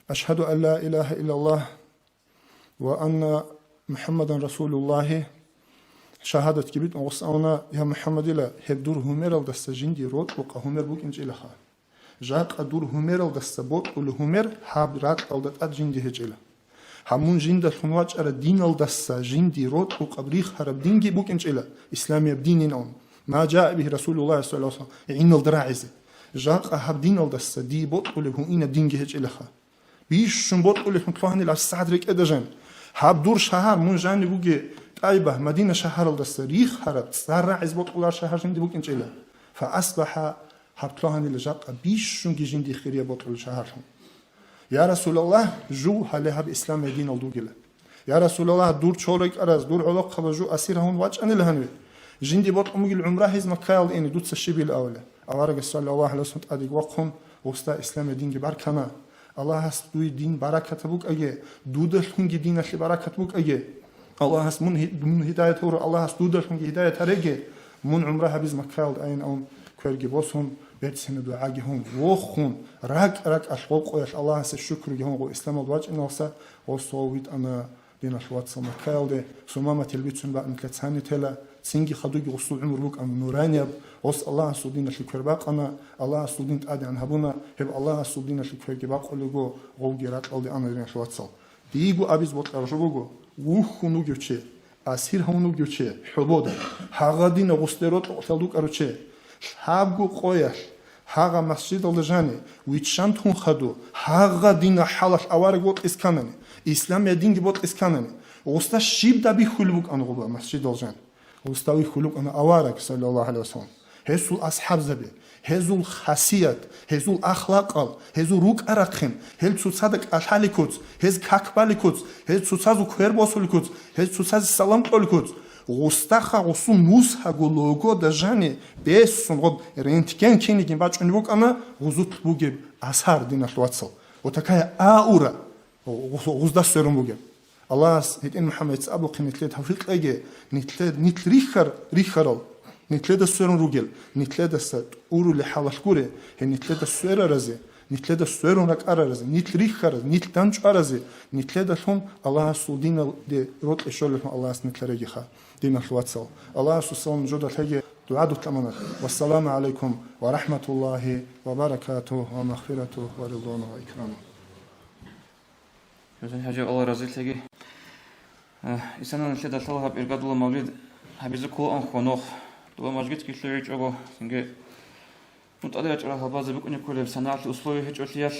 أشهد أن لا إله إلا الله وأن محمدا رسول الله شهادة كبيرة وصلنا يا محمد لا هدور همير الدست جندي رود وقا همير بوك إنج إلها جاك أدور همير الدست بوت والهمير حاب رات الدت جندي هجيلا همون جند الخنواج أرى دين الدست جندي رود وقبريخ هرب دينجي بوك إنج إلها إسلامي بدين نون ما جاء به رسول الله صلى الله عليه وسلم عين الدراعزة جاك أحب دين الدست دي بوت وله إن دينجي هجيلها بيش شن بوت وله مطلعني للسعد رك أدجان هاب دور شهر من جاني بوجي طيبة مدينة شهر الدست ريخ هرب سرع عزبوت قلار شهر جندي بوك إنش إله فأصبح هبطلهن اللي جاق بيش شنجي جندي خيرية بطل شهرهم يا رسول الله جو هلها بإسلام دين الدوجلة يا رسول الله دور شورك أرز دور علاق خبجو أسيرهون واج أنا لهنوي جندي بطل أمي العمرة هز مكايل إني دوت الشبي الأولى أوارق صلى الله عليه وسلم أديك وقهم وستا إسلام دين جبار كنا الله هست دوي دين بركة بوك أيه دودل هنجي دين اللي بركة بوك أيه الله هست من هداية هور الله هست دودل هنجي هداية هرجة من عمرها بيز مكايل أين أون كورجي بوسهم بيتسين دعاء هم وخون راك أشوق ويش الله هست الشكر جهم وإسلام الواج إنه سا وصويت أنا دين أشوات سمكايل ده سمامة تلبيتون بعد نكتساني تلا سنجي خدوجي وصول عمر بوك أم نورانيا وص الله سودين الشكر باقنا الله سودين تأدي عن هبونا هب الله سودين الشكر باق ولجو غوجرات أولي أنا دين أشوات سال ديجو أبيز بوت أرجوجو وخونو جوتشي أسير هونو جوتشي حبودا هاغدين غستيروت تلدوك أروتشي هاغو قويش هاغا مسجد الجاني ويتشانتون خدو هاغدين حالش أوارق بوت إسكانني إسلام يدين بوت إسكانني وستا شيب دبي خلوك أنا غبا مسجد الجاني وستوي خلوق أنا أوارق صلى الله عليه وسلم هزول أصحاب زبي هزول خاصيات هزول أخلاق هزول روك أرخم هزول صادق أشاليكوت هز كاكباليكوت هزول صادق كهرباسوليكوت هزول صادق سلام قوليكوت غستخا غسون نوسها غلوغو دجاني بيسون غد رنتген كينيجين باچ نبوك أنا غزوت بوجب أسهر دين الواتسل وتكايا آورا غزدا سرم بوجب الله هيتين محمد أبو قنيتلي توفيق أجي نيت ريخرال نيتلي سرم روجل نيتلي ست أورو لحالشكوري هي نيتلي سر رزي نيتلي سرم رك أرزي نيت ريخر نيت تنش أرزي نيتلي شون الله سودين دي روت إشول الله نيتلي رجيخا دين الواتسل الله سلام جودة هي دعاء تماما والسلام عليكم ورحمة الله وبركاته ومغفرته ورضوانه وإكرامه. Gözün hacı Allah razı olsun. İnsanın şöyle Allah'a bir gadulu mevlid habizi Kur'an konuk. Dua majgit ki şöyle hiç ogo. Çünkü mutlu açıra bazı bir konu kolay sanatlı usluyu hiç ötüyel.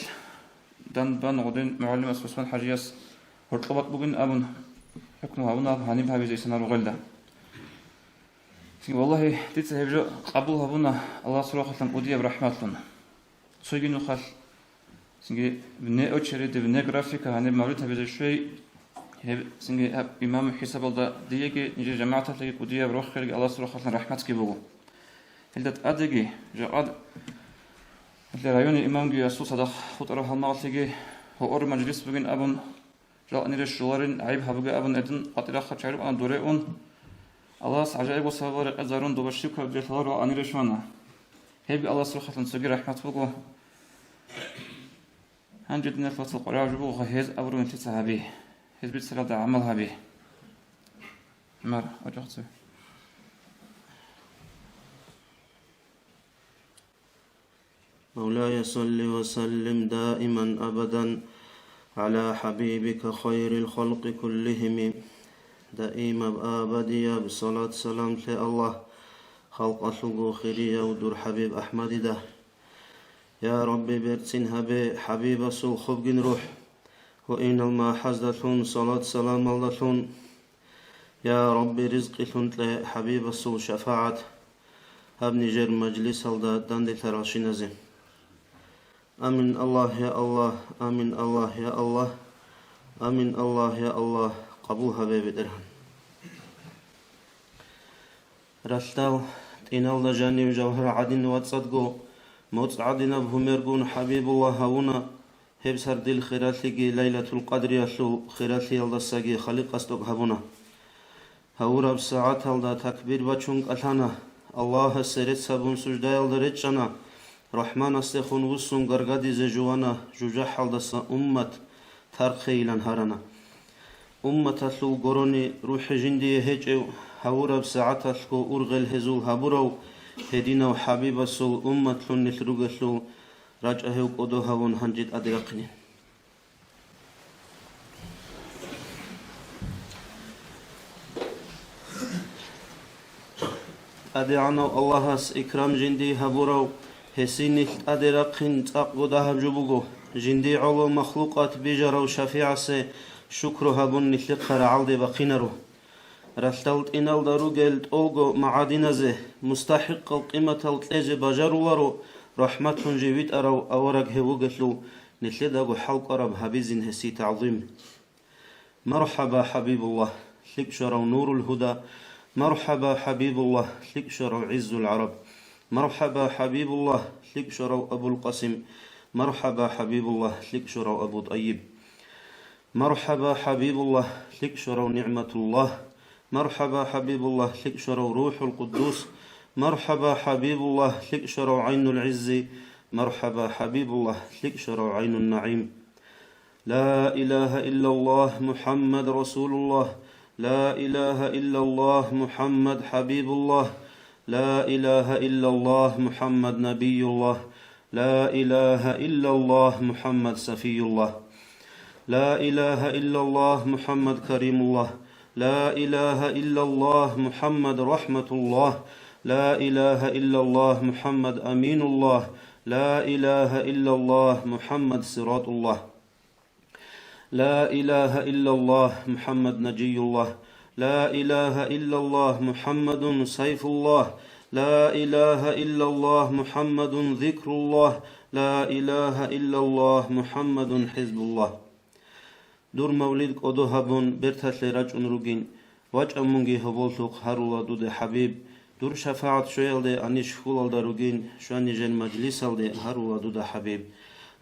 Dan ben odun muallim Osman Hacıyas. Hortlabat bugün abun hükmü havuna hanım habizi insanlar uğulda. Çünkü vallahi ditse hevcu kabul havuna Allah surahatan udiye rahmatlan. Soygunu khal. Çünkü ne ölçeride ne grafika hani mevlid habizi şey çünkü İmam Hisabalda diye ki nice cemaatlerle udiye bırakır Allah surahatan rahmet gibi bu. Hildat adegi jad الرأيون الإمام يسوع صدق خطر هالناطقي هو أور مجلس بين أبن جاء نرش جوارين عيب هبجة أبن أدن قطرة خشعرب أن دوريون الله عجائب وصبر أزارون دوبشي كرجل الله أن يرشونا هيبي الله سرخة نسجي رحمة فوقه هنجد نفس القرآن جبوه هز أبرون تسحبي هز بيتسرد عملها به مر أجهزه مولاي صل وسلم دائما أبدا على حبيبك خير الخلق كلهم دائما أبديا بصلاة سلام الله خلق أشلو خيريا ودور حبيب أحمد ده يا ربي برتين هبي حبيب سو خبجن روح وإن الما حزدثون صلاة سلام الله يا ربي رزق ثنتلي حبيب سو شفاعة هبني جر مجلس هلدا داندي تراشي نزم آمين الله يا الله آمين الله يا الله آمين الله يا الله قبول حبيبي درهم رشتاو تينال دجاني وجوهر عدن وتصدقو موت عدن بهمرقون حبيب الله هونا هبسر دل خيراتلقي ليلة القدر يشلو خيراتلي الدساقي خليق أستوك هبونا هورا بساعات هلدا تكبير بچونك ألهانا الله سرت سبون سجدا يلدرت جانا رحمن استخون وسون غرغدي زجوانا جوجا حلدس أمت ترخيلان هرنا أمت لو غروني روح جندي هجو هورا بساعات لو أرغل هزول هبرو هدينا وحبيب سول أمت لون نتروغلو رجعه وقدو هون هنجد أدرقني أدعنا الله إكرام جندي هبرو هسيني أدرقين تقو دهب جبوغو جندي علو مخلوقات بجرو شفيع سي شكرو هبون نتلقر عالدي بقينرو رفتلت إنال دارو قلت أوغو معادين زي مستحق القيمة التلجي بجرو لارو رحمة جيويت أرو أورق هوغتلو نتلدقو حلق أرب هبيزين هسي تعظيم مرحبا حبيب الله لك شرو نور الهدى مرحبا حبيب الله لك شرو عز العرب مرحبا حبيب الله لك شرو أبو القاسم مرحبا حبيب الله لك شرو أبو طيب مرحبا حبيب الله لك شرو نعمة الله مرحبا حبيب الله لك شرو روح القدوس مرحبا حبيب الله لك شرو عين العز مرحبا حبيب الله لك شرو عين النعيم لا إله إلا الله محمد رسول الله لا إله إلا الله محمد حبيب الله لا إله إلا الله محمد نبي الله لا إله إلا الله محمد سفي الله لا إله إلا الله محمد كريم الله لا إله إلا الله محمد رحمة الله لا إله إلا الله محمد أمين الله لا إله إلا الله محمد صراط الله لا إله إلا الله محمد نجي الله لا إله إلا الله محمد سيف الله لا إله إلا الله محمد ذكر الله لا إله إلا الله محمد حزب الله دور مولد قدو هبون برتت لرجل رجين واج أمونجي هبولتوق هرولا دود حبيب دور شفاعت شويل دي أنيش خلال داروجين شواني جن مجلس دي هرولا دود حبيب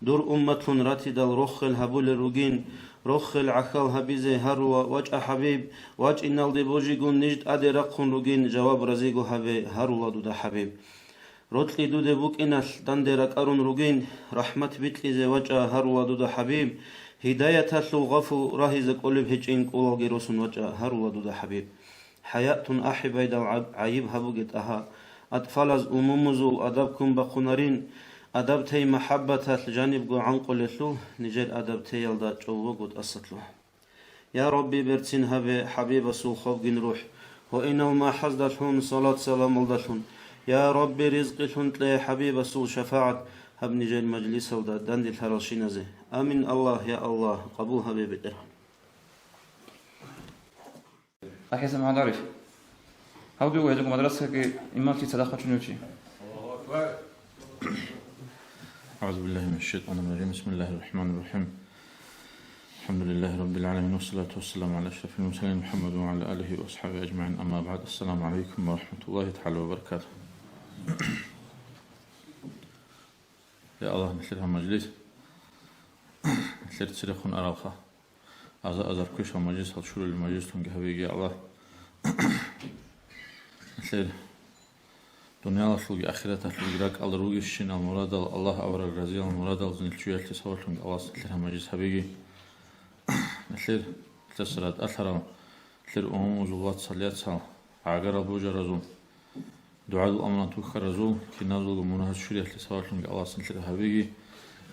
دور أمتون راتي دال روخل هبول روجين روخل عخل هبيزي هرولا واج حبيب واج إنال دي بوجيقون نجد أدي رقون روجين جواب رزيقو هبي هرولا دود حبيب روتلي دود بوك إنال داندرك أرون روجين رحمة بيتلي زي وجه هرولا دود حبيب هداية اللو غفو راهيز قلب هجين قولو جيروسون وجه هرولا دود حبيب حياة أحبايد عيب هبوجت أها أطفال أمومزو أدبكم بقنارين أدبتي محبة الجانب جو عنقل لو نجير أدبتي يلدا جووجود أسطلو يا ربي برتين هبي حبيب سو خوف روح وإنه ما حزدتهم صلاة سلام الدتهم يا ربي رزقتهم تلاقي حبيب سو شفاعة هب نجير مجلس ودا دندل هرشين زي آمين الله يا الله قبول هبي بدرهم أحسن ما نعرف هاو دو هذوك مدرسة كي إمامتي صدقة شنوشي أعوذ بالله من الشيطان الرجيم بسم الله الرحمن الرحيم الحمد لله رب العالمين والصلاة والسلام على أشرف المرسلين محمد وعلى آله وأصحابه أجمعين أما بعد السلام عليكم ورحمة الله تعالى وبركاته يا الله نسيرها مجلس نسير تسيرخون أراخا أزار كوش مجلس هالشور المجلس تنجهبي يا الله نسير دنيا الله شلوج آخرة شلوج راك الله روج الشين المراد الله أورا الرزيل المراد زين الشوية تسوى شلوج الله سلسلة مجلس هبيجي نسير تسرد أثرا نسير زوات صليات سال عجر بوجا رزول دعاء الأمر توخر رزول كنازل منها الشوية تسوى شلوج الله سلسلة هبيجي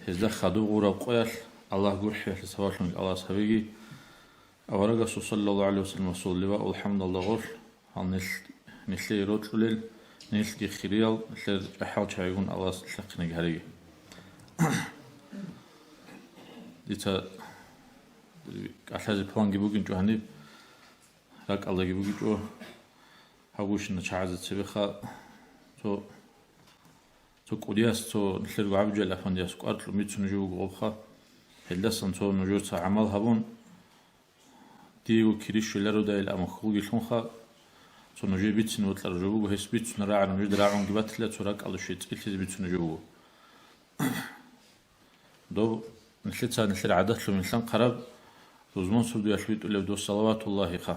هزدا خدو غورا قيل الله جرحي تسوى شلوج الله هبيجي أورا صلى الله عليه وسلم رسول الله والحمد لله غش هل نسير رجل نيسكي خيريال نسير أحاول شايقون الله سلقنا جهري ديتا أحلى البلان جيبوكين جو هنيب راك الله جيبوكي جو هاوش نشعزت سبخة تو قدياس تو نسير عبد جل أفندياس قارت لميت نجو غوخة هلسن تو نجور عمل هبون ديو كريش لرو دايل أمخوجي شونخة تو نجي بيتسن وطلع جوجو هيس بيتسن راعي نجي دراعون جبت لا تراك على شيء تقيل بيتسن جوجو دو نسيت عادات له من سن قرب زمان سودو يشبيت ولا دو صلوات الله خا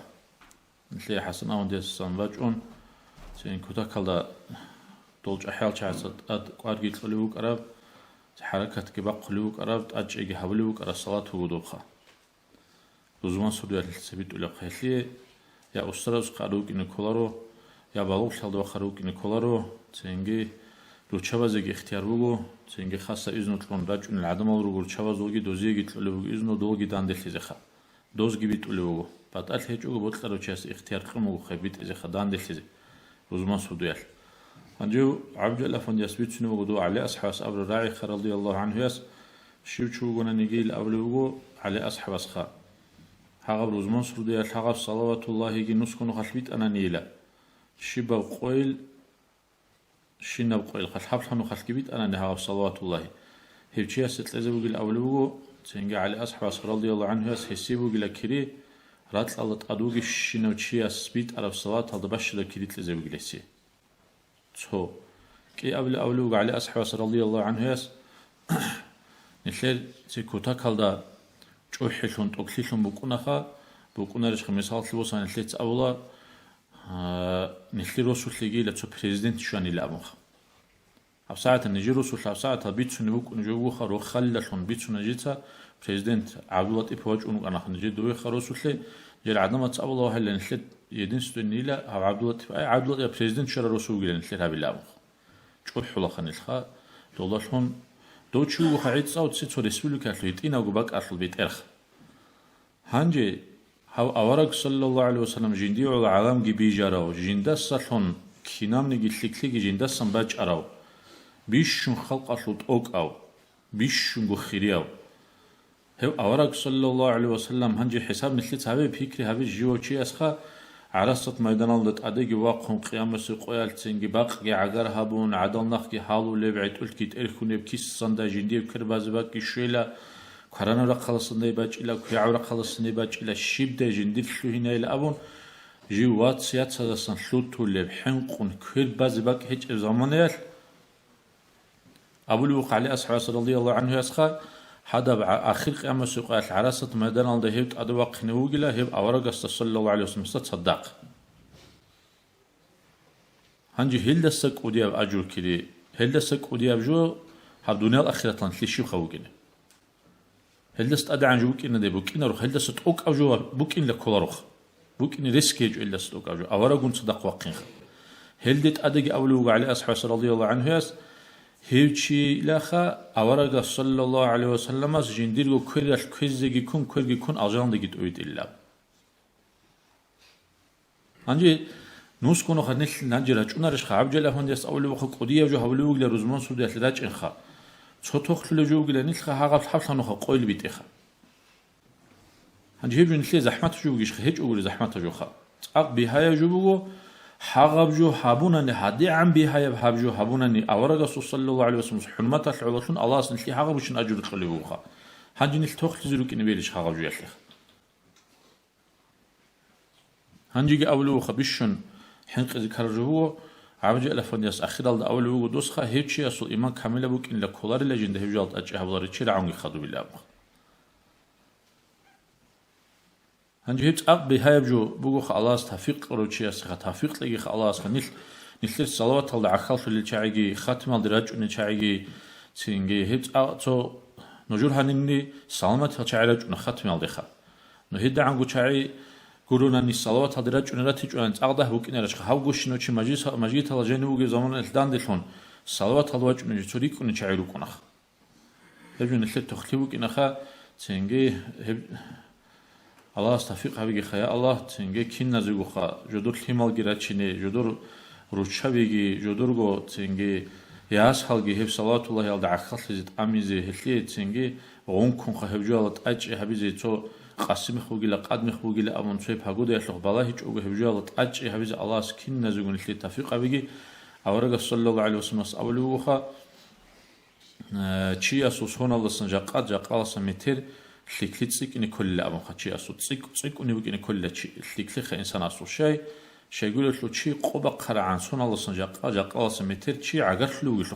نسيت حسن أون ديس سنواجون سين كوتا كلا دولج أحيال شعصت أد قارجي تلوك قرب حركة كباق قلوك قرب أجي حولوك قرب صلاة وجودو خا زمان سودو يشبيت ولا خيلي يا أستاذ خاروك إن كولارو يا بالوش هذا خاروك إن كولارو تينجي لو تشابزك اختيار بوجو تينجي خاصة إذن تلون راج إن العدم أورو تشابزوجي دوزي جت لوجو إذنه دوجي داندل تزخا دوز جبيت لوجو بعد أل هيجوجو بطلع تشاس اختيار خمو خبيت إذا خدان دل روزمان سوديال أنجو عبد الله فن يسبيت شنو وجدو على أصحاب أبر الراعي رضي الله عنه ياس شو جونا نيجي الأولوجو على أصحاب أصخا حغب روزمان سوديال حغب صلوات الله يجي نسكن خشبيت أنا نيلا شبا قويل شنو قويل خشحب حنو خشبيت أنا نهاو صلوات الله هيبشي ستلزم بقول أولوجو تنجع على أصحاب رضي الله عنه ياس حسيبو قل كري رات الله تقدوج شنو تشي سبيت على الصلاة هذا باش لكري تلزم بقول سي تو كي أولوج على أصحاب رضي الله عنه ياس نشل تكوتا كالدا جوحلون تقليلون بكونا رش خمسة لوسان نشلت أولا نشل رسول لجي لتو بريزيدنت شاني لأمخ أبساعة نجي رسول أبساعة بيتسون بوك نجوا خرو خللون بيتسون نجيتا بريزيدنت عبد الله إبواج أنو أنا خنجي دوي خرسول لي جل عدم تأولا وهلا نشلت يدين ستونيلا أو عبد الله بريزيدنت شر رسول جل نشلها بالأمخ جوحلا خنلخا دولارهم دوتشو خايت صوت سيتو رسولك أخليت إنا وجبك أخل بيت أرخ هنجي هاو أورك صلى الله عليه وسلم جندي على عالم جبي جراو جندس صلون كينام نجي تلكلي جندس سنباج أراو بيشون خلق أخلط أوك أو بيشون جخيرياو هاو أورك صلى الله عليه وسلم هنجي حساب مثل هذا بفكر هذا جيو شيء أسخا عرصت ميدان الدت أديجي واقهم قيام سقويال تنجي باقي عجر هابون عدل نخي حالو لبعت قلت كيت إرخوني بكيس صندا جندي بكرباز باقي شويلا كرانا رقلص نيباج إلى كيعو رقلص نيباج إلى شيبدا جندي شو هنا إلى أبون جوات سيات سدسن شلوتو لب حنقون كرباز باقي هيج زمانيال أبو الوقع عليه أصحاب رضي الله عنه يسخر هذا آخر قيام سقويال عرصت ميدان الدهيت أدواق نوجلا هب أورق صلى الله عليه وسلم صدق هنجي هلدسك ودياب أجور كذي هلدسك ودياب جو هالدنيا الأخيرة تنتلشي خوجنا هلدست أدعى جو بوكين ده بوكين روح هلدست أوك أجو بوكين لكل روح بوكين ريسكيج هلدست أوك أجو أورقون صدق واقين هلدت أدعى أولو على أصحاب رضي الله عنه ياس هيوشي لاخا أورق صلى الله عليه وسلم جنديرو كل كزجي كون كل يكون أجان دقيت أويد إلا هنجي نوس كونو خدنش نجي راجونا رش خاب جل هون يس أولو خو قديه جو هولو جل روزمان سوديات راج إنخا صوتوخ لجو جل نيل هاغ حفل نخا قويل بيت إخا هنجي هيجو نسلي زحمة جو جيش هيج أول زحمة جو خا أق بهاي جو بو حاغب جو حابونني هدي عم بهاي بحاب جو حابونني أورق صلى الله عليه وسلم حرمة العلوشون الله سنسلي هاغب وشن أجر تخليه خا هنجي نيل توخ تزروك إنبيلش هاغب جو يخ هنجي أولو خبيشون حنق ذكر جو عوج ألفون يس أخير على أولو دوسخة هيتشي أصل إيمان كامل بوك إن لكولار لجنده هجالت أجه بلاري تشير عوني خدو بالله هنجي هيت أق بهاي بجو بوجو خلاص توفيق روتشي أسخة توفيق لقي خلاص خنيل نثير صلوات الله عخالف اللي شاعي ختم الدرج إن شاعي سينجي هيت أق تو نجور هنني سلامة هالشاعرج إن ختم الدخا نهيد عنقو شاعي قولنا إن الصلوات هالدرج إن راتج أن أقده بوك إن رشخ هاوجوش نوتشي مجيء هالجنوب زمان الدان دلون الصلوات هالواج إن جتوريك إن شاعرو كنخ هبجو نثير تختيبوك إن خا سينجي هب الله استفيق هبيجي خيا الله تنجي كين نزوجو خا جدور خيمال جراتشيني جدور روتشابيجي جدور جو تنجي ياس حالجي هب صلاة الله يالد عخال لزت أميزي هلي تنجي غونكم خا هبجو على تأج هبيزي تو قاسم خوجي لقادم خوجي لأمون شيء بحجود يشلخ بالله هيج أوجه هبجو على تأج هبيزي الله سكين نزوجو نلي تفيق هبيجي أورج صلى الله عليه وسلم أولو خا شيء أسوس هون الله سنجاقات جاقال سميتير ليكليتسيك إن كل أبو خشي أسود تسيك ونبيك إن كل شيء ليكليخ إنسان أسود شيء يقول له شيء قبة قرعان سون الله سنجاق جاق الله سميتر شيء عقر له يقول له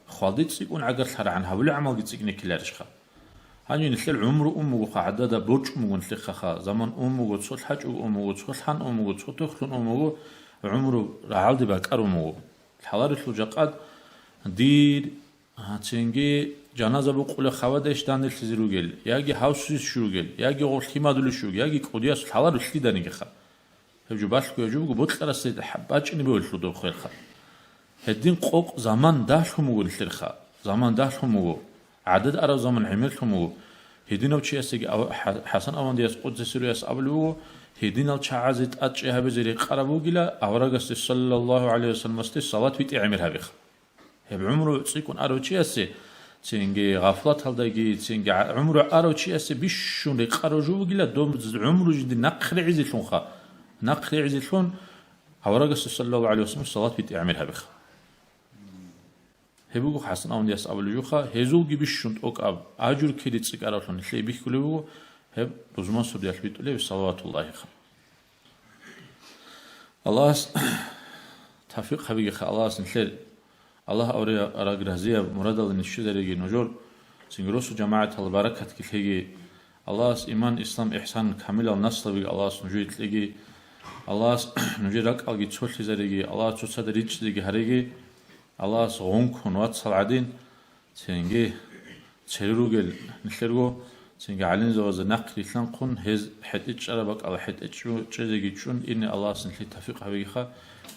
خالديخ تسيك ون عقر قرعان هؤلاء عمل جتسيك نكلارش خا هني نسل عمر أمه قعدة برج أمه نسلخ خا زمان أمه تصل حج أمه تصل حن أمه تصل تخلون أمه عمره رعالد باكر أمه الحضارة الجاقات دير هاتينجي جنازه بقول خوادش دانل سيروجل ياجي هاوسيس شوجل ياجي غول خيمادلو شوج ياجي قودياس حلال شليدانيغ خا هجو باشكو يجو بوتلرس حباچني بولشو دو خير خا هدين قوق زمان داشو مغول خا زمان داشو مغو عدد ارا زمان عملتو مغو هدينو چياسي حسن اواندياس قدس سيرياس ابلو هدينال چازيت اچي هبزري قربوغلا اورغس صلى الله عليه وسلم است صلاه بيت عمل هبخ هب عمره سيكون ارو چياسي تينجي غفلات هالداجي تينجي عمره أروتشي أسي بيشون يقارجوا وقيلا دوم عمره جدي نقل عزيزلون خا نقل عزيزلون هورق صلى الله عليه وسلم الصلاة بتعملها بخ هبوق حسن أون ياس أول جوخا هزول جبيشون أوك أب أجر كريت سكاراتون اللي بيخلوه هب بزمان سبدي أثبت له صلوات الله خا الله توفيق حبيبي خا الله سنخير الله أوري أراغرازيا مراد الله نشيدريجي نجور سنجروس جماعة البركة كتلهي الله إيمان إسلام إحسان كامل النصر بيج الله نجيت لجي الله نجيرك ألجي تشوش زريجي الله تشوش دريج لجي هريجي الله صونك ونوات صلعدين سنجي تشيروجل نشلرجو سنجي علين زواج نقل إسلام قن هز حد إتشربك على حد إتشو تشيزيجي تشون إن الله سنخلي توفيق حبيخا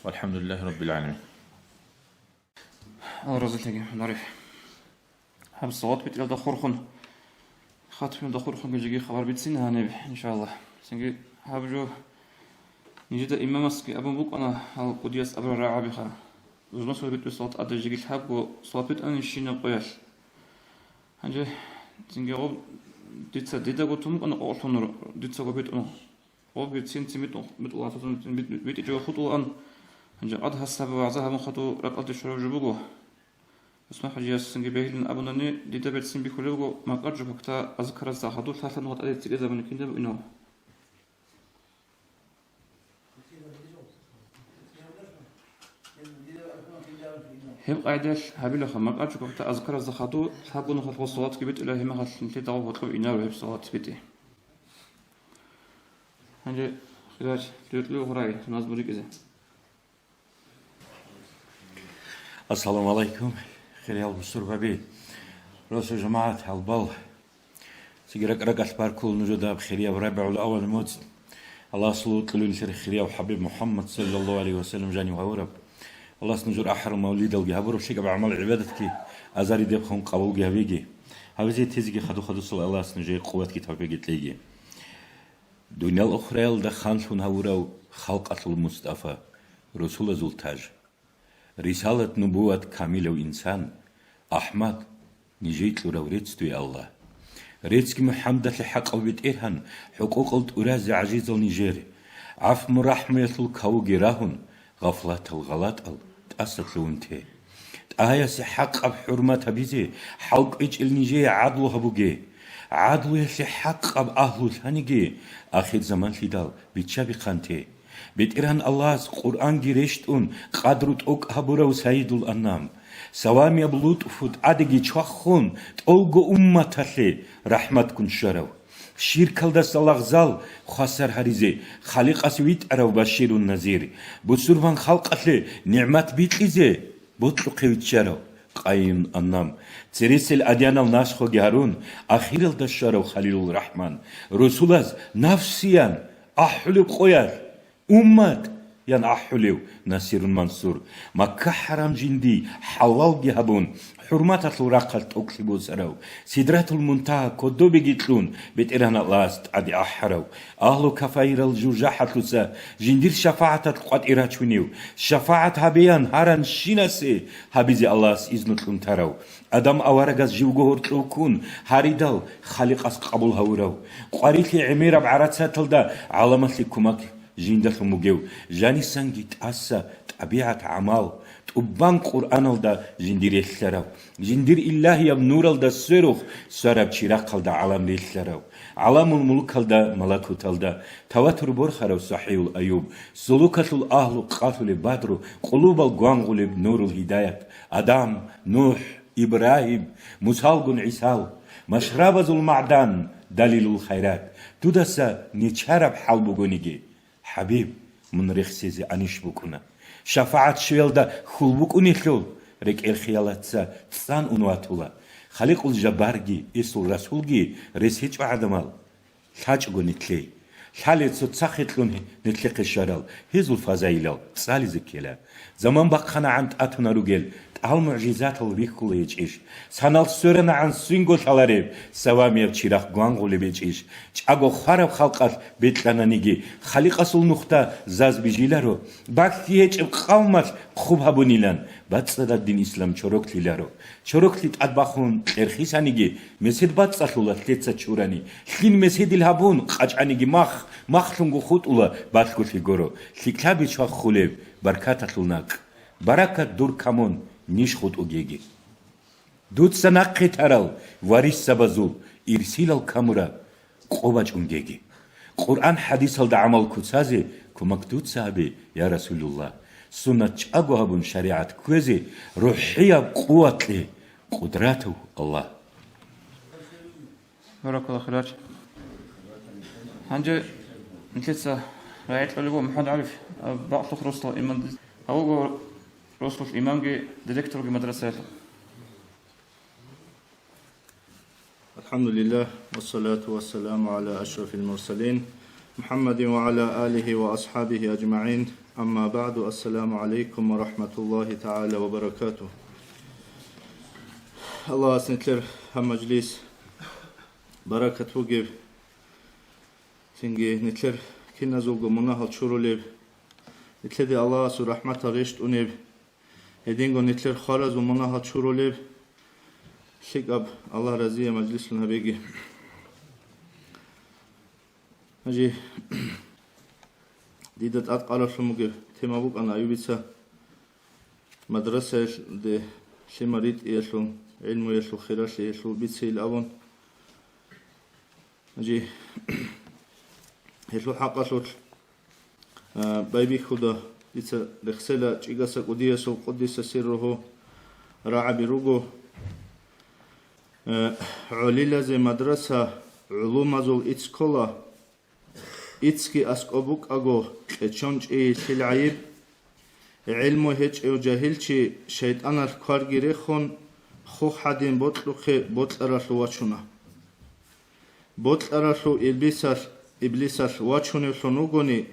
والحمد لله رب العالمين. الله رزقك نعرف حب الصوت بتقول دخورخن خاتم دخورخن بيجي خبر بتسين هنبي إن شاء الله سنجي حبجو نجد إمام مسك أبو بوك أنا هال قديس أبو الرعابي خا وزمان صوت بتقول صوت أدرج الحب وصوت بت أنا الشين قياس هنجي سنجي غب ديتا قلتهم أنا قلتهم ديتا قبيت أنا Ол бит сен mit Allah mit jo khutu an anja adha sabwa zaha من khutu raqat shuru jubugo اسمح لي سنجي بهلن أبونني ديدبت سن بخلوجو ما قرج بكتا أذكر الزهدو ثلاثة نقط أدي تجذب من كندا بإنه هم قاعدة هبيل خم ما قرج بكتا أذكر الزهدو ثلاثة نقط وصلات كبيت إلى هم خلص نتي دعوة بطلب إنه وهب صلات بيتي هنجي خلاص تلو غراي ناس بريك إذا السلام عليكم خيال بسر بابي رأس جماعة حلبال سيجرك رجعت باركول نجدا بخيريا بربع الأول موت الله صلوت للشر خيريا وحبيب محمد صلى الله عليه وسلم جاني وهورب الله سنجر أحر مولد الجهبر وشيك بعمل عبادتك أزاري دبخون قبول جهبيجي هذا تيجي خدو صلى الله سنجر قوتك تبيجي تلاقي دنيا الأخرى الدخان شون هورو خلقة المصطفى رسول زلتاج رسالة نبوة كاملة وإنسان أحمد نجيت له ريتستو يا الله ريتسك محمد الحق وبيت إرهن حقوق الأراز عزيز النيجيري عف مرحمة الكوجي راهن غفلة الغلط تأست لونتي آية حق بحرمة بيزي حق إج النيجيري عدلو هبوجي عدلو حق أهل الهنيجي آخر زمان لدال بيتشابي خانتي بيت إرهن الله قرآن جريشتون قدرت أوك هبورو سيد الأنام سوامي بلوت فود أدقي تشوخون تولغو أمتالي رحمة كن شرو شير كالدس الله غزال خسر هريزي خالق أسويت أرو بشير النزير بسرفان خلق أتلي نعمت بيتليزي بطلو قويت شرو قاين النام تريسل أديان الناشخو جهرون أخير الدشارو خليل الرحمن رسول نفسيان أحلب قوير أمت ين أحلو نصير منصور مكة حرام جندي حلال جهبون حرمات الوراقة أكتبوا سرو سدرة المنتهى كدو بيجتلون بتيران الله عدي أحرو أهل كفاير الجوجاحة لسا جندير شفاعة القوات إراتشونيو شفاعة هبيان هاران شيناسي هبيزي الله إذن تلون ترو أدم أورغاز جوجوهر تلوكون هاريدال خالق أس قبول هورو قاريت لي عميرة بعراتات الدا علامات لكمك جندل مجيو جاني سانجيت أسا طبيعة عمال تبان قرآن الدا جندير الثراو جندير الله يا نور الدا سروخ سراب شراق الدا عالم الثراو عالم الملك الدا ملكوت الدا تواتر برخرو صحيح الأيوب سلوكة الأهل قاتل بدر قلوب الغانغول نور الهداية آدم نوح إبراهيم موسى عيسى مشرب المعدن دليل الخيرات تدسا نيشرب حلبوغونيجي حبيب من رخصيزي عنيش بكونا شفاعت شويلدا خل بكوني خل رك الخيالات سا تسان انواتولا خليق الجبارجي اسل رسولجي رسيج وعدمال لاج غوني تلي خالد تصخيتلون نتلق الشرال هزل فزايلال تسالي زكيلا زمان بقنا عند اتنا رجل تعال معجزات البيكول يجيش سنال سورنا عن سينغول شالاريب سوامي بشيراخ غانغول بيجيش چاغو خراب خلقات بيتلانا نيجي خليق اصل نقطه زاز بيجيلارو باكتيج قومات خوب هبونيلان باتسد الدين اسلام چوروك ليلارو چوروك ليت ادباخون ارخيسانيجي مسيد باتسالولا تيتسا چوراني خين مسيد الهابون قاچانيجي مخلونغو خوتولا باتكو فيغورو ليكابي چخ خوليب بركاتلوناك بركات دور كامون نيش خود اوجيجي دوت سناقي تارال واريس سبازول إرسيل الكامورا قوباج اونجيجي قرآن حديث الدا عمل كتسازي كمك دوت سابي يا رسول الله سنة چاقو هبون شريعت كوزي روحية قوة لي قدراته الله بارك الله خيرات هنجي نتلسا رايت لغو محمد عارف بعض رسول إيمان هو رسول الإمام ديريكتور المدرسة الحمد لله والصلاة والسلام على أشرف المرسلين محمد وعلى آله وأصحابه أجمعين أما بعد السلام عليكم ورحمة الله تعالى وبركاته الله سنتلر هم مجلس بركة وجب تنجي نتلر كنا زوج مناهل شروليب نتلدي الله سو رحمة رشت أنيب هدينغو نتلر خارز ومناهل شروليب شكاب الله رضي مجلس لنا بيجي أجي დიდად ატყარაშლმუგე თემა ვუკანა ივიცა მადრასა დე შემარიტ ესლო ილმუ ესლო ხირაში ესლო ბიცილ ავონ G ესლო ჰაყასოთ ბაიბი ხუდა იცა ლეხსელა ჭიგასა ყუდიასო ყუდისა სიროჰო რააბი როგო ულილაზე მადრასა ულუმაზულ იცკოლა იცკი ასკობუკაგო ეჩონჭი ხილაიბ علم هج او جاهلچی شیطان کارگیره خون خو حدین بطلخه بطلراشو واچونا بطلراشو ابلیساش واچونه سنوگونی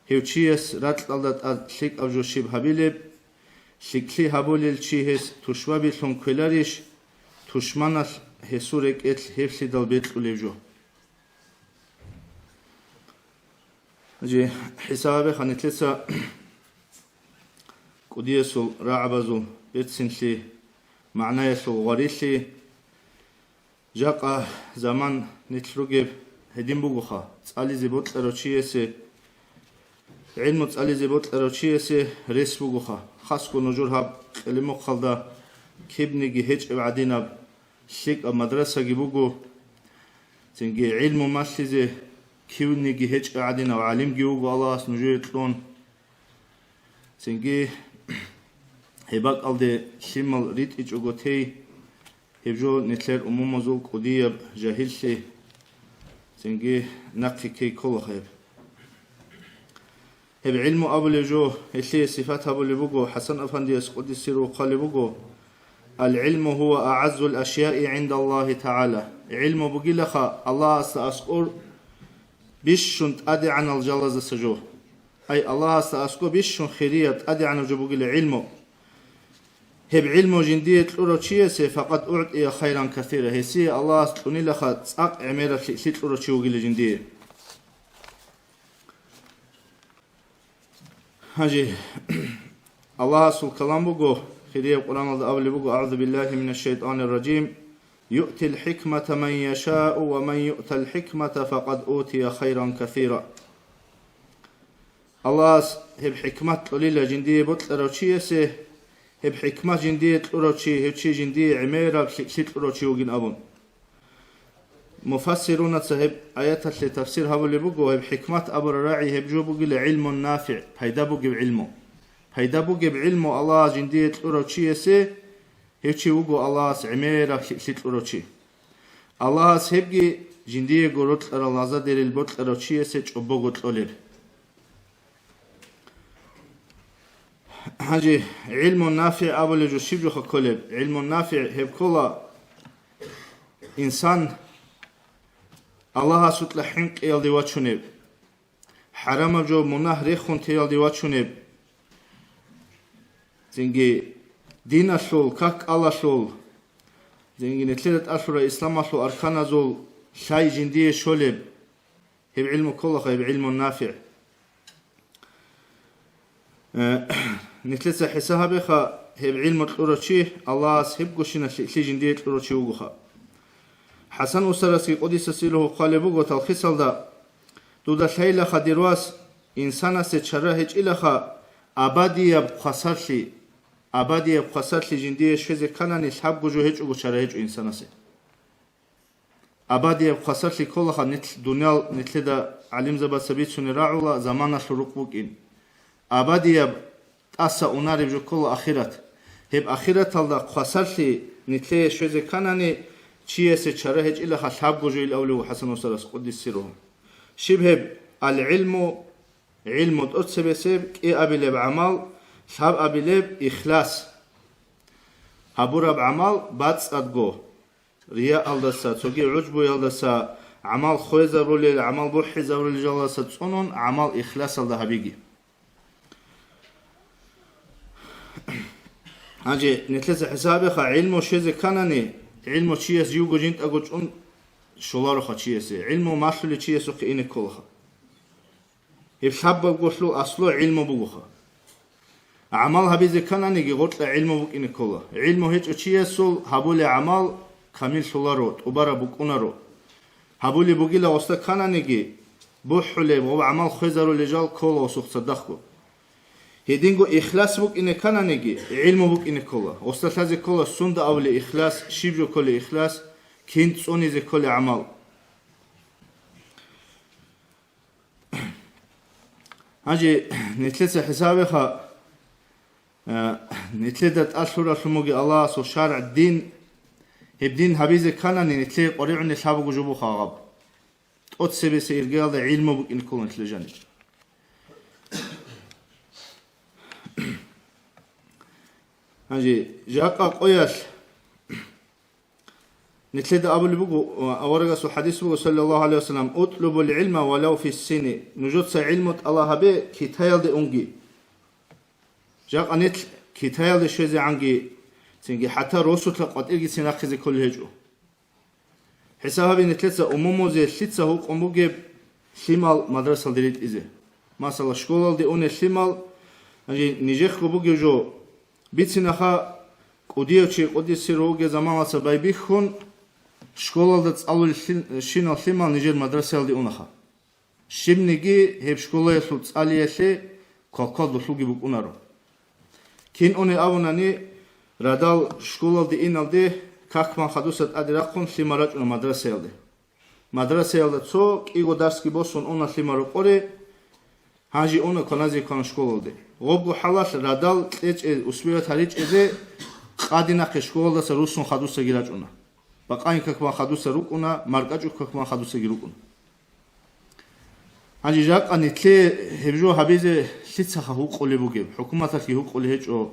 هیوچیس راتلدات از شیک اوجوشیب حبیلب شیکلی حبولیل چی هست توشوابی سن کلاریش توشمانش هسورک ات هفسی دل بیتلولیجو جی حسابه خانیتلیسا قديسو راعبزو بيتسنشي معنايسو غريشي جاقا زمان نتلوغيب هدين بوغوخا تساليزي بوتلروچيسي علمو تساليزي بوتلروچيسي ريس بوغوخا خاصكو نجورهاب قلمو خالدا كيبنيگي هيج ابعديناب شيك مدرسة جيبوغو تنجي علمو ماشيزي كيبنيگي هيج ابعديناب علم جيوغو الله اس نجوريتلون تنجي هباك alde şimal rit iç ogotey hevjo netler umumazul qudiyab jahilse sengi naqfi kolkheb heb ilmu ablejo hesi sifat ablebugo hasan afandiyas qudisiru qalibugo al ilmu huwa a'azzu al ashya'i 'inda Allah ta'ala ilmu bugilakha Allah asqur bishunt adi an al jalaz sajo ay Allah asqur bishun khiriyat adi an jabugil ilmu هب علم جندية الأوروتشية فقد أعطي خيرا كثيرا هسي الله سبحانه لخا تساق عميرا سيت الأوروتشية وقيل جندية هاجي الله سبحانه كلام بقو خيرية القرآن الأول بقو أعوذ بالله من الشيطان الرجيم يؤتي الحكمة من يشاء ومن يؤتى الحكمة فقد أوتي خيرا كثيرا الله هب حكمة قليلة جندية بطل أوروتشية هب حكمة جندية الأوروتشي هبشي جندية عميرة بشيت الأوروتشي وجن أبون مفسرون تسهب آيات اللي تفسير هبو اللي بقو هب حكمة أبو الراعي هب جو بقو علم نافع هيدا بقو بعلمه هيدا بقو بعلمه الله جندية الأوروتشي سي هبشي بقو الله عميرة بشيت الأوروتشي الله سهبجي جندية قروت الرلازة دير البوت الأوروتشي سي تشبو قوت أولير هاجي علم نافع أول جو شبجو خكولب علم نافع هب كلا إنسان الله سطل حنق يلدي واتشونب حرام جو مناه ريخون تيلدي واتشونب زنجي دين أشول كاك الله شول زنجي نتلت أشول إسلام أشول أركان زول شاي جندية شولب هب علم كلا هب علم نافع نتلسا حسابها هب علم الأوروتشي الله سهب قشنا شي جندية الأوروتشي وقوخا حسن وسرسي قدس سيله قالبوغو تلخيص دا دودا شايلا خديرواس إنسانا ستشرهج إلخا أبادية بخسرشي جندية شوزي كاناني شحب قجوهج وقو شرهج إنسانا سي أبادية بخسرشي كلها نتل دنيا نتل دا علم زبا سبيت سوني راعولا زمانا شروق بوكين أبادية أسا أنارب جو كل آخرت هب آخرت الله خسرشي نتل شوزي كاناني چیه چرهج إلا خشاب جوجي الأول وحسن وسرس قدس سرهم شبه العلم علم تأتسب سب إيه أبلب عمل شاب أبلب إخلاص هبورا بعمل باتس أدقو رياء الدسا تجي عجبو يلدسا عمل خوي زبرولي عمل بوحي زبرولي جلسة تصنون عمل إخلاص الده بيجي هاجي نتلز حسابي خا علم وشيز كانني علم چیز یوگو جنت اگوچ اون شولارو خا چیزه علم ماشل چیزو که اینه کلها هب شب بگوشلو اصلو علم بگوخا عمل هبیز کنانی گی غطل علم بگ اینه کلها علم هیچ چیزو هبول عمل کامل شولارو اوبارا بگونه رو هبولی بگیلا وسط کنانی گی بوحله وعمل خزر لجال كولا وسوق صدقكو هدينغو إخلاص بوك إني كان نيجي علم بوك إني كولا وستلازي كولا سند أول إخلاص شيبجو كل إخلاص كنت صوني زي كل عمل هاجي نتلسى حسابها نتلدت أشهر شموجي الله سو شارع الدين هبدين هبيزي كان نتلي قريعني شابو جوبو خاغب أتسبي سيرجال علم بوك إني كولا نتلجاني هاجي جاكا قوياش نتلد أبو البقو أورغس حديث بقو صلى الله عليه وسلم أطلب العلم ولو في السنة نجد علمة الله به كتايل دي أنجي جاكا نتل كتايل دي شوزي عنجي تنجي حتى روسو تلقات إلغي سناخذي كل هجو حسابي نتلتسا أمومو زي شلتسا هو قنبوغي شمال مدرسة دليل إزي مثلا شكولال دي أوني شمال نجيخ قبوغي جو بيتسناخا قديوچي قديسي روغي زمانلаса байбихун школалда цалули шинал шимал нижер мадрасалди унаха шимниги хеб школаесу цалиеше колкол душуги букунаро кин уни авунани радал школалди иналди какман хадусат адирақун шимарачуна мадрасалди цо киго дарски босун уна шимаро қори хажи уна конази кон школалди гобгу халаш радал эч усвият харич эзе قاديناخ شكول داس روسون خدوسه گيراچونا باقاين ككما خدوسه روكونا ماركاچو ككما خدوسه گيروكونا انجي جاق انيتلي هبجو حبيزه شيتسا حقوق بوگي حكومتا كي حقوق هچو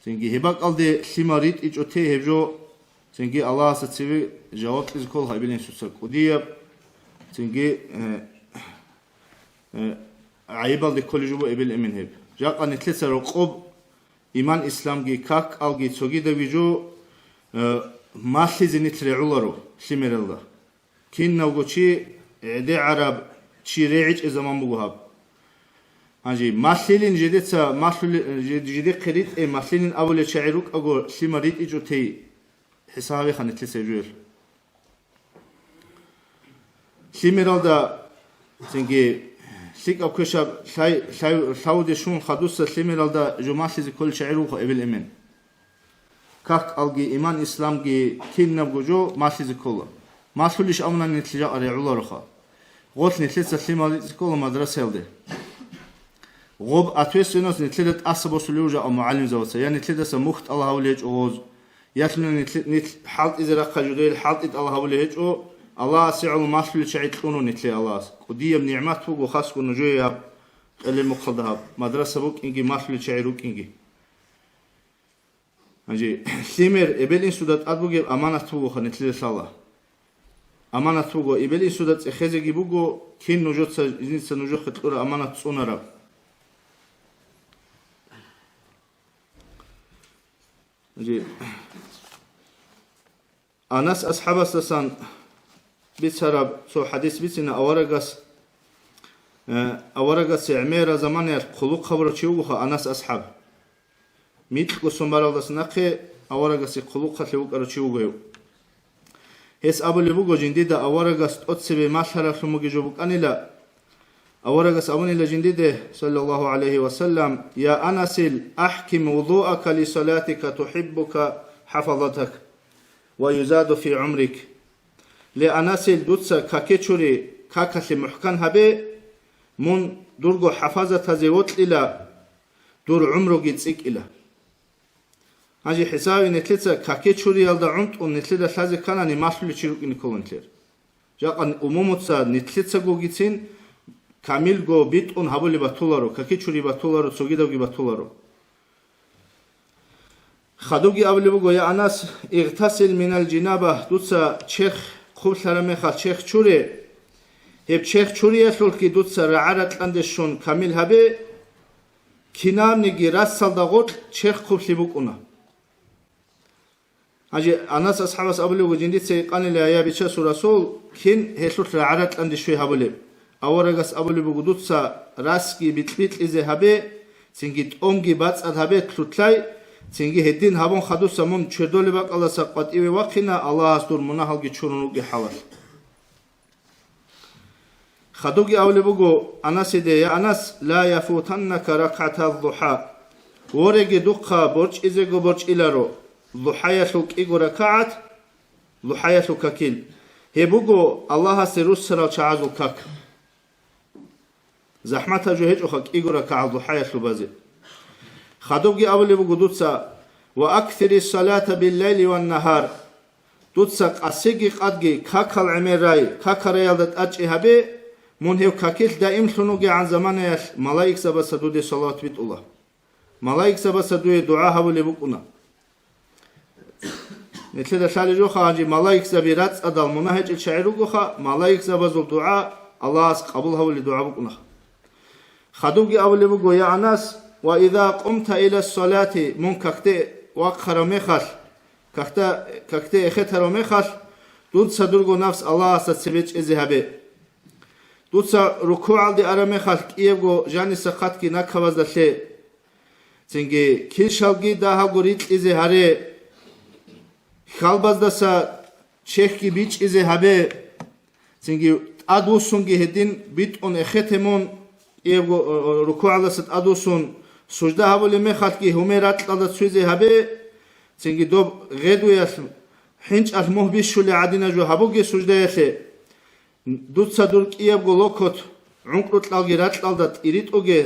سينگي هباقالدي سيماريت اچو تي هبجو سينگي الله سچوي جواب از كل هبيلين سوسا قديا سينگي عيبال دي كولجو ابل امين هب جاق انيتلي سرقوب إيمان إسلام جي كاك أو جي تسوغي دا بيجو ماشي زينيت رعولارو شمير الله كين نوغو چي عدي عرب چي ريعيج إزمان بوغوهاب هنجي ماشيلين جديتا جدي قريت ماشيلين أولي شعيروك أغو شماريت إجو تي حسابي خانت لسي جوير شمير الله سنجي سيك أو كشاب شاودي شون خدوسة سليمير دا جماسي كل شعيروخ إبل إمن كاك ألقي إيمان إسلام جي كين نبغو جو ماسي كله ما سوليش أمنا نتلجا أريعولا رخا غوت نتلجا سليمير كله مدرسة يلدي غوب أتويس ينوز نتلجا أصبو سليوجا أو معلم زوجة يعني نتلجا سمخت الله وليج أوز ياتلنا نتل حالت إذا رقا جديل حالت إذا الله وليج أو الله سعل ما سولي شعيت كونو نتلي الله قديم نعمات فوق وخاص كونو جويا اللي مقصدها مدرسة بوك إنجي ما سولي شعيروك إنجي أجي سيمر إبلين سودات أدبوغي أمانة فوق خنتلي الله أمانة فوق إبلين سودات إخزي بوغو كين نجوت سجين سنجوت خطورة أمانة صونرا أجي أناس أصحاب السسان بيتسرب سو حديث بيتنا أورغاس عميرة زمان خلوق خبر تشوخه أناس أصحاب ميتل كسمبارال دسناقي أورغاس خلوق خلوق أرتشوغيو هس أبو لبوغو جنديدا أورغاس أتسبي ماشهر خموغي جوبك أنيلا أورغاس أبونيلا جنديده صلى الله عليه وسلم يا أنس أحكم وضوءك لصلاتك تحبك حفظتك ويزاد في عمرك لأناس الدوتسا كاكيتشوري كاكاسي محكان هبه من درغو حفاظة زيوت إلى دور عمرو جيتسيك إلى هاجي حسابي نتلتسا كاكيتشوري يالدا عمت ونتلتا شازي كاناني ماشلو لشيروك إنكولن تلير جاقا أمومتسا نتلتسا جو جيتسين كامل جو بيت أن هبولي باتولارو كاكيتشوري باتولارو تسوغيدوغي باتولارو خدوغي أولي بغو يا أناس اغتسل من الجنابة دوتسا چخ خوب سرمه خال چخ چوره هب چخ چوری اصل که دوت سر عرض اندشون کامل هبه کنام نگی راست سال داغوت چخ خوب سیبوک اونا هجی اناس اصحابس ابلی و جندی سیقانی لیا بیچه سوراسول کن هسوت عرض اندشوی هبله اورگس ابلی بگو دوت سر راست کی بیت ایزه هبه سنگیت اونگی بات اد هبه تلوتلای سنگی هدین هبون خدو سمون چردولی باق الله سقط ایوی وقتنا الله استور مناهل گی چورونو گی حوال خدوگی اولی بگو انس ده یا انس لا یفوتنک رکعت الضحى ورگی دقا برچ ایزگو برچ ایلارو ضحایتو ایگو رکعت ضحایتو ککیل هی بگو الله سروس سرال چعازو کک زحمت جو هیچ اخک ایگو رکعت ضحایتو بازی خدوگی اولی بگو دوتسا و اکثر الصلاة باللیل والنهار دوتسا قاسیگی قدگی ککل عمیرای ککر یالدت اچی هبی منهو كاكيل دائم ثنوجي عن زمان ملايك سبا سدود صلاة بيت الله ملايك سبا سدود دعاء هولي بقنا نتلد شالي جوخا عنجي ملايك سبا رات أدال منهج الشعر جوخا ملايك سبا زل دعاء الله قبول هولي دعاء بقنا خدوجي أولي بقو يا أناس وإذا قمت إلى الصلاة من كاكتي وقخر ميخال كاكتي اختر ميخال دود سدرغو نفس الله ستسبيج إزهابي دوتسا ركوع على أرامي خالك إيجو جاني سقط كي نكواز دشة تنجي كل شالجي ده هقوليت إذا هري خالباز دسا شيخ كي بيج إذا هبه تنجي أدوسونجي هدين بيت أن إختمون إيجو ركوع على ست أدوسون سجدة هقولي مي خالك هميرات على تسويزه هبه تنجي دوب غدو يسم حنش المهبش شو اللي عدينا جو هبوجي سجدة يسه دوتسا دورك إياب غلوكوت عنقرط لالجي راتلالدات إريت أوجي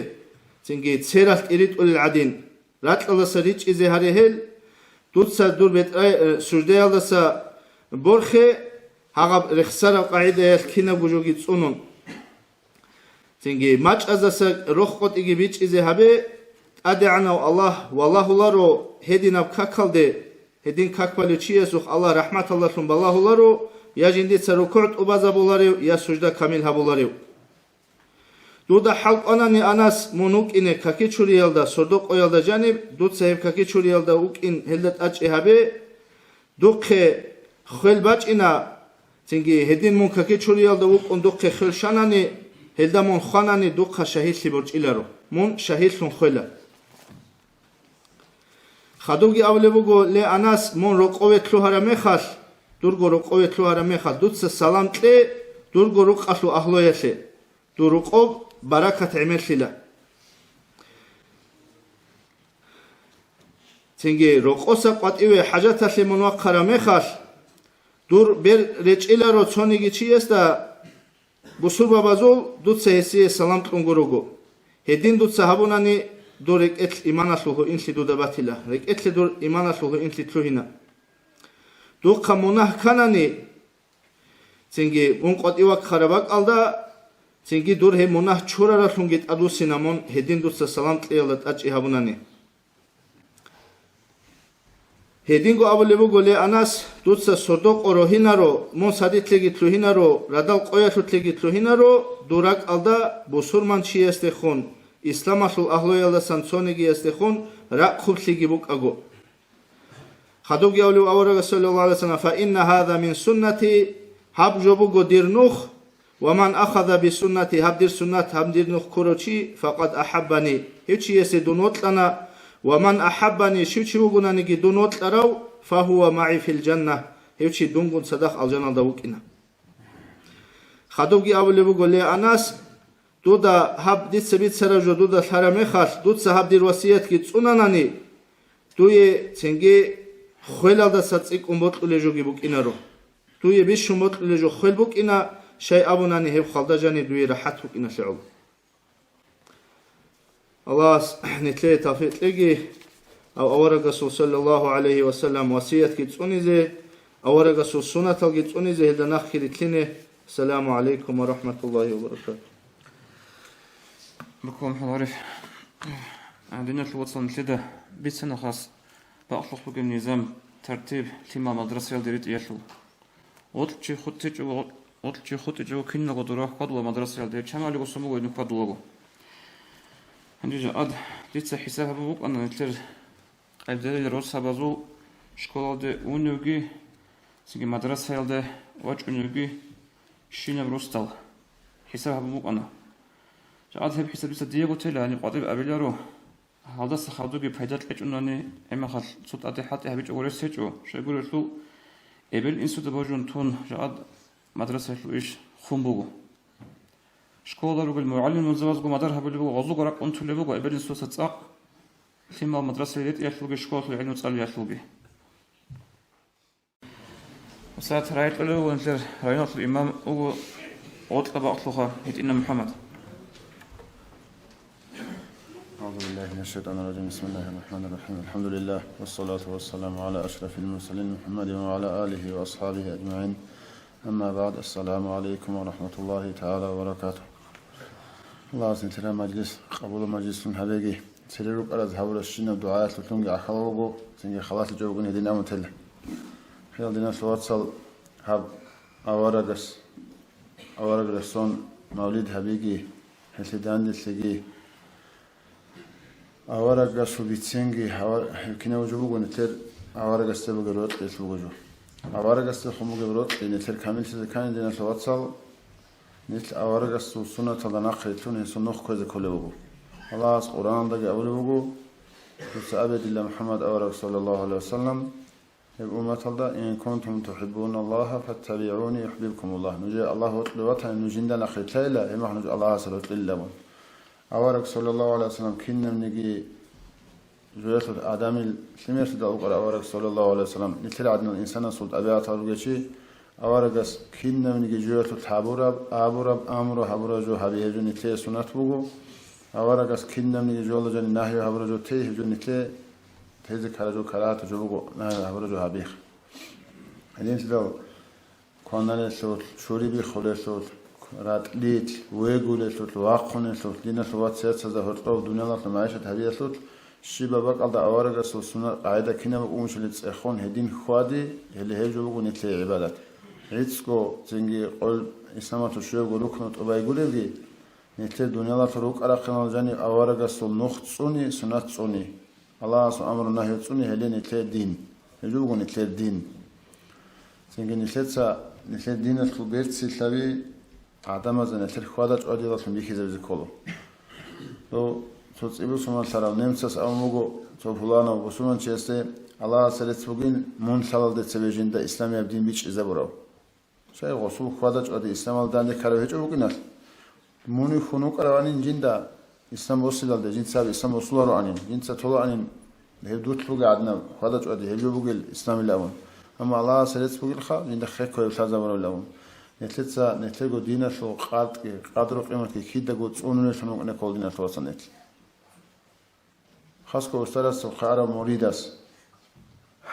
تنجي تسيرات إريت أول العدين راتلال سريج إزي هاريهل دوتسا دور بيت سجدة يالدسا بورخي هاغب رخصار القاعدة يالكينا بوجوغي تسونون تنجي ماج أزاسا روخوت إيجي بيج إزي هابي أدعنا الله والله لارو هدينا بكاكال دي هدين كاكبالي چيسوخ الله رحمة الله ثم بالله لارو يا جندي سركوت أبازا بولاريو يا سجدة كامل هبولاريو دودا حلق أناني أناس منوك إنه كاكي چوري يلدا سردوك أيلدا جانب دود سهيب كاكي چوري يلدا وك إن هلدت أج إهابي دوك خيل باج إنا تنجي هدين من كاكي چوري يلدا وك إن دوك خيل شاناني هلدا من خاناني دوك شهيد لبرج إلارو من شهيد لن خيلا خدوغي أولي بگو لي أناس من رقوة لوهارا ميخاش دورگو رقوة لوهارا ميخاش دوتس سلام تلي دورگو رقاشو أهلو يسي دور رقوب بركة عمل سلا تنجي رقوسا قطعي حاجات تسلي منوقرا ميخاش دور بير رجئلا رو تونيگي چي استا بسور بابازول دوتس هسي سلام تلونگو روگو هدين دوتس هبوناني دور ركعت إيمان أصله إنسي دو دباتلا ركعت دور إيمان أصله إنسي تروهنا دو كمونه كانني تنجي منقط إيوك خرابك ألدا تنجي دور هي مناه چورا رسونجت أدو سينامون هدين دوست سلام تليالت أج إهابوناني هدين گو أولي بگو لي أناس دوست صدوق أروهينا رو من صدي تلگي تلوهينا رو ردال قوية تلگي تلوهينا رو دورك ألدا بسور من چي استخون إسلام أصل أهلو يالدا سانسونيجي استخون رق خوب تلگي بوك أگو خدوك يولو أورغ صلى الله عليه وسلم فإن هذا من سنتي هب جبوغو ديرنوخ ومن أخذ بسنتي هب دير سنت هب ديرنوخ كروشي فقد أحبني هيتشي يسي دونوت لنا ومن أحبني شوشي وغنانيكي دونوت لراو فهو معي في الجنة هيتشي دونغون صدق الجنة دوكينا خدوك أولي بقول لي أناس دودا هب ديت سبيت سراجو دودا الحرمي خاش دود سهب دير وسيات كي تسوناناني دوي تنجي خيل هذا ساتسيك أمبط لجوجي بوك إنا رو دوي بيش أمبط لجو خيل بوك إنا شيء أبونا نهيب خالدا جاني دوي راحت بوك إنا شعوب الله نتلي توفيق لقي أو أورق رسول صلى الله عليه وسلم وصية كي تسوني زي أورق رسول سنة تلقي تسوني زي هذا نخي لتليني السلام عليكم ورحمة الله وبركاته بكم حضارف عندنا الوصل نتلده بيت سنة خاص بأخلق بكم نظام ترتيب تيما مدرسة يلدريت يشل وطلتشي خطتجو كنا قدراه قدوة مدرسة يلدريت شمالي قسمو وينو قدوة عندي جاد ديتس حساب بوك أنا نتلر أبدالي روس هبازو شكولة دي ونوغي سيجي مدرسة يلده واج ونوغي شينا بروستال حساب بوك أنا جاد هب حساب ديتس ديغو تلا يعني قطيب أبيلارو هذا سخادوغي فايدات لجناني اما خاص صوت ادي حتى هبيج اورسيجو شيغور لو ابل انسو دباجون تون جاد مدرسه لو ايش خنبوغو شكولر والمعلم والزواج ومدرها باللي غزوق رق أنتو اللي بقوا إبن سوسة ساق ثم المدرسة اللي يحلو شكول العلم وتصل يحلو به وساعة رايت له وانتر راينات الإمام هو وطلب أطلقها إن محمد. أعوذ بالله من الشيطان الرجيم. بسم الله الرحمن الرحيم. الحمد لله والصلاة والسلام على أشرف المرسلين محمد وعلى آله وأصحابه أجمعين. أما بعد، السلام عليكم ورحمة الله تعالى وبركاته. الله سنتنا مجلس قبول مجلس هذه سيرك على ذهاب الشين ودعاء تلونج أخلاقه سنج خلاص جوجون هدينا متل خلال دينا صوت صل هب أورجس صون مولد حبيبي حسدان دلسجي أورجس وبيتسنجي كنا وجوبه نتر أورجس تبغى يسلوجو أورجس تخمو جبروت نتر كامل سكان دينا صوت صل نتل أورجس سنة تلناق يتلون سنوخ كذا كله بقول الله القرآن دقي أول بقول وسأبد الله محمد أورج صلى الله عليه وسلم الأمة الله إن كنتم تحبون الله فاتبعوني يحببكم الله نجي الله لوطن نجندنا ختيلا إما نجي الله سلط لله أورج صلى الله عليه وسلم كنا نجي جوات آدم سمير تدعو أورج صلى الله عليه وسلم نتلع عدنا الإنسان صوت أبيات أورجشي أورج كنا نجي جوات حبورب أمر حبورب جو حبيه جو نتلع سنة بقول أورج كنا نجي جوال جو نهي حبورب جو تيه جو نتلع هذا كارجو كارات جوجو نهار هبرجو هبيخ هذين سلوا كنا نسوت شوري بخوله سوت رات ليت ويقول سوت واقون سوت دينا سوات سيد سزا هرطو دنيا الله معيشة هبيه سوت شيبا بق الله أورج سوت سنة عيدا كنا بقومش لتسخون هدين خوادي اللي هيجو بقول نتلي عبادات عيدسكو زنجي قول إسلام تشوي يقولوا كنت أبا يقولوا لي نتلي دنيا الله تروك على قناة جاني أورج سوت نخت صوني سنة صوني الله سبحانه أمر النهي تصوني هلين نتلي الدين يجوبوا نتلي الدين سنجي نتلي الدين الخلبيرت سيسلبي عدم زن نتلي خوادج أودي رسم بيكي زبزي كولو لو تصيبوا سمان سرال نمسس أو موجو تبهلانا وبسومان چيسته الله سلت بقين من سلال ده سبيجين ده إسلامي أبدين بيش إزابراو شاي غصوب خوادج أودي إسلام الدان ده كارو هيجو بقينال موني خنوك أروانين جين ده İslam usulal de cinsel İslam usulları anin cinsel tolu anin hevdut luga adna hada çodi hevju bugil İslam ilawun ama Allah selet bugil kha inda khek koy tazamar ilawun netletsa netlego dina so qadro qimat ki khida go tsonune sono ne kol dina so sanet khasko ustaras so khara muridas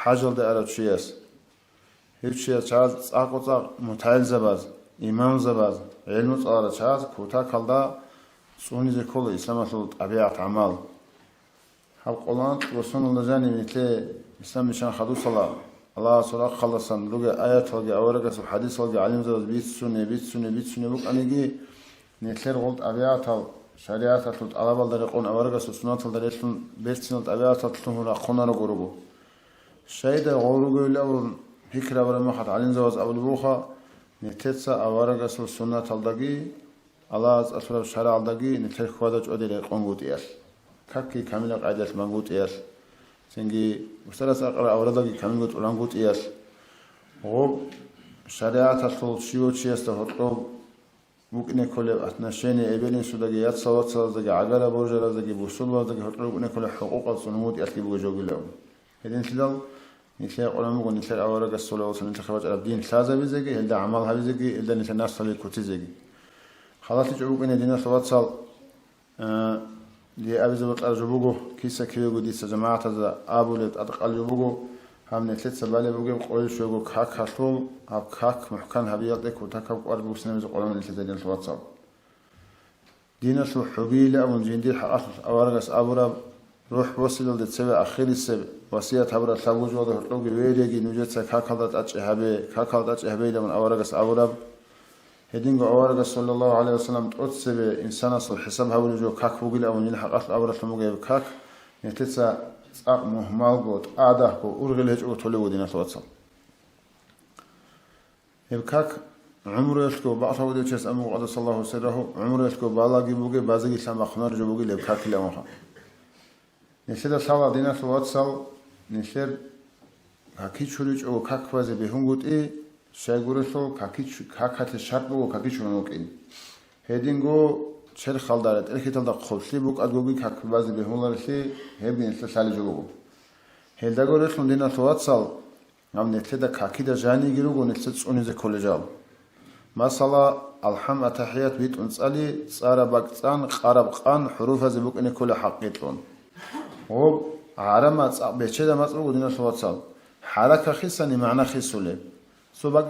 hajal de arachiyas hevchiya chaz aqota mutail zabaz imam zabaz ilmu tsara chaz kota kalda سوني زي كله إسلام أصل طبيعة عمل حق الله رسول الله جاني مثل إسلام مشان خدو صلاة الله صلاة خلصا لقى آيات لقى أورقة حديث لقى علم زوج بيت سنة بق أنا جي مثل غلط أبيات شريعة تلت على بالدرقون أورقة سنة تلت بيت سنة أبيات تلتهم رقنا رجوربو شيء ده غورجو الأول هكرا ولا ما حد علم زوج أول بوخا مثل أورقة سنة تلتقي الله أسرع شرع دقي نترك خوادج أدري قنقوت إيش كاكي كامل قاعدة منقوت إيش سنجي وسرس أقرأ أوردقي كامل قط قنقوت إيش غوب شريعة الصوت شيو شيء استهرب ممكن كل أثناء إبلين سودقي يات صوت دقي عجلة بوجرة دقي بوصل دقي هرب ممكن كل حقوق الصنوات يأتي بوجوج لهم هذين سلام نتلاقي علماء ونتلاقي أورق الصلاة والنتخابات الدين ثلاثة بزقي هذا عمل هذا زقي إلا نتناس صلي كوتي زقي خلاص يجوب إن دينا صوت صل دي أبي زبط أرجبوجو كيسة كيوجو دي سجماعة هذا أبو لت أتقل جبوجو هم نتلت سبالي بوجو قوي شوجو كاك هشلول أب كاك محكم هبيات لك وتكب أربع سنين زقولنا اللي تدين صوت صل دينا سو حبيلة أو جندي حقص أورجس أبورا روح وصل للتسبع أخير السبع وصية حبر الثبوج وده لوجي ويريجي نوجد كاك هذا أتشهبي لمن أورجس أبورا هدين أورج صلى الله عليه وسلم تقصب إنسان صل حساب هقول جو كاك وقيل أو نلحق أصل أبرة الموجب كاك نتسع مهمال قط أعده وأرجل هج أطلع ودينا توصل الكاك عمره يشكو بعض ودي تشس أمو قد صلى الله سره عمره يشكو بالاجي بوجي بازجي سام خمر جو بوجي لبكاك لا مخا نشيد صلاة دينا توصل نشيد هكيد شريج أو كاك فاز بهون قط إيه شايقول سو كاكيش كاكات الشرب وكاكيش ونوكين هدينغو چر خالدارت الخيتال دا خولسي بوك ادغوغي كاكبازي بهمولارسي هبين سالي جوغو هلداغو رخون دينا تواتسال ام نتل دا كاكي دا جاني گيروغو نتل صونيزه كولجال مثلا الحم اتحيات بيت انصالي صار باقصان قرب قان حروف از بوك ان كل حقيتون و عرما بچه دا مصرو دينا تواتسال حركه خيسني معنى خيسوله سو باق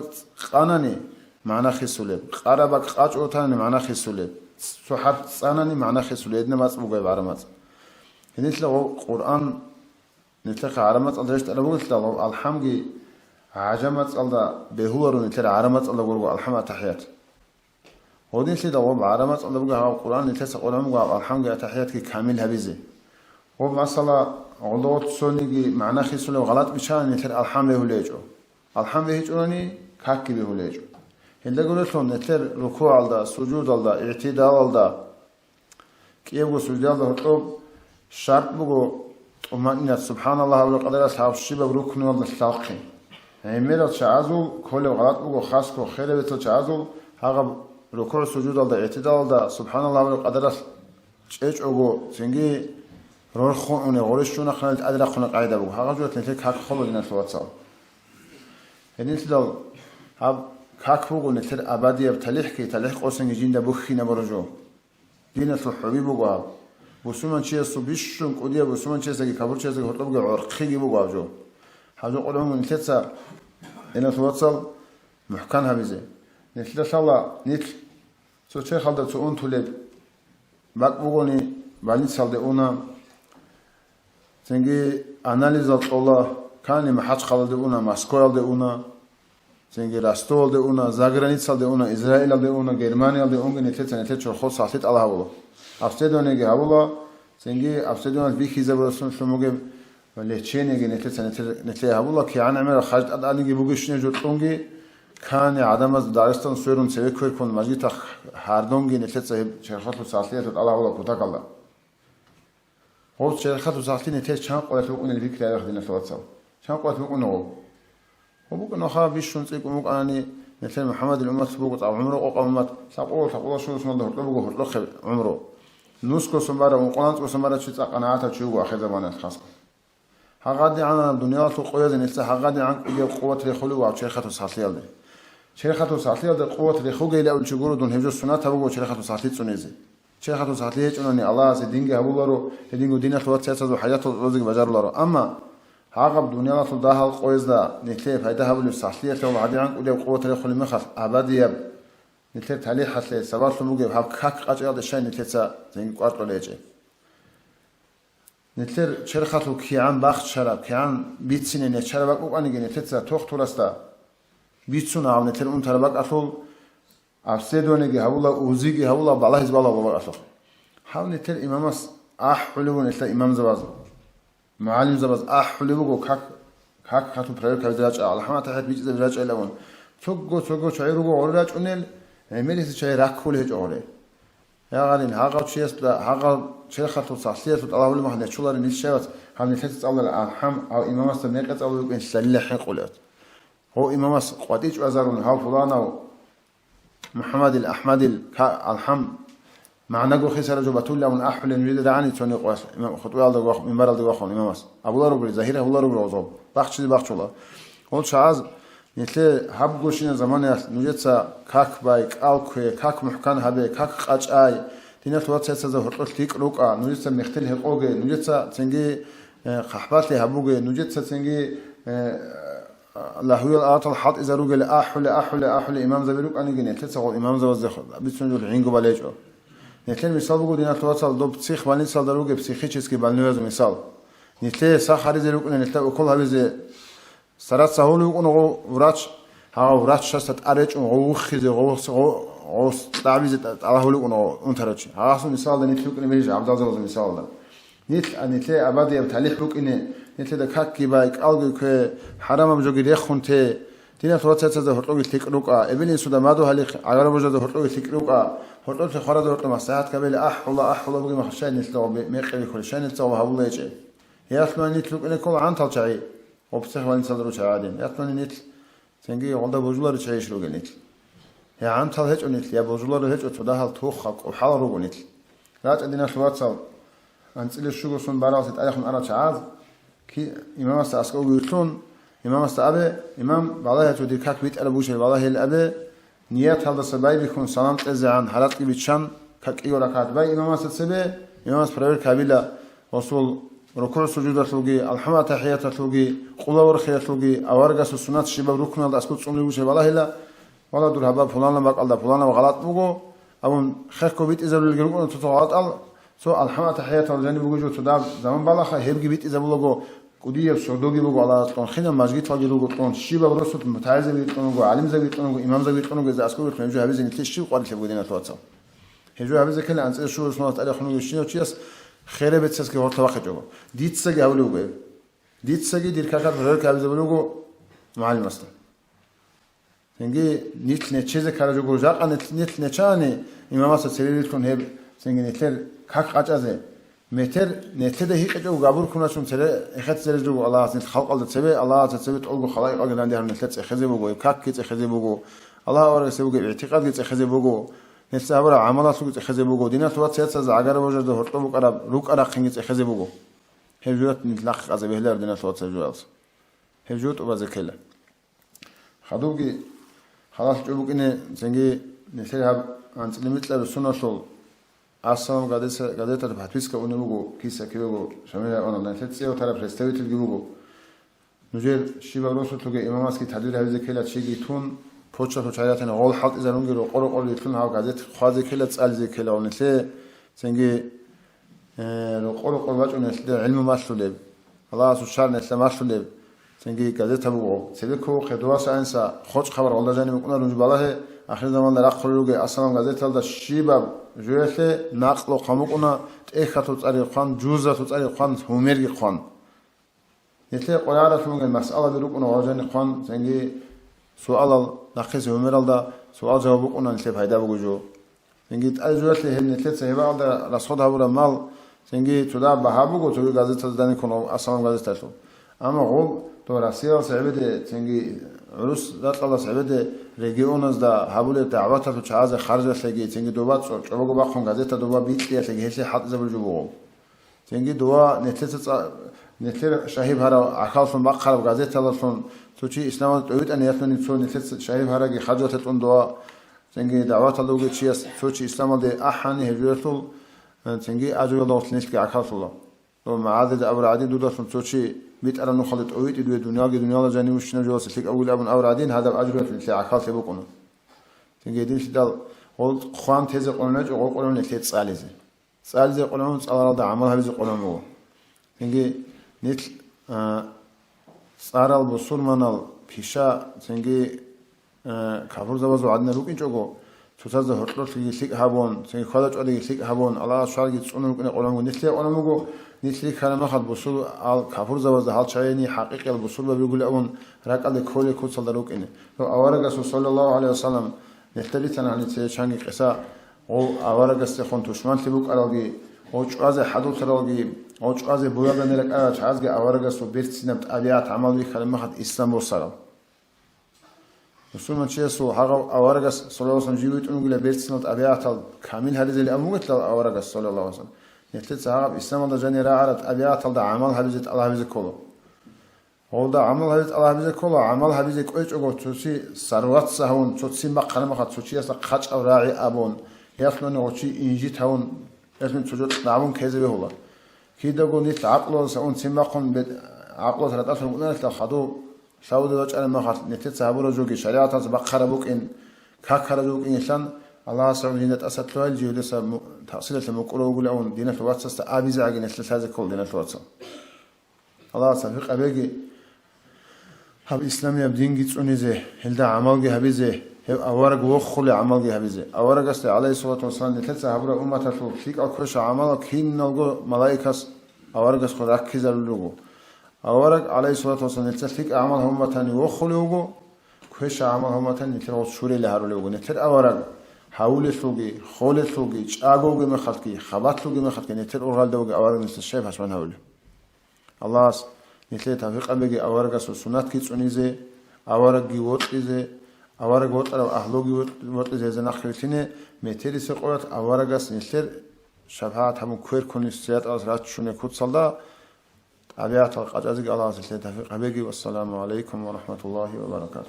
قاناني معنى خيسوله قرب قاچوتاني معنى خيسوله صحاب صاناني معنى خيسوله ادنا مصرو غيب عرمات نتل قران نتلقى عرمات الله يشتغل بقول الحمد عجمت الله بهور نتلقى عرمات الله بقول الحمد تحيات ودين سيدا وب عرمات الله بقول القرآن نتلقى قرآن بقول الحمد تحيات كي كامل هبيزه وب مثلا علوت سوني معنى خيسوله غلط بشان نتلقى الحمد هوليجو الحمد هيجوني كاكي بهوليجو هنده قولتون نتلقى ركوع الله سجود الله اعتدال الله كيف سجود الله طب شرط بقول ومن سبحان الله والقدر أصحاب الشباب ركن والساقين هميرات شعازو كل غلط بقول خاص كو خير بتو شعازو هذا ركوع سجود الله اعتدال الله سبحان الله والقدر ايش اوغو سنجي روح خون غورشون خلت ادرا خون قاعده بقول هذا جوت نتك حق خلو الناس واتساب هنيس لو هب كاك بقول نتر ابدي بتلح كي تلح قوسن جيندا بخينا برجو دينه الحبيب بقول بسومن چه سوبیشون کودیه بسومن چه زگی کابل چه زگی هرطب گه عرقی بو باجو حاجو قلهم من تتسا اینا توصل محکم هبیزه نتلا شالا نیت سو چه خالد تو اون طولب بق بگونی بالی سالده اونا سنگی analizat الله کانی محج خالده اونا مسکو alde اونا سنگی راستو alde اونا زاگرانیت alde اونا اسرائیل alde اونا گرمانی alde اون نتلا نتلا چه خود ساعت الله بولو افسدونه که هوا سنگی افسدونه بیخی زبرسون شموگه لچینه که نتله هوا که عن عمر خرج ادعالی که بگوش نجود کنگی کانی عدم از دارستان سویرون سوی کویر کن مجید تا هردونگی نتله صاحب چرخات و ساعتیت الله ولا کوتا کلا هو چرخات و ساعتی نتله چند قلت بکن الفکر یاد خدینه تواتسال چند قلت بکن نو هو بکن آخر بیشون سیک مگ آنی نتله محمد الامت بگو تا عمره او قامت ساقول شو اسم الله بگو هرلخ عمره نوسكو سمبارا وقلانتو سمبارا تشيتا قناعاتا تشوغو أخي زمانات خاصة هاقادي عنا الدنيا تقوية نفسها هاقادي عن قوة لخلو وعب شيخة ساعتيال دي شيخة ساعتيال دي قوة لخوغي لأول تشغورو دون هجو السنة تبقو شيخة ساعتيال تسونيزي شيخة ساعتيال تشوناني الله سيدينجي هبولارو هدينجو دينة لوات سياسة وحياة الرزق بجار لارو أما هاقب دنيا تلداها القويز دا نتليف هيدا هبولو ساعتيال تولو عدي عنك ودي قوة لخلو مخص أبادي يب نتلت عليه حتى سبار سموجي بحب كاك أجيال الشيء نتلت زين قارط ليجي نتلر شرخته كيان باخت شراب كيان بيتسين نتشرب أو أنا جي نتلت توخ تورستا بيتسون عم نتلر أون تربك أصل أفسدونه جي هولا أوزي جي هولا بالله حزب الله والله أصل حاول نتلر إمامس حلو نتلر إمام زباز معلم زباز حلو كاك خاتو برير كبدراج على حما تحت بيجي زبدراج إلون توجو شايرو عورج أنيل ميليس شاي راكول هج أوله يا غالين هاقا تشيس هاقا شيخة وصاحية الله ولا ما حد يشولر نيش شيء هم نتحدث الله الحم أو إمام السنة الله يقول سلح قولات هو إمام قديش أزارون هاو فلانا محمد الأحمد الحم مع نجو خسر جبتول من أحول نريد دعني توني قاس خطوة على دقاق من برا دقاق إمام أبو الله ربي زهير أبو الله ربي عظام بخش دي بخش الله هو شعاز نتلي هب گوشين زمان نوجتسا كاك بايك الكوي كاك محكان هبه كاك قاچاي دينه توات سيسا هرطل تيك روقا نوجتسا مختل حقوقه نوجتسا تنگي خحبات هبوغه نوجتسا تنگي الله هو الآت الحط إذا روغه لأحل إمام زبيروك أني نتلسا قول إمام زبز بيتسون جول عينگو باليجو نتلي مثال بگو دينه توات سال دو بسيخ بالين سال دروغه بسيخي چيزكي بالنوز مثال نتلي سا خارج روك نتلي وكل هبزه سرات سهول يكون وراش ها وراش شست أريج وخيز وغوص تعبيز على هول يكون أنترج ها أصلا مثال ده نتلوك نمرج عبد الله زوج مثال ده نتل أبادي بتعليق لوك إنه نتل ده كاكي بايك ألقي كحرام بجوجي ريخون تي تينا ثلاث سنة ده هرطوي تيك لوكا ابن سودا ما ده هلك عيار بوجه ده هرطوي تيك لوكا هرطوي في خارج هرطوي مساحات قبل الله بقي محشان نتلو ميقل كل شيء نتلو هقول يجي يا أخوان نتلوك إنه كل عن طلعي وبسخ وين صدروا شعادين يا أخوان نتل سنجي عند بوجلار تعيش لو جنيت يا عم تال هيك أنيت يا بوزولار هيك أتوداها التوخق وحال روجونيت راج عندنا شواتسال أنت اللي شو سون براس تأخذ أنا شعاز كي إمام استأسكو يطلون إمام استأبى إمام بعضها تودي كاك بيت على بوشه بعضها الأبى نيات هذا السباي بيكون سلام تزعن حالات كي بيتشان كاك إيو ركعت باي إمام استسبى إمام استبرر كابيلا وصول ركوع سجود تلقي الحمد تحيات تلقي قول ورخيات تلقي أوارجس السنة الشباب ركن هذا أسكت صوم لبوشه بعضها لا ولا دور هباب فلان لما قال فلان وغلط بقو أو خير كوبيت إذا بالجنون تطلعات سو الحمد تحيات الجانب بوجود تداب زمان بالا خا هبجي بيت إذا بلوجو كوديه سودوجي بوجو على طن خينا مسجد فاجي لوجو طن شيبا برسوت متعز بيت طنو عالم زبيت طنو إمام زبيت طنو إذا أسكت بيت جو هبزين تلشي وقاري لبودينا تواتسا هجو هبزة كلا أنت شو اسمه تعالى خنو يشينه وشيس خيره بتسس كي هرت وقت جوا ديت سجى أولوجو ديت سجى دير كاكات فرق هبزة بلوجو معلم أصلا سنجي نيت نتشيز كارجو جوجاق أن نيت نتشاني إمام أصلا سريرت كون هب سنجي نتلر كاك عجزه متر نتده هيك جو قابور كنا شون سر إخت سر جو الله عز وجل خلق الله تسبي الله عز وجل تقول خلاص أجل عندي هم نتلت إخذ بوجو كاك كيت إخذ بوجو الله ورا سبوجو اعتقاد كيت إخذ بوجو نتسابر عمله سوق إخذ بوجو دينا توات سياسة زعجر وجد هرتو بوك أراب روك أراب خنيت إخذ بوجو هجوت نتلاق عزب هلر دينا توات سجوالس هجوت وبذكله خدوجي خلاص جوبك إنه سنجي نسيرها عن سلمت له بالسنة شغل أصلاً قادة تبحث كأنه كيسة كيلو شميلة أنا لأن تتسيء وترى برستوي تلقيه نجيل شيبا روسو تلقي إمام أسكي تحديد هذه كيلة شيء يتون بوتشة وشعيراتنا غول حط إذا نقول قرق يتون هاو قادة خاذ كيلة تسأل زي كيلة ونسلي سنجي قرق واجه نسلي علم ما شلول الله سبحانه نسلي ما شلول سنجي قادة تبغو سبكو خدوة سأنسى خوش خبر الله جاني مكنا رنج بالله آخر زمان لا خلوجي أصلاً قادة تلدا شيبا جوهته نقل و قاموقنا تأخذ تطريق خان جوزة تطريق خان هميرج خان نتلاقي قرارات ممكن مسألة دروقنا واجن خان سنجي سؤال نقيس هميرال دا سؤال جوابقنا نتلاقي هيدا بوجو سنجي تأجوته هم نتلاقي سهبا دا رصد هبورا مال سنجي تدا بهابوجو تقول جازت تزداني كنا أصلاً جازت تلو أما غوب تو راسيال سعبده سنجي عروس ذات الله سعبده رجيونز دا هبول دعوات تشعاز خارج سنجي سنجي دوبات شبكة باخون جازت دوبا بيت ليه سنجي هسه حط زبل جوبو سنجي دوا نتلر شهيب هرا عقال فن بقرب جازت الله فن توشي إسلام تويت أن يثمن يسون نتلر شهيب هرا جي خارج تلون دوا سنجي دعوات الله وجد شيء توشي إسلام ده أحاني هجرته سنجي أجر الله تنسك عقال الله ومعادة أبو عادين دودا فن توشي بيت أنا نخلط أويت إدوي دنيا دنيا جاني وش نجوا سلك أول أبن أبو عادين هذا أجر في عقال تبوكونه تنجي دين شدال قول خوان تيز قلنا جو قلنا نتلت سالزة قلنا سال الله عمل هذا قلنا هو تنجي نتل سارال بصور منال بيشا تنجي كافر زواج وعدنا لوكين جوجو تزاز هرتلو تيجي سلك هابون تنجي خالد عليه سلك هابون الله شارج تصونه لوكين قلنا نتل قلنا مو نتلي كلام خد بصور على كافر زواج هال شيء حقيقي البصور بيقول أون رك على كل صل دروك إنه لو أورج صلى الله عليه وسلم نتلي تنا عن تيجي قصة أو أورج استخون تشمل تبوك ألاقي أو شواز حدود تلاقي أو شواز بويا بنلك شواز أورج صبرت سنبت أبيات عمل كلام خد إسلام وصلاة رسول من شيء سو حقا أورج صلى الله عليه وسلم جيبت أنقول بيرت سنبت أبيات كامل هذه اللي أموت لا أورج صلى الله عليه وسلم نتلت سحاب إسلام ده جاني راعت أبيات الله عمل هذه الله هذه كله هو ده عمل هذه الله هذه كله عمل هذه كويس أقول تشي سروات سهون تشي ما قلنا ما خد تشي أصلا خش أو راعي أبون يفلون وشي إنجي تهون اسم تجود نعمون كذا بهولا كده قول نت عقله سهون سماقون بد عقله ثلاثة ألف مقولنا نت خدو سعود وجه أنا ما خد نتلت سحاب رجوعي شريعة بقرة بوك إن كخرة بوك إنسان الله سبحانه وتعالى أسد توال جهلس تحصيل المقولة وقول أون دينا الواتس أبي زعج نسل هذا كل دينا الواتس الله سبحانه أبيجي هب إسلام يبدين جت أنيزه هل ده عمل جه هبيزه هب أورج وخل عمل جه هبيزه أورج است عليه الصلاة والسلام نتلت عبر أمة تلو فيك أكرش عمل كين نلقو ملاك أورج است خد ركز اللقو أورج عليه الصلاة والسلام نتلت فيك عمل هم تاني وخل لقو كرش عمل هم تاني نتلت شوري لهارو لقو نتلت أورج حول سوقي خول سوقي أجوج مخلقي خبط سوقي مخلقي نتر أورال دوج أورج نست الشيف حسبنا هول الله نتلي توفيق أبيجي أورج سنات كيس أنيزه أورج جوات إزه авараг вотара ахлоги вот зезена хилтине метери сеқорат аварагас нилер шафаат хаму квер конисият аз рат шуне кутсалда абиат qajazig Allah's illet qabegi wassalamu alaykum wa rahmatullahi wa barakatuh.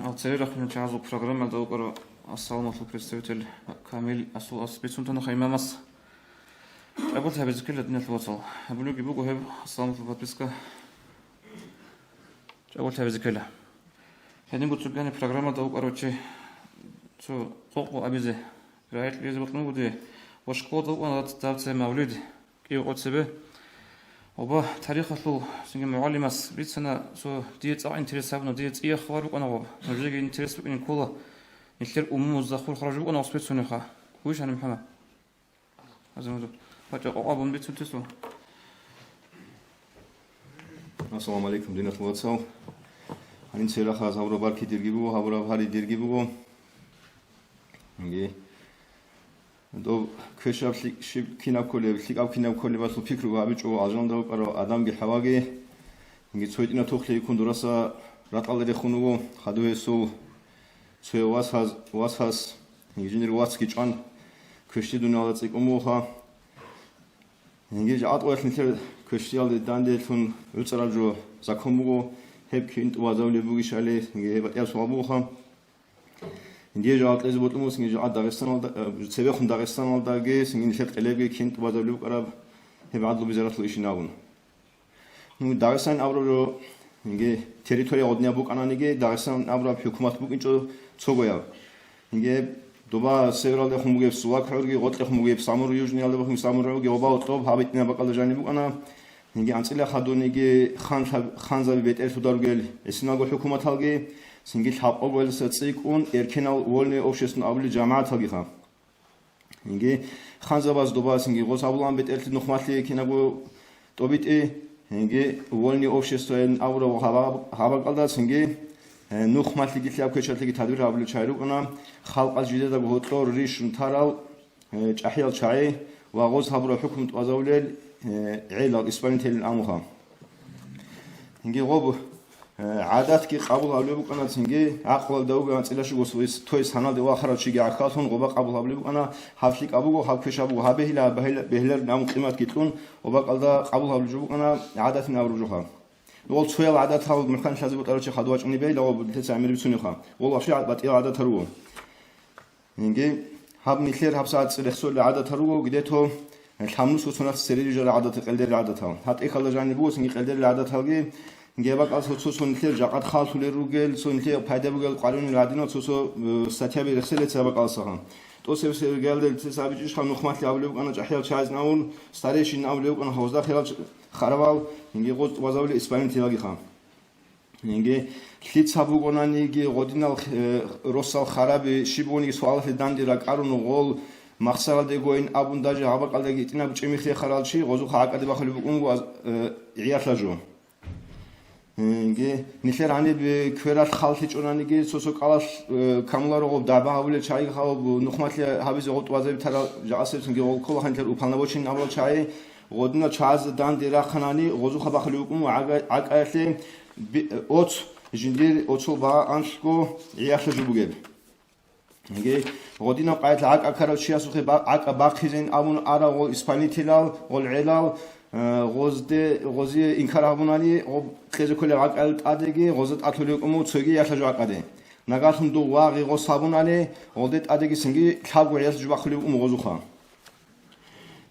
Алцерахмин чазу программа долгоро ассаламу представитель Камил Асул Аспецунтана Хаймамас. Абул Хабизкил днес лоцал. Абулуги бугу хаб ассаламу подписка. Абул Хабизкил. Хадин гуцугани программа долгоро че цо тоқу абизе. Раит лезе бутну гуде. وشكوط وانا تابع مولود كي يقعد سبه وبا تاريخ الفل سنجم معلمس بيت سنة سو ديت أو إنترس هبنا ديت إيه خبر بقنا وب نرجع إنترس بقنا كله نخير مزدخل خرج بقنا وسبيت سنة خا ويش أنا محمد أزمته فجأة أقابل بيت سنتسو السلام عليكم دينة الواتساب هنين سيرا خاص هبرا باركي ديرجيبو هبرا باري ديرجيبو دو كشاف شيب كيناكولي ليكاب كيناكولي بس فكرو ابيچو اجان دو قرو ادم گي حواگي گي چويتنا توخلي يكون دراسا راتالدي خونو خدو سو سو واساس گي جينير واتسكي چان كشتي دونالا цик умоха گي جات وات نتر كشتيال دانديتون уцаражо закомуго хепкинт вазавли бугишале گي باتيا سوابوха Инdia жаат лез ботумус инги жаат Дагестаналда цевехун Дагестаналдаги сингин лет элеги кинт базавлу қараб хебадлу бизаратлу ишинагун. Ну Дагестан авро инги территория одня бук ананиги Дагестан авро хукумат бук инчо цогоя. Инги доба севералде хумуге сувак хурги готле хумуге самур южни алде бухим самурги оба отроб хабитне бакалда жани бук ана инги анцила хадуниги ханзаби бетер сударгел эсинаго хукумат алги سنجيل حب أول ستسيكون إركنال ولني أوشيسن أبلي جماعة تاجيها. إنجي خانزا باز دوبا سنجي غوص أبلان بيت إلتي نخماتلي كناغو توبيت إيه إنجي ولني أوشيسن أبلا وحابا قلدا سنجي نخماتلي جيتلي أبكيشاتلي تدبير أبلي شايرو كنا خلق الجديد دا بهوتلور ريش نتارال جاحيال شاي وغوص هبرو حكم توازوليل عيلا إسباني تيلين أموها. إنجي غوب عادات كي قبول أبلي بقنا تنجي عقل دوغ عن تلاش جوسويس تويس هنا دوا خرج شيء عكاتون غبا قبول أبلي بقنا حفلك أبوه حفكش أبوه هبهلا بهلر نام قيمة كتلون وبقى ده قبول أبلي بقنا عادات نابرجوها نقول شوية عادات هاو مكان شازي بتعرف شيء خدواش عني بيل أو بتسعمير بسونيخا والله شيء بتأي عادات هرو تنجي هب نخير هب ساعات رخصول عادات هرو قديته الحملوس وصنع سرير جرى عادات قلدر عاداتها هات إخلا جاني بوس نيجي قلدر عاداتها جي نجيبك أصل سوسو نخير جاقات خالص للرجال سو نخير بحدا بقول قارون العادينات سوسو ستيابي رخصلة سبق أصلا توصل في الرجال ده تسابق إيش خم نخمات لأولو أنا جحيل شايز ناون ستاريش ناولو أنا هوزدا خلال خرابال نجي قط وزاول إسباني تلاقي خام نجي خيط سابق أنا نجي قدينا روسال خراب شيبوني سوال في داندي رك قارون وغول مخسر ده قوين أبون داجي عبق على جيتنا بتشمي خي خلال شيء غزو خاك أدي بخلي بقوم عياش لجو نجي نخير عني بكرات خالتي جونانيجي سوسو قالاش كاملار غوب دابا هاول شاي خاوب نخمات لي هابيز غوت وازي ترى جاسر نجي غول كل خنتر وبالنا بوشين أول شاي غودنا شاز دان ديرا خناني غزو خبا خليكم عقايتلي أوت جندير أوتشو با أنشكو عياش لجوبوجل نجي غودنا قايت عق أكرر شيء سوخي عق باقيزين أبون أرا غول إسباني تلال غول علال غوزي إنكارابوناني أو خيزو كل عقل أديجي غوزت أتوليكمو تسوي يحتاجوا عقده نقاشم دو واقي غوز صابوناني غودت أديجي سنجي خابو عياس جوا خليكم غوزوخا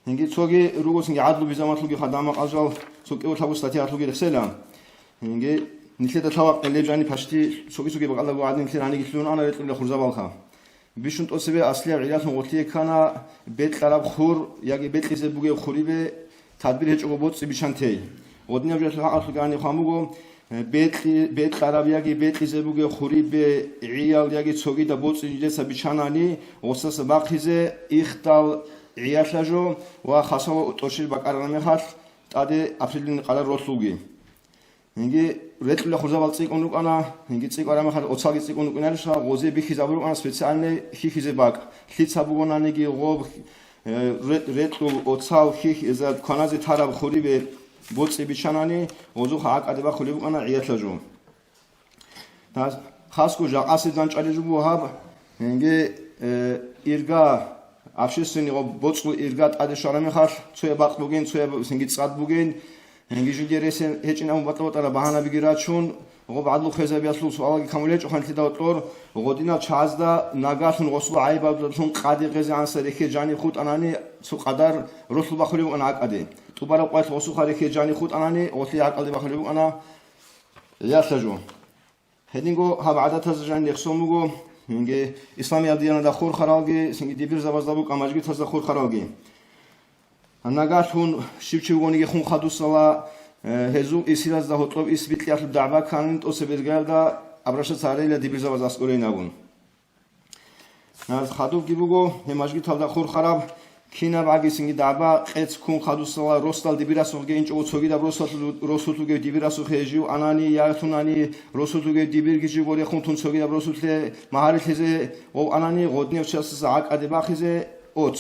نجي تسوي روغو سنجي عدلو بزماتلوجي خدامة أجل سوكي وتابو ستاتي أتلوجي رسالة نجي نخلي تطلع اللي جاني باشتي سوكي بقى الله وعدين نخلي عني قتلون أنا رتلو لخرزة بالخا بيشون توصي أصلي عياس مغطي كان بيت خراب خور ياجي بيت خيزة بوجي خوري به تدبیر هیچ اوبود سبیشانتی. ودنیا جلسه آخرگانی خاموگو بیت خرابیاگی بیت خیزه بوگه خوری به عیالیاگی چوگی دبود سنجده سبیشانانی وسط باقیزه اختال عیاشلجو و خاصه توشیل بکارنامه خاص تاده افریلین قلر رسوگی. اینگی رتل خورده بالتیک اونو کنا اینگی تیک آرامه خاص اوتساگی تیک اونو کنارش غوزه بیخیزه برو کنا سپیسیالنه خیخیزه باق خیزه بگونانگی غوب رتلو اوتساو خیخ ازاد کنازی تراب خوری به بوتسی بیچانانی وضوح حق ادبا خوری بگنا عیت لجو خاص کو جاقاسی دانچالی جو هاب هنگی ایرگا افشیسونی او بوچلو ایرگات آده شارمی خاش توی باق بگین توی سنگیت ساعت بگین هنگی جو دیرس هیچ نمو بطلوت را بهانه بگیرد چون او بعد لو خزه بیاسلو سوالی کاملی چون خنتی داوتلور او دینا چازدا نگاتون غسل عیبادتون قادی غزی انسری که جانی خود آنانی سو قدر رسل بخوری و آنها قدی تو برای قایت وسو خاری که جانی خود آنانی اولی عقلی بخوری و آنها یاسجون هدینگو هب عادت از جان یخسومگو هنگی اسلامی دیانه دخور خراگی سنگی دیبیر زبازدابو کامجگی تاز دخور خراگی نگاتون شیوچیگونی خون خدو سالا هزو اسیراز ده هطلب اسبیتلیات دعوا کانت او سبرگردا ابراش ساره ل دیبیر زباز اسکوری نبون ناز خدو گیبوگو هماجگی تاز دخور خراب کینا باگی سنگی دعوا قط کون خدو سالا روستال دیبیر اسوگی اینچ او چوگی دبر روستوگی دیبیر اسو خیجیو آنانی یارتونانی روستوگی دیبیر گیجی گوری خونتون چوگی دبر روستل مهاری خیزه او آنانی غدنی چاس زاق ادبا خیزه اوت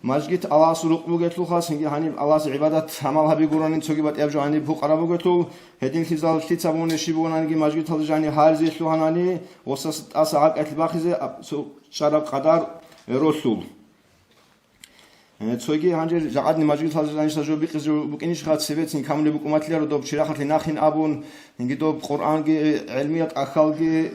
ماجگیت الله سلوک بگیتلو خاص هنگی هنی الله عبادت عمل هبی گرانین چوگی بات ابجو هنی بو قرا بگیتلو هدین خیزال خیت سبونه شی بگونانی ماجگیت هل جانی هارزی شلو هنانی وسط اسعاق اتباع خیزه شراب قدر رسول چوگی هنجر جقد ماجگیت هل جانی سجو بقیزو بکنیش خاط سویتین کاملی بکومتلی رو دوب چرا خاطی نخین ابون هنگی دوب قرآن گی علمیت اخال گی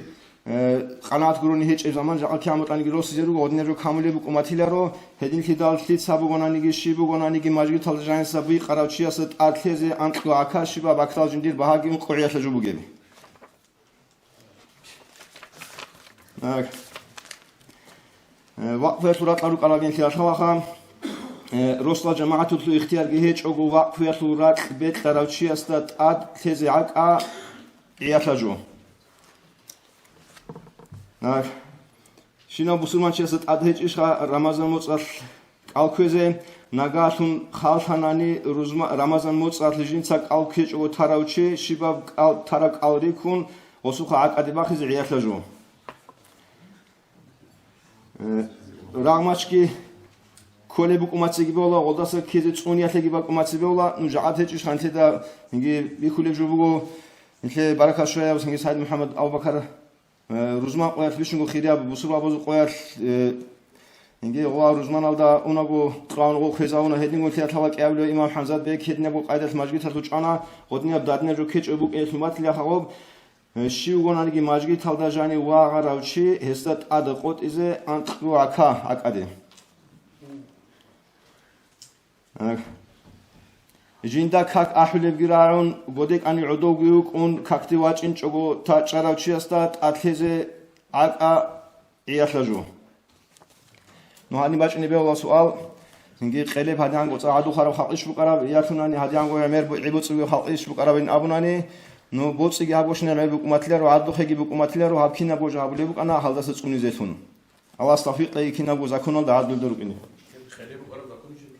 قناعت گرونی هیچ زمان جاکل کامتانی گروسی زیرو گودنی رو کاملی بکومتیله رو هدین خیدال خیت سبگونانی گی شی بگونانی گی ماجگی تال جانی سبی قراچی است ارتیزی انتقو آکاشی با بکتال جندیر بهاگی اون قریش جو بگیری وقت فورات لارو کلاگین خیاش خواهم رسلا جماعت تو اختیار گی هیچ اوگو وقت فورات بیت قراچی است ارتیزی آکا عیاش جو شینا بسرمان چیست ادهیچ عشق رمضان موسر کالکوزه نگاتون خالتانانی رمضان موسر لجین سگ کالکوچ و تراوچه شیباب ترک آوری کن وسوق عقدی باخیز عیاش لجو رغمش کلی بکومتی بیولا قداس کیز چونیاتی بکومتی بیولا نجات هیچ عشق انتی دا میگی بیکولی جو بگو اینکه برکت شویا و سنگی سعید محمد ابوبکر روزمان قویت بیشونگو خیریا بسروا بازو قویت اینگه قوا روزمان alda اونگو قانون خیزاونا هدینگو تیاتلاک اولو امام حمزات بیک هدینگو قایدت ماجگی تلوچانا قدنیا دادنیا جو کیچ ابوک اعتماد لیا خب شیوگونانگی ماجگی تلدا جانی واقع راوچی هستت اد قط ایزه انتقو عکا عقده جیندا کاک احول بگیران بودک انی عدو گیوک اون کاکتی واچین چگو تا چراوچی استاد اتلیزه عقا عیاشجو نهانی باچنی به الله سوال اینگه خیلی هدیان گوش عدو خراب خالش بکراب یاتونانی هدیان گوی امر عیبوتسوی خالش بکراب این ابونانی نو بوتسیگی هبوشنی امر بکومتلی رو عدو خیلی بکومتلی رو هب کینا بوجا بولی بک انا حال دست چونی زیتون الله استفیق لی کینا بوجا کنن دعاد دلدرو کنی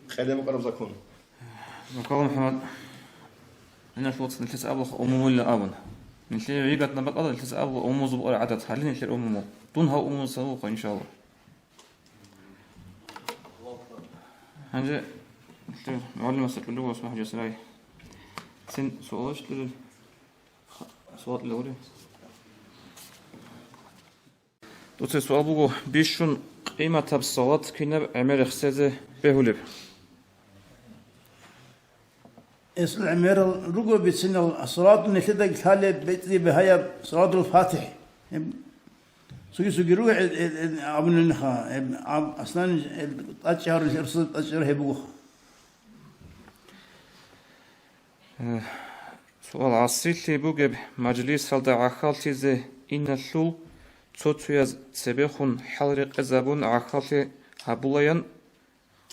خیلی بکراب زکون مقام محمد أنا شوط نلتس أبغى أمم ولا أبن نلتي عيقتنا بقى نلتس أبغى أمم زبقة عدد خلينا نشير أمم دونها أمم سوق إن شاء الله هنجا معلم استقلوا واسمح جسراي سن سؤالش لل سؤال الأولي دوتي سؤال بقول بيشون قيمة الصلاة كنا عمر خسازة بهولب العمير رجوا بسن الصلاة نتدق حالة بيتي بهاي صلاة الفاتح سوي روح ابن النخا اصلا اشهر اشهر هبوخ سؤال عصيتي بوجب مجلس هل عخالتي زي إن اللو توتويز سبيخون حلرق زبون عخالتي هبوليان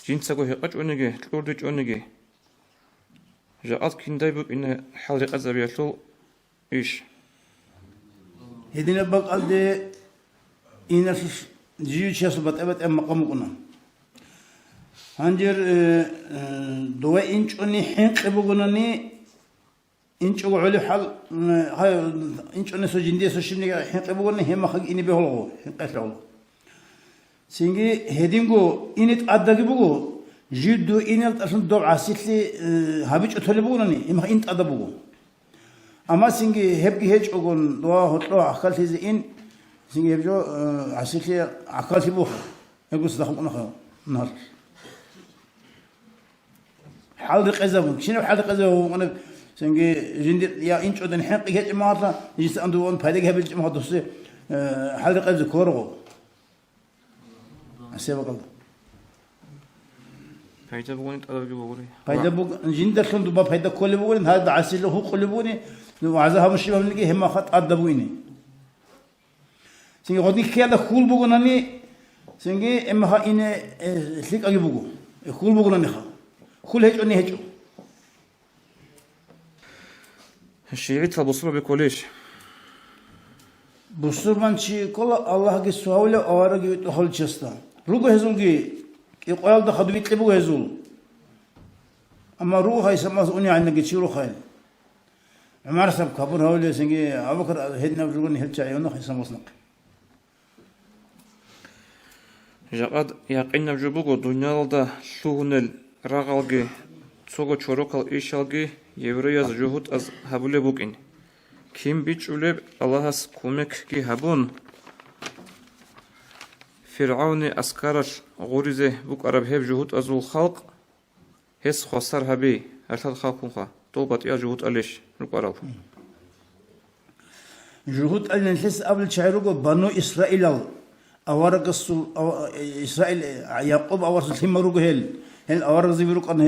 جنسكو هقج أونجي تلوردج أونجي جاءت كنداي بوك إن حلرق زبيخلو إيش هدينا بقى دي إن جيو شخص بتأبت أم مقام قنا هنجر دواء إنش أني حنق بقولني إنش وعلي حال هاي إنش أني سجندي سجندي حنق بقولني هم خج إني بهلو حنق أسرع سينجي هدينغو إنت أدق بقول جدو إنت أصلا دو عسيتلي هابيج أطلب بقولني هم إنت أدق بقول أما سنجي هبجي هج أقول دوا هطلع أكلت زين سنجي هبجو عسيتي أكلت بوخ يقول صدقكم نخو نهار حلق أزبون شنو حلق أزبون أنا سنجي جندي يا إنش أدن حق هج مرة يجلس عنده وان فادي هبج ما هدوسه حلق أزب كورو أسيبك الله فايدة بقولي تقدر بقولي فايدة بقول جندي كن دبا فايدة كل بقول هذا عسيل هو كل بقولي لو عزها مش يوم نيجي هم خط أدبويني سنجي غادي كيا كول بقولني سنجي إما ها إني سليك أجي بقول كول بقولني خا كل هيج أني هيج الشيعي تبصر بكوليش بصر من شيء كل الله كي سوالة أوارق يتحول جستا روح هزولي يقول ده خدوا يتلبوا هزول أما روح هاي سماه أني عندنا كتير روح هاي عمر سب كبر هؤلاء سنجي أبكر هدنا بجوجني هالشيء يونا خيسا مصنق جاقد يقين بجوبو دنيا لدا شونل رغالجي سوغو چوروكال إيشالجي يورياز جهود از هبولي بوكين كيم بيچولب اللهس كومك كي هبون فرعون أسكارش غوريزه بوك عرب هب جهود از الخلق هس خسر هبي أرتاد خاكونخا طلبت يا جهود أليش نقرأ جهود أن نحس قبل شعروا بنو إسرائيل أوارق السل إسرائيل يعقوب أوارق الهم روجه هل أوارق زبيروك أن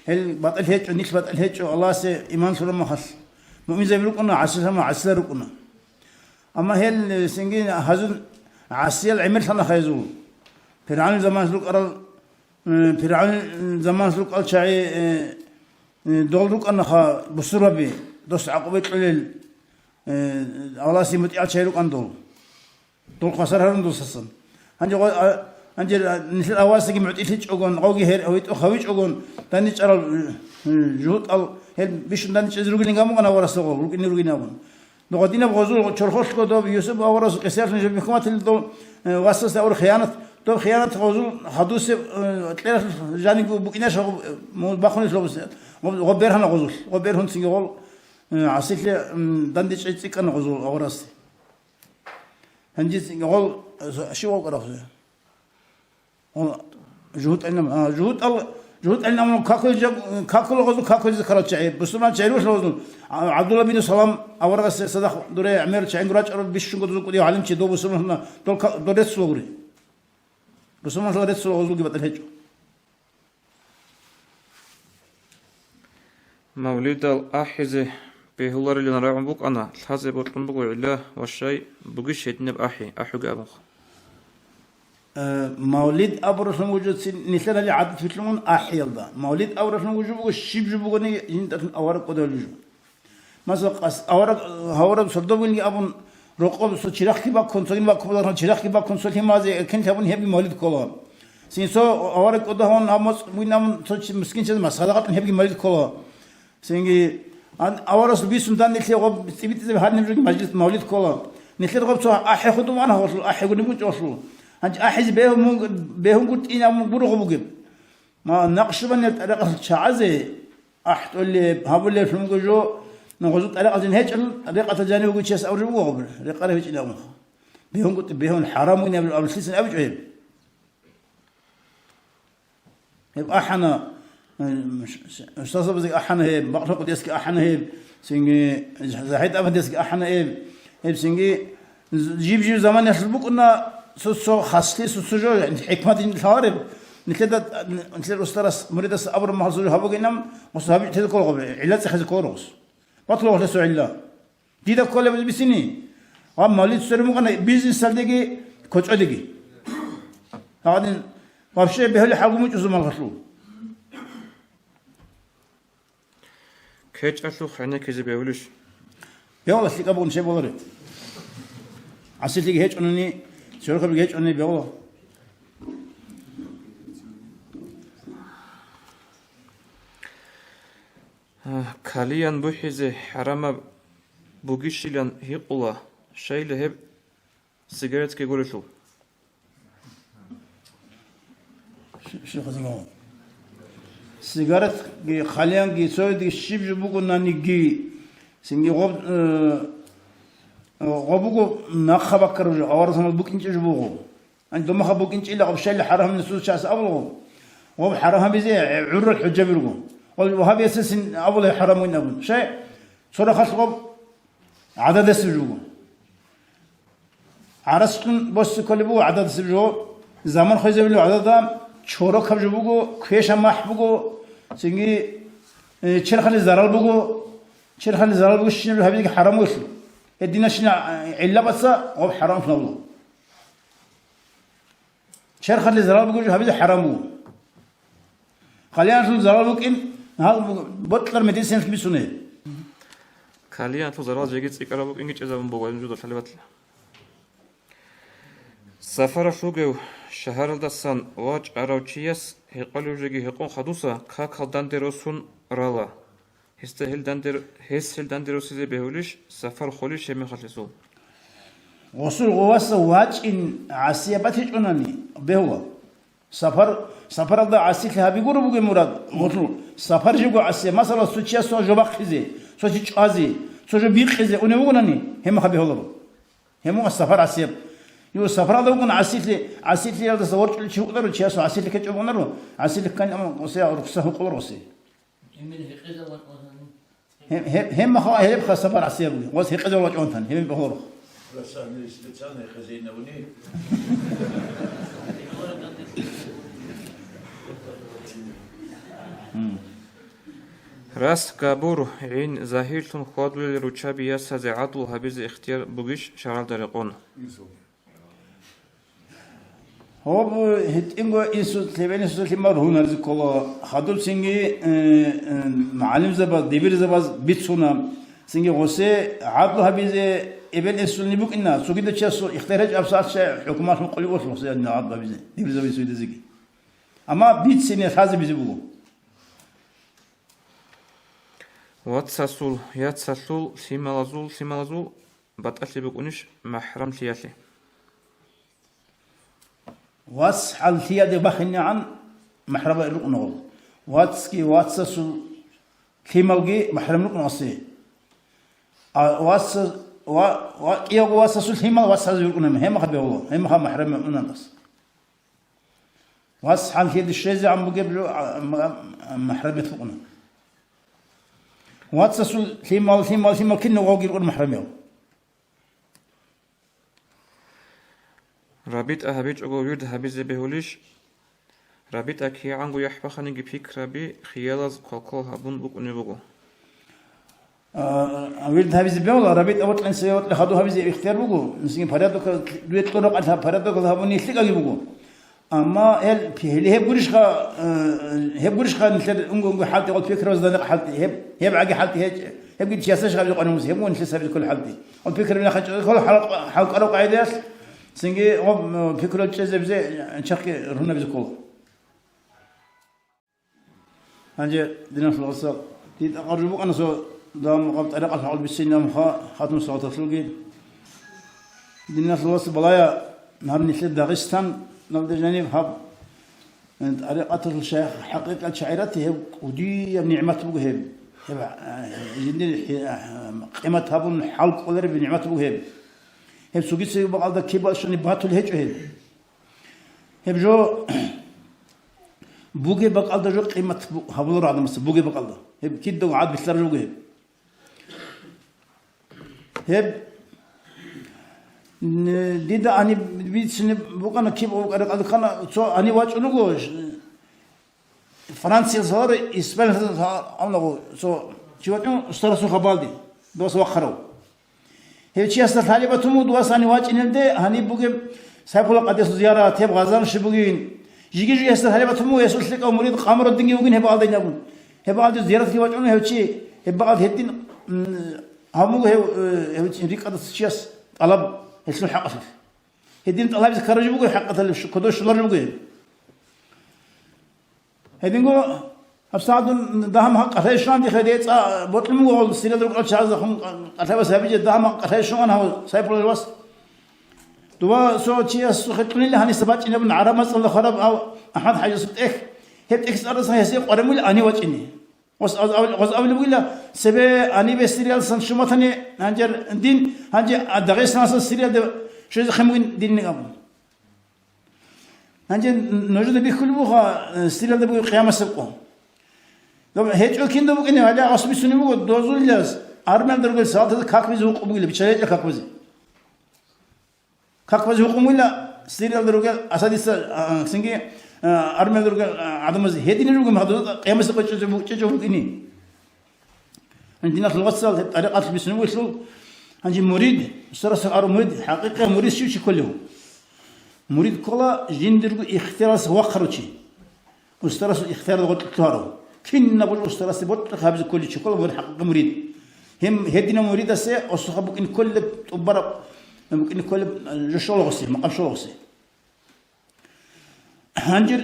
هل بطل هيج ونيش بطل هيج الله سي إيمان سلام مخص مؤمن زبيروك أن عسل هم عسل ركنا أما هل سنجين هذون عسل عمل سنة خيزول فرعون زمان سلوك أرل فرعون زمان سلوك أل شعي دولك أن خا بصرة بي دوس عقبة علل الله سي متعال شعيروك أن دول خسر هرم دول سسن هنجي نسل أواسك معتيفيش أقول قوي هير أو يتخويش أقول تانيش أرى جهود أو هل بيش تانيش أزروق لينغامو أنا وراسه روك إني روقي نامون نقدينا بغزول شرخوش كده يوسف أورس كسر نجيب بكمات الدول واسس أور خيانة تو خيانة غزول حدوث تلاقي جاني بوكيناش باخونيش لو بس غبرهن غزول غبرهن سيقول عسيل دانديش عيتك أنا غزول أورس هنجي سيقول شو أقرأ جهود علم جهود علم كاكل غزو كاكل ذكرت شعيب بس ما شعيروش غزو عبد الله بن سلام أورق صدق دوري عمير شعين قراج أرد بيشون قدروا كذي علم شيء دو بس ما دورت سلوري بس ما دورت سلور غزو جبت الهجو مولد الأحزة بهولار اللي نراعم بوك أنا الحزة بطلن بوك الله والشيء بوجيش يتنب أحوج أبوخ مولد أبرز موجود نسنا اللي عدد في تلمون أحيل ده مولد أبرز موجود بقى الشيب جبوغني ينتقل أورق قدر لجو مثلا أورق هورق صدقوني أبون رقم سوتشيرخ كيبا كونسولين باكوبا سوتشيرخ كيبا كونسولين مازه كنت أبون هبي مولد كلا سينسو أورق قدر هون أمس وينام سوتش مسكين شد مسألة قطن هبي مولد كلا سينجي أورق سبيسون دان نسي غب سبيت زي هاد نمشي مجلس مولد كلا نسي غب سو أحي خدوم أنا وصل أحي قدوم وصلوا أنت أحس بهم قلت إنا مبروغ بقول ما نقش بني طريقة شعزة أحتول لي هقول لي فلم جو نقول طريقة هيك طريقة تجاني وقول شيء أورج بقول طريقة هيك لا بهم قلت بهم حرام وين قبل أول سيسن أبج عيب يبقى أحنا أستاذ بزك أحنا هي بقرأ قد يسك أحنا هي سينجي زاهد أبد يسك أحنا هي سينجي جيب زمان يحسبوك إنه سو خاصلي سو جو حكمة الهارب نكذا نكذا أسترس مريد أبر محصول هبوك إنهم مصابي تذكر قبل علات خز كوروس بطلوا ولا سو علا ديدا كله بسني هم مالي تسرمو كنا بيزنس سالدقي كوتش أدقي هذين وابشة بهالي حاجة مش زمان خشلو كيتش أشلو خلنا كذا بيقولش يلا سلك أبو نشيب ولا عسيت لي هيك أنني شركة بيجي أني بيقول كاليان بوحيزة حرام بوجيشيلان هيقولا شيء لهب سيجارت كي يقول شو خزينه سيجارت خاليان جي سوي دي شيب جبوكو ناني جي سنجي غبوغو نخ بكر أورثنا البوكينج جبوغو عند ما خبوكينج إلا قبل شيء حرام نسوس شاس أبلغو وب حرام بيزي عر الحجة بيرغو وهذا أساس أول حرام وين أبون شيء صورة خلق عدد السجوغو عرستون بس كل بو عدد السجوغو زمان خيزة بلو عدد شورو خبج بوغو كيش ماح بوغو سنجي شرخل الزرال بوغو شرخل الزرال بوغو شنو هبيك حرام وشلو الدين شنو علا بس هو حرام في الله شرخل الزرال بوغو هبيك حرام بوغو خلينا نشوف زرال بوغو إن هذا بطلر مدرسة في بسنة خلينا نشوف زرال جيجيت إكرا بوغو إنجيش إذا بنبوغو نجود خلي بطل سفر شوغو شهر الدسان واج أراوتشيس هقلو جيجي هقون خدوسا كاكال داندروسون رالا هستهل داندروسي زي بهوليش سفر خوليش يمي خلصو وصل غواس واج إن عسيا باتيج أناني بهوا سفر دا عسيا لها بيقولوا بوغي مراد مطلو سفر جيجو عسيا مثلا سوچيا سو جوباق خيزي سو چازي سو جو بيق خيزي أني بوغناني هم خبي هولو هم السفر عسيا يو سفر هذا يكون عسيت لي هذا صور شو قدروا تشيسو عسيت لك كتشوفون نرو عسيت لك كان أمام قصي أو رخصة قبر قصي هم خا هيب خا سفر عسير بقول وس هيقدر وجهون ثاني هم بحوره راس كابور عين زاهيلتون خادل روشابي ياسز عدل هبز اختيار بوغيش شرال درقون هو هت إنغو إنسو تبين إنسو تمر هون هذا كله خادل سينجي معلم زباز دبير زباز بيتسونا سينجي غوسة عدل هبز إبن إنسو نبوك إننا سو كده شيء اختراج أبساط شيء حكومات مقولي وصلوا سيا إن عدل هبز دبير زباز سويد زكي أما بيت سيني هذا بيزبوه واتساسول ياتساسول سيمالازول باتألي بقونش محرم ثيالي واس حال ثيادي بخني عن محرم لقنول واتسكي واتساسول كيمالجي محرم لقنوسي واس يا واتساسول كيمال واتساسول لقنوم هم خبي الله هم خا محرم لقنوس واس حال ثيادي الشيزي عم بجيبلو محرم لقنوم واتساسول ثيمال كنا وقاقي لقن محرمه رابط أهبيج أقول يرد هبيز بهوليش رابط أكيا عنو يحبخني جبيك ربي خيالز كل هبون بوك ونبوكو يرد هبيز بهولا رابط أوت لين سيوت لخدو هبيز اختيار بوكو نسين فرادو دويت طرق على فرادو هبوني ثقة بوكو أما هل هب نسل أنجو حالتي قلت فكرة وزدنا حالتي هب عقي حالتي هب قلت شاسش غبي قانون مسيح مو نسل سبب كل حالتي قلت فكرة من خد كل حلقة أروق عيداس سنجي غب فكرة تجذب بزي نشارك رهنا بزكول هنجي دينا في الغسال تيت أقربوك أنا سو دام قبض أرق الحال بالسنة مخا خاتم صوت تسلوقي دينا في الغسال بلايا نهار نسل داغستان نبدأ جانب هب أرق الشيخ حقيقة شعيرته ودي نعمة بوهب جندي قيمة هبون حلق قدر بنعمة بوهب هب سوقي سي بعض كيبا شنو باتو الهج هب جو بوجي بقال ده جو قيمة هبول راد مس بوجي بقال ده هب كده وعاد بيسلر جو هب ديدا أني بيتسني بقنا كيف أنا كنا شو أني واجه نقولش فرنسي صار إسبانيا صار أنا شو شو أسترا سو خبالدي دوس وخرو هي شيء أصلا ثاني بتومو دوس أني واجه نلده هني بقى سافر قديس زيارة تيب غزان شبوجين يجي أصلا ثاني بتومو يسوس لك أموريد قامر الدنيا وين هبال ده نبون هبال زيارة في واجه هو شيء هبال هدين همو هو ريك هذا الشيء طلب هسلو حق أصل هدين طلاب ذكر جبوجي حق أصل كدوش شلون جبوجي هدين جو أبصادون دهم حق أصل شلون دي خديت بطل مو السيرة درك الشعز خم أصل بس هبيج دهم حق أصل شلون هو سايبر الوسط دوا سو شيء سخطني له هني سبات إنه من عرب مثلا خرب أو أحد حاجة صوت هبت إكس أرز هيسيق قرمول أني وجهني أول بقول سبب أني بسيريال سن شو مثلاً هنجر دين هنجر دعيس ناس السيريال ده شو خموين دين نقابل هنجر نوجد بيكل بوها سيريال ده بقول قيامة سبقه لو هيج أكيد ده بقول هذا عصبي سني بقول دوزول جاز أرمن درجة ساعات هذا كاك بيزو بقول بيشارك كاك بيزي كاك بيزو بقول سيريال درجة أسادي سنجي أرمن درجة عدم زي هدي نرجع مهدود قيامة سبقة تجو بقولني عندنا في الوصل طريقة بيسنو وصلوا هنجي مريد سرس أرو مريد حقيقة مريد شو كله مريد كلا جندر اختراس وقرتشي واسترس اختار ضغط كارو كن نقول استرس بوت خابز كل شيء كله حقيقة مريد هم هدينا مريد السي أصحابك إن كل تبرق ممكن كل جشول غسي مقام شول غسي هنجر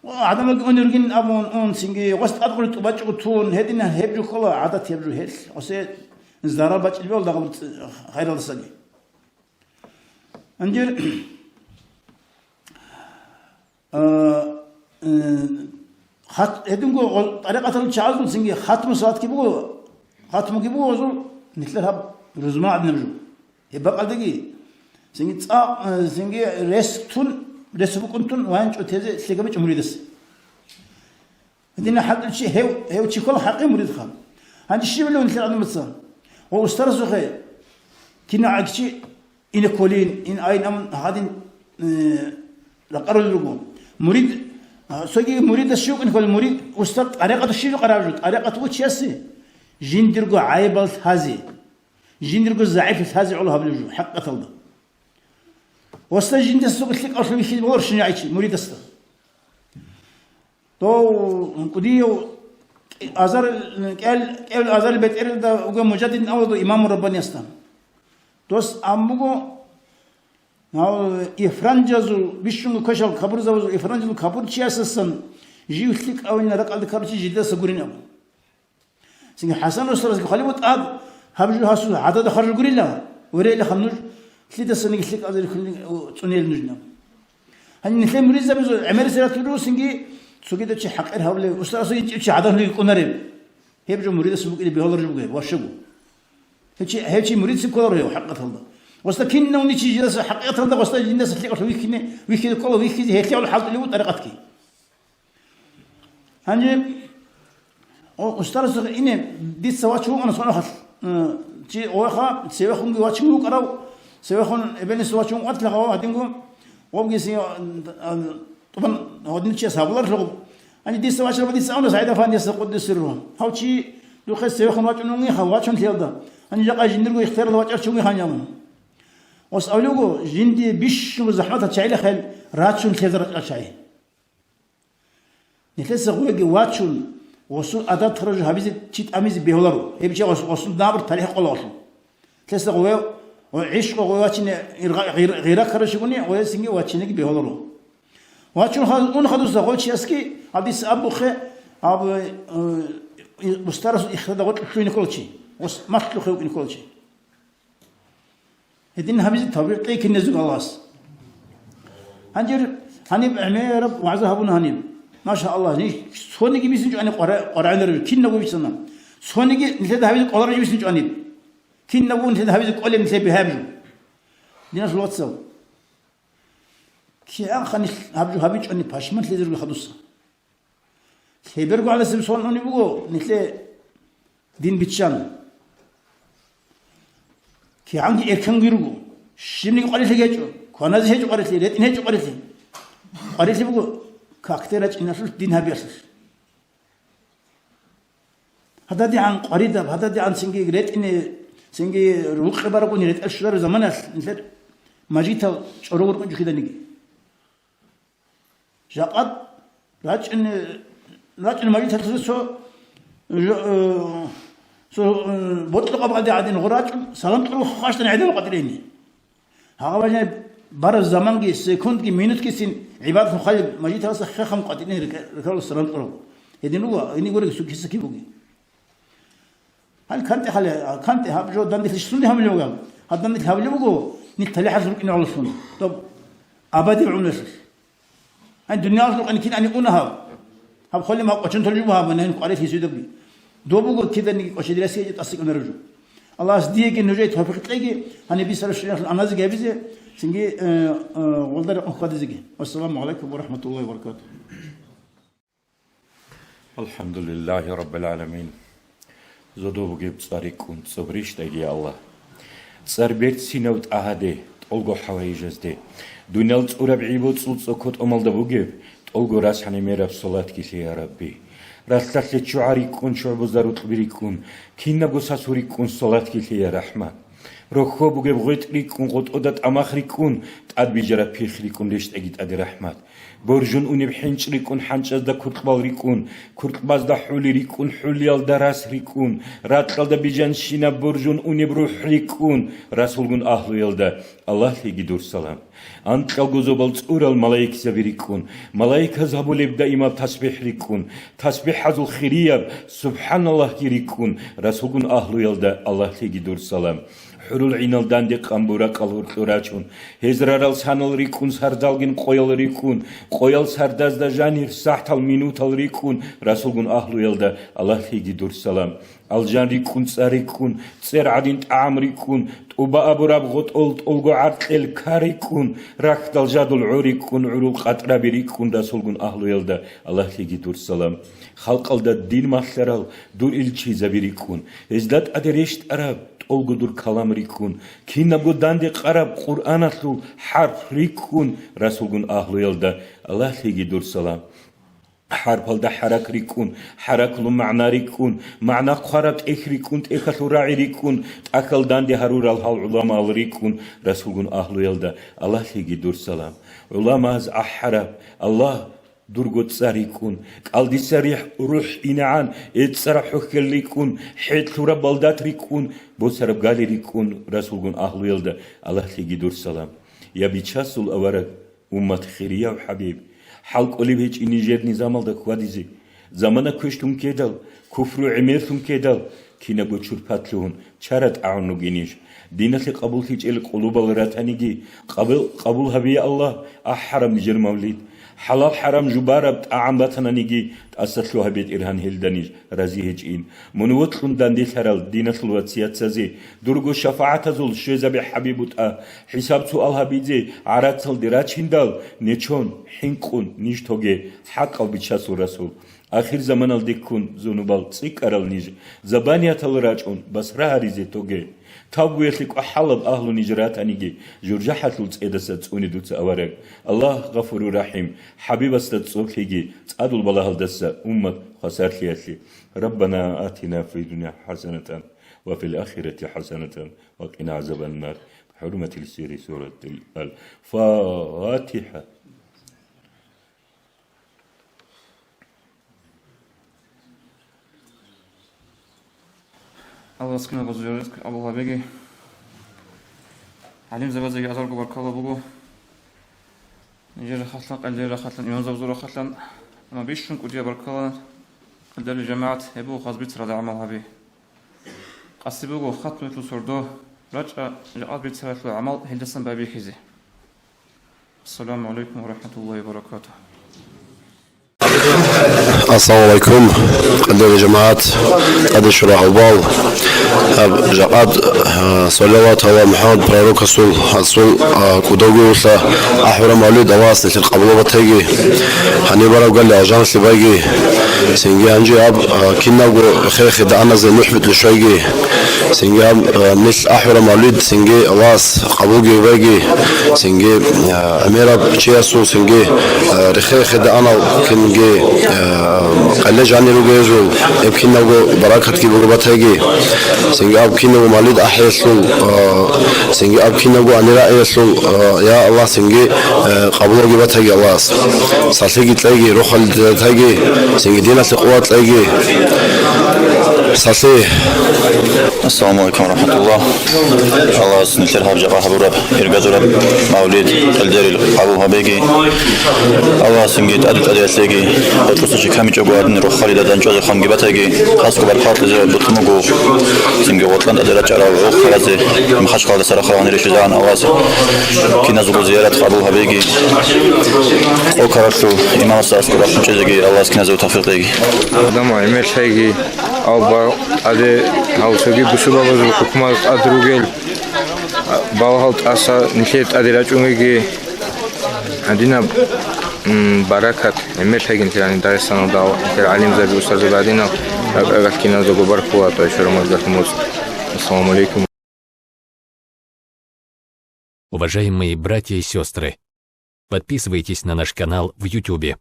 عدم الأونرجين أبون أون سينجي وست أدخل تبجع تون هدينا هبجو كلا عادة هبجو هيل وسي زارا بتش البيول داخل خير الصدي أنجر خات هدينكو طريقة الشعب سينجي خاتم صوت كيبو خاتم كيبو وزول نتلها رزما عدنا بجو يبقى قلدقي سينجي سينجي ريستون رسبكنتون وانج أتهزء سيجابش مريدس هدينا حد الشيء هو شيء كله حقيقي مريد خام هذا الشيء اللي نثير عنه مثلا هو استرسو خير كنا عكشي إن كولين إن أين أم هذين لقرر الرجوم مريد سوي مريد الشيوخ إن كل مريد استر طريقة الشيء قرابجت طريقة وتشيسي جندرجو عيبل هذه جندرجو ضعيف هذه على هبلجو حق ثلده واستجند السوق لك أصلا بيشيل بورش نعيش مريد است تو قديو أزار قال أزار البيت إرد وجا مجدد أول إمام رباني استان توس أمبو ناو إفرانجازو بيشون كشل خبر زوجو إفرانجازو خبر شياسسن جيو لك أو إن رق الدكارتي جدا سجورين أبو سين حسن وسرز خليبوت أب هبجو هاسو عدد خرج جوريلا وريلا خمنور سيدا سنة سلك أزر كل تونيل نجنا هني نحن مريض بزو عمر سيرة تدرس إنجي سوكيدا شيء حق إرهاب له أستاذ سوي شيء عدم لي كوناريب هي بجو مريض سبوك اللي بيهولر جبوه واشجو هيك مريض سبكولر هو حق هذا وأستاذ كنا ونيجي جلس حق هذا وأستاذ الناس اللي قالوا ويكنا كله ويكنا هيك على الحظ اللي هو طريقتك هني أستاذ إني دي سوات شو أنا صنع خاص شيء واخا سوي خوني واتشمو كراو سيكون ابن سواتشون وقت لقوا هادينكم وبجي طبعا هادين شيء سابلر رغب أنا دي سواتش بدي سأونا سعيدة فاني سقود السرهم هاو شيء لو خس سيكون واتشوني خواتشون ثيابدا أنا جاك جندرو يختار الواتش شوني خانيامون وسألوه جندي بيش وزحمة تشعيل خيل راتشون ثيابدا راتشاي نخلص قوي واتشون وصل أداة خرج هابيز شيء أميز بيهولارو هي بيجي وصل دابر تاريخ قلاشون نخلص قوي وعيش وواتشين غير كرشوني ويسنجي واتشينك بيهولرو واتشون خدوا زغوت شيسكي هذا أبو خي أبو مسترس إخراج وقت شو نقولشي وس ما تلو نقولشي هدين هبيز التوبير تلاقي كنزوج الله هنجر هنيب عمير وعزها هنيب ما شاء الله نيش سوني جي بيسنجو أنا قرآن الرب كنا قوي بيسنا سوني جي نسيت هبيز قرآن جي بيسنجو أنيب كنا نقول نحن هذي كل من سبب هابجو دينا في الواتساب كي أخني هابجو هابج أني باشمن تلذر الخدوسة هيبرجو على سمسون أني بقول نحن دين بتشان كي عندي إركان غيرو شمني قارئ ليجو كونا زهج قارئ لي ريت إنهج قارئ لي بقول كاكتيرج إنسل دين هابيس هذا دي عن قريدة هذا دي عن سنجي ريت إني سنجي روق باركو نريد أشجار زمانه نسيت ماجيتا شرور كنج كذا نيجي جاقد راج ماجيتا سو بطلق بعد عادين غراج سلام تروح خاشتنا عدل قدريني هذا وجه بار الزمان كي سكوند كي مينوت كي سين عبادة مخالف ماجيتا بس خم قدريني ركال السلام تروح يدين هو إني قولك سو كيس كيبوجي هل كنت هابجو دندي السنة هم اللي وقام هذا دندي هابجو بقول نتلي حسب إنه على السنة طب أبدي العناس الدنيا أصلا أنا كنا أنا أنا هاب خلي ما قشنت الجواب أنا قريت في سيدبي دوبوغو تيدني قشدرسي تصيق نرجو الله سديك نجيت توفيق تلاقي هني بيسر الشيخ الاناز جابيزه سنجي والله قدزقي والسلام عليكم ورحمه الله وبركاته. الحمد لله رب العالمين. زودو جبت صاريكون صبريش تاجي الله. صار بيت سينوت أهدي تلقو حوايجز دي. دونيل تقرب عيبوت صوت سكوت أمال دبوجيب تلقو راس حني ميراب صلاة كيسي يا ربي. راسلت شعاريكون شعب زاروت خبريكون كينا بوساسوريكون صلاة كيسي يا رحمن. رخو بوجيب غيت ريكون غوت أودات أماخريكون تقد بيجرا بيخريكون ليش تجيت أدي رحمن. برجون أوني بحنش ريكون حنشز دا كرتبال ريكون كرتباز دا حولي ريكون حوليال دا راس ريكون راتقل دا بيجان شينا برجون أوني بروح ريكون رسولون أهلو يلدا الله ليجي دور سلام أنت كالجوزو بالتورال ملايك زبيريكون ملايك هزابو لبدا إمام تسبيح ريكون تسبيح هذو الخيرياب سبحان الله كيريكون رسولون أهلو يلدا الله ليجي دور سلام حرول عينال داندي قنبورا قلور تراجون هزرارال سانال ريكون سردالجين قويل ريكون قويل سرداز دا جانير ساحتال مينوتال ريكون رسولون أهلو يلدا الله ليجي دور سلام الجان ريكون ساريكون تسير عدين تعام ريكون توبا أبو راب غط أولت أولغو عرقل كاريكون راكتال جادل عوريكون عرول قطرة بريكون رسولون أهلو يلدا الله ليجي دور سلام خلق الدا الدين مخلرال دور إلشي زبيريكون ازداد أدريشت أراب أولغو دور كلام ريكون كينا بوداندي قرب قرآن أتلو حرف ريكون رسولون أهلو يلدا الله ليجي دور سلام حرف هلدا حرك ريكون حرك لو معنى ريكون معنى قرات إخريكون إخلو راعي ريكون أكل داندي هرور العلماء ريكون رسولون أهلو يلدا الله ليجي دور سلام علماء از أحرب الله درجت سريكون قلدي سريح روح إنعان اتسرح حكليكون حيت ثورة بلدات ريكون بوسرب قالي ريكون رسولون أهل يلدا الله تيجي دور سلام يا بيتشاسل أورق أمة خيرية وحبيب حلق أوليب هيج إني جير نظام الدك واديزي زمانا كشتم كيدل كفر عميرتم كيدل كينا بوشور باتلون شارت أعنو جينيش دينة قبول هيج القلوب الراتانيجي قبول هبي الله أحرم نجر موليد حلال حرام جبارة أعم باتنا نيجي تأسسلوها بيت إرهان هيلدانيج رازي هجين منوتلون داندي ثرال دينة الواتسيات سازي درجو شفاعة زول شوزة بحبيبوت حساب سؤالها بيزي عرات سال دراج هندال نيشون حنقون نيش توجي حق البيتشاسو رسول آخر زمان الديكون زونوبال تسيك أرال نيج زبانيات الراجون بس راهريزي توجي تابويتلك أحلب أهل نجرات أنيجي جرجحت لوت إدست أوندوت أورق الله غفور رحيم حبيب استتصوك هيجي تأدل بالله الدسة أمة خسار خياتي ربنا آتنا في الدنيا حسنة وفي الآخرة حسنة وقنا عذاب النار بحرمة السير سورة الفاتحة. الله سكنا بزيارتك أبو هابيجي عليم زبازي أزاركو بركالله بوجو نجير خطلان قليل خطلان يوم زبزور خطلان ما بيشون كوديا بركالله قدر الجماعة هبو خاصبيت رضا عمل هبي قصي بوجو خط مثل سردو رجع لقاد بيت سرت العمل هندسن بابي خزي. السلام عليكم ورحمة الله وبركاته. السلام عليكم قدر جماعات قدر شراح البال جاءت صلوات هو محمد براروك السول كودوغو أحور مولود أواس نتل قبلو بتيجي هني برا قال لي أجانس باجي سنجي أنجي أب كنا خيخ دعنا زي نحبت لشويجي سنجي أب نس أحور مولود سنجي أواس قبوجي باجي سنجي أميرة بتشياسو سنجي رخيخ دعنا كنجي قال جاني روجيزو يمكن نقول بركة كي بقربتهجي سنجي أب كنا ومالد أحيسو سنجي أب كنا نقول أنا رأيسو يا الله سنجي قبول قربتهجي الله سالتهجي تلاقي روح تلاقي سنجي دينا القوات تلاقي Sasi. Assalamu alaikum wa rahmatullah. Allah sinitler habja qahabura irgazura Mavlid elderil qabu habegi. Allah singit adit adiyatlegi. Otlusu kami jogo adin ro Khalida dan jozo khamgibategi. Khasku bar khart ze butmugo. Singe Gotland adira chara ro khalaze. Mkhash khala sara khawani rishizan awaz. Kina zugo ziyarat qabu habegi. O karatu imam sas ko rahmchezegi. Allah skina zo tawfiq degi. Adama emel shaygi alba ade hausogi busubabaz hukmal adrugel balhalt asa nishlet adirachungegi adina barakat emel shaygin tirani daristan da alim zabi ustaz badina agakina zo barku ato shurmaz dakmuz. Assalamu alaikum. Уважаемые братья и сестры, подписывайтесь на наш канал в YouTube.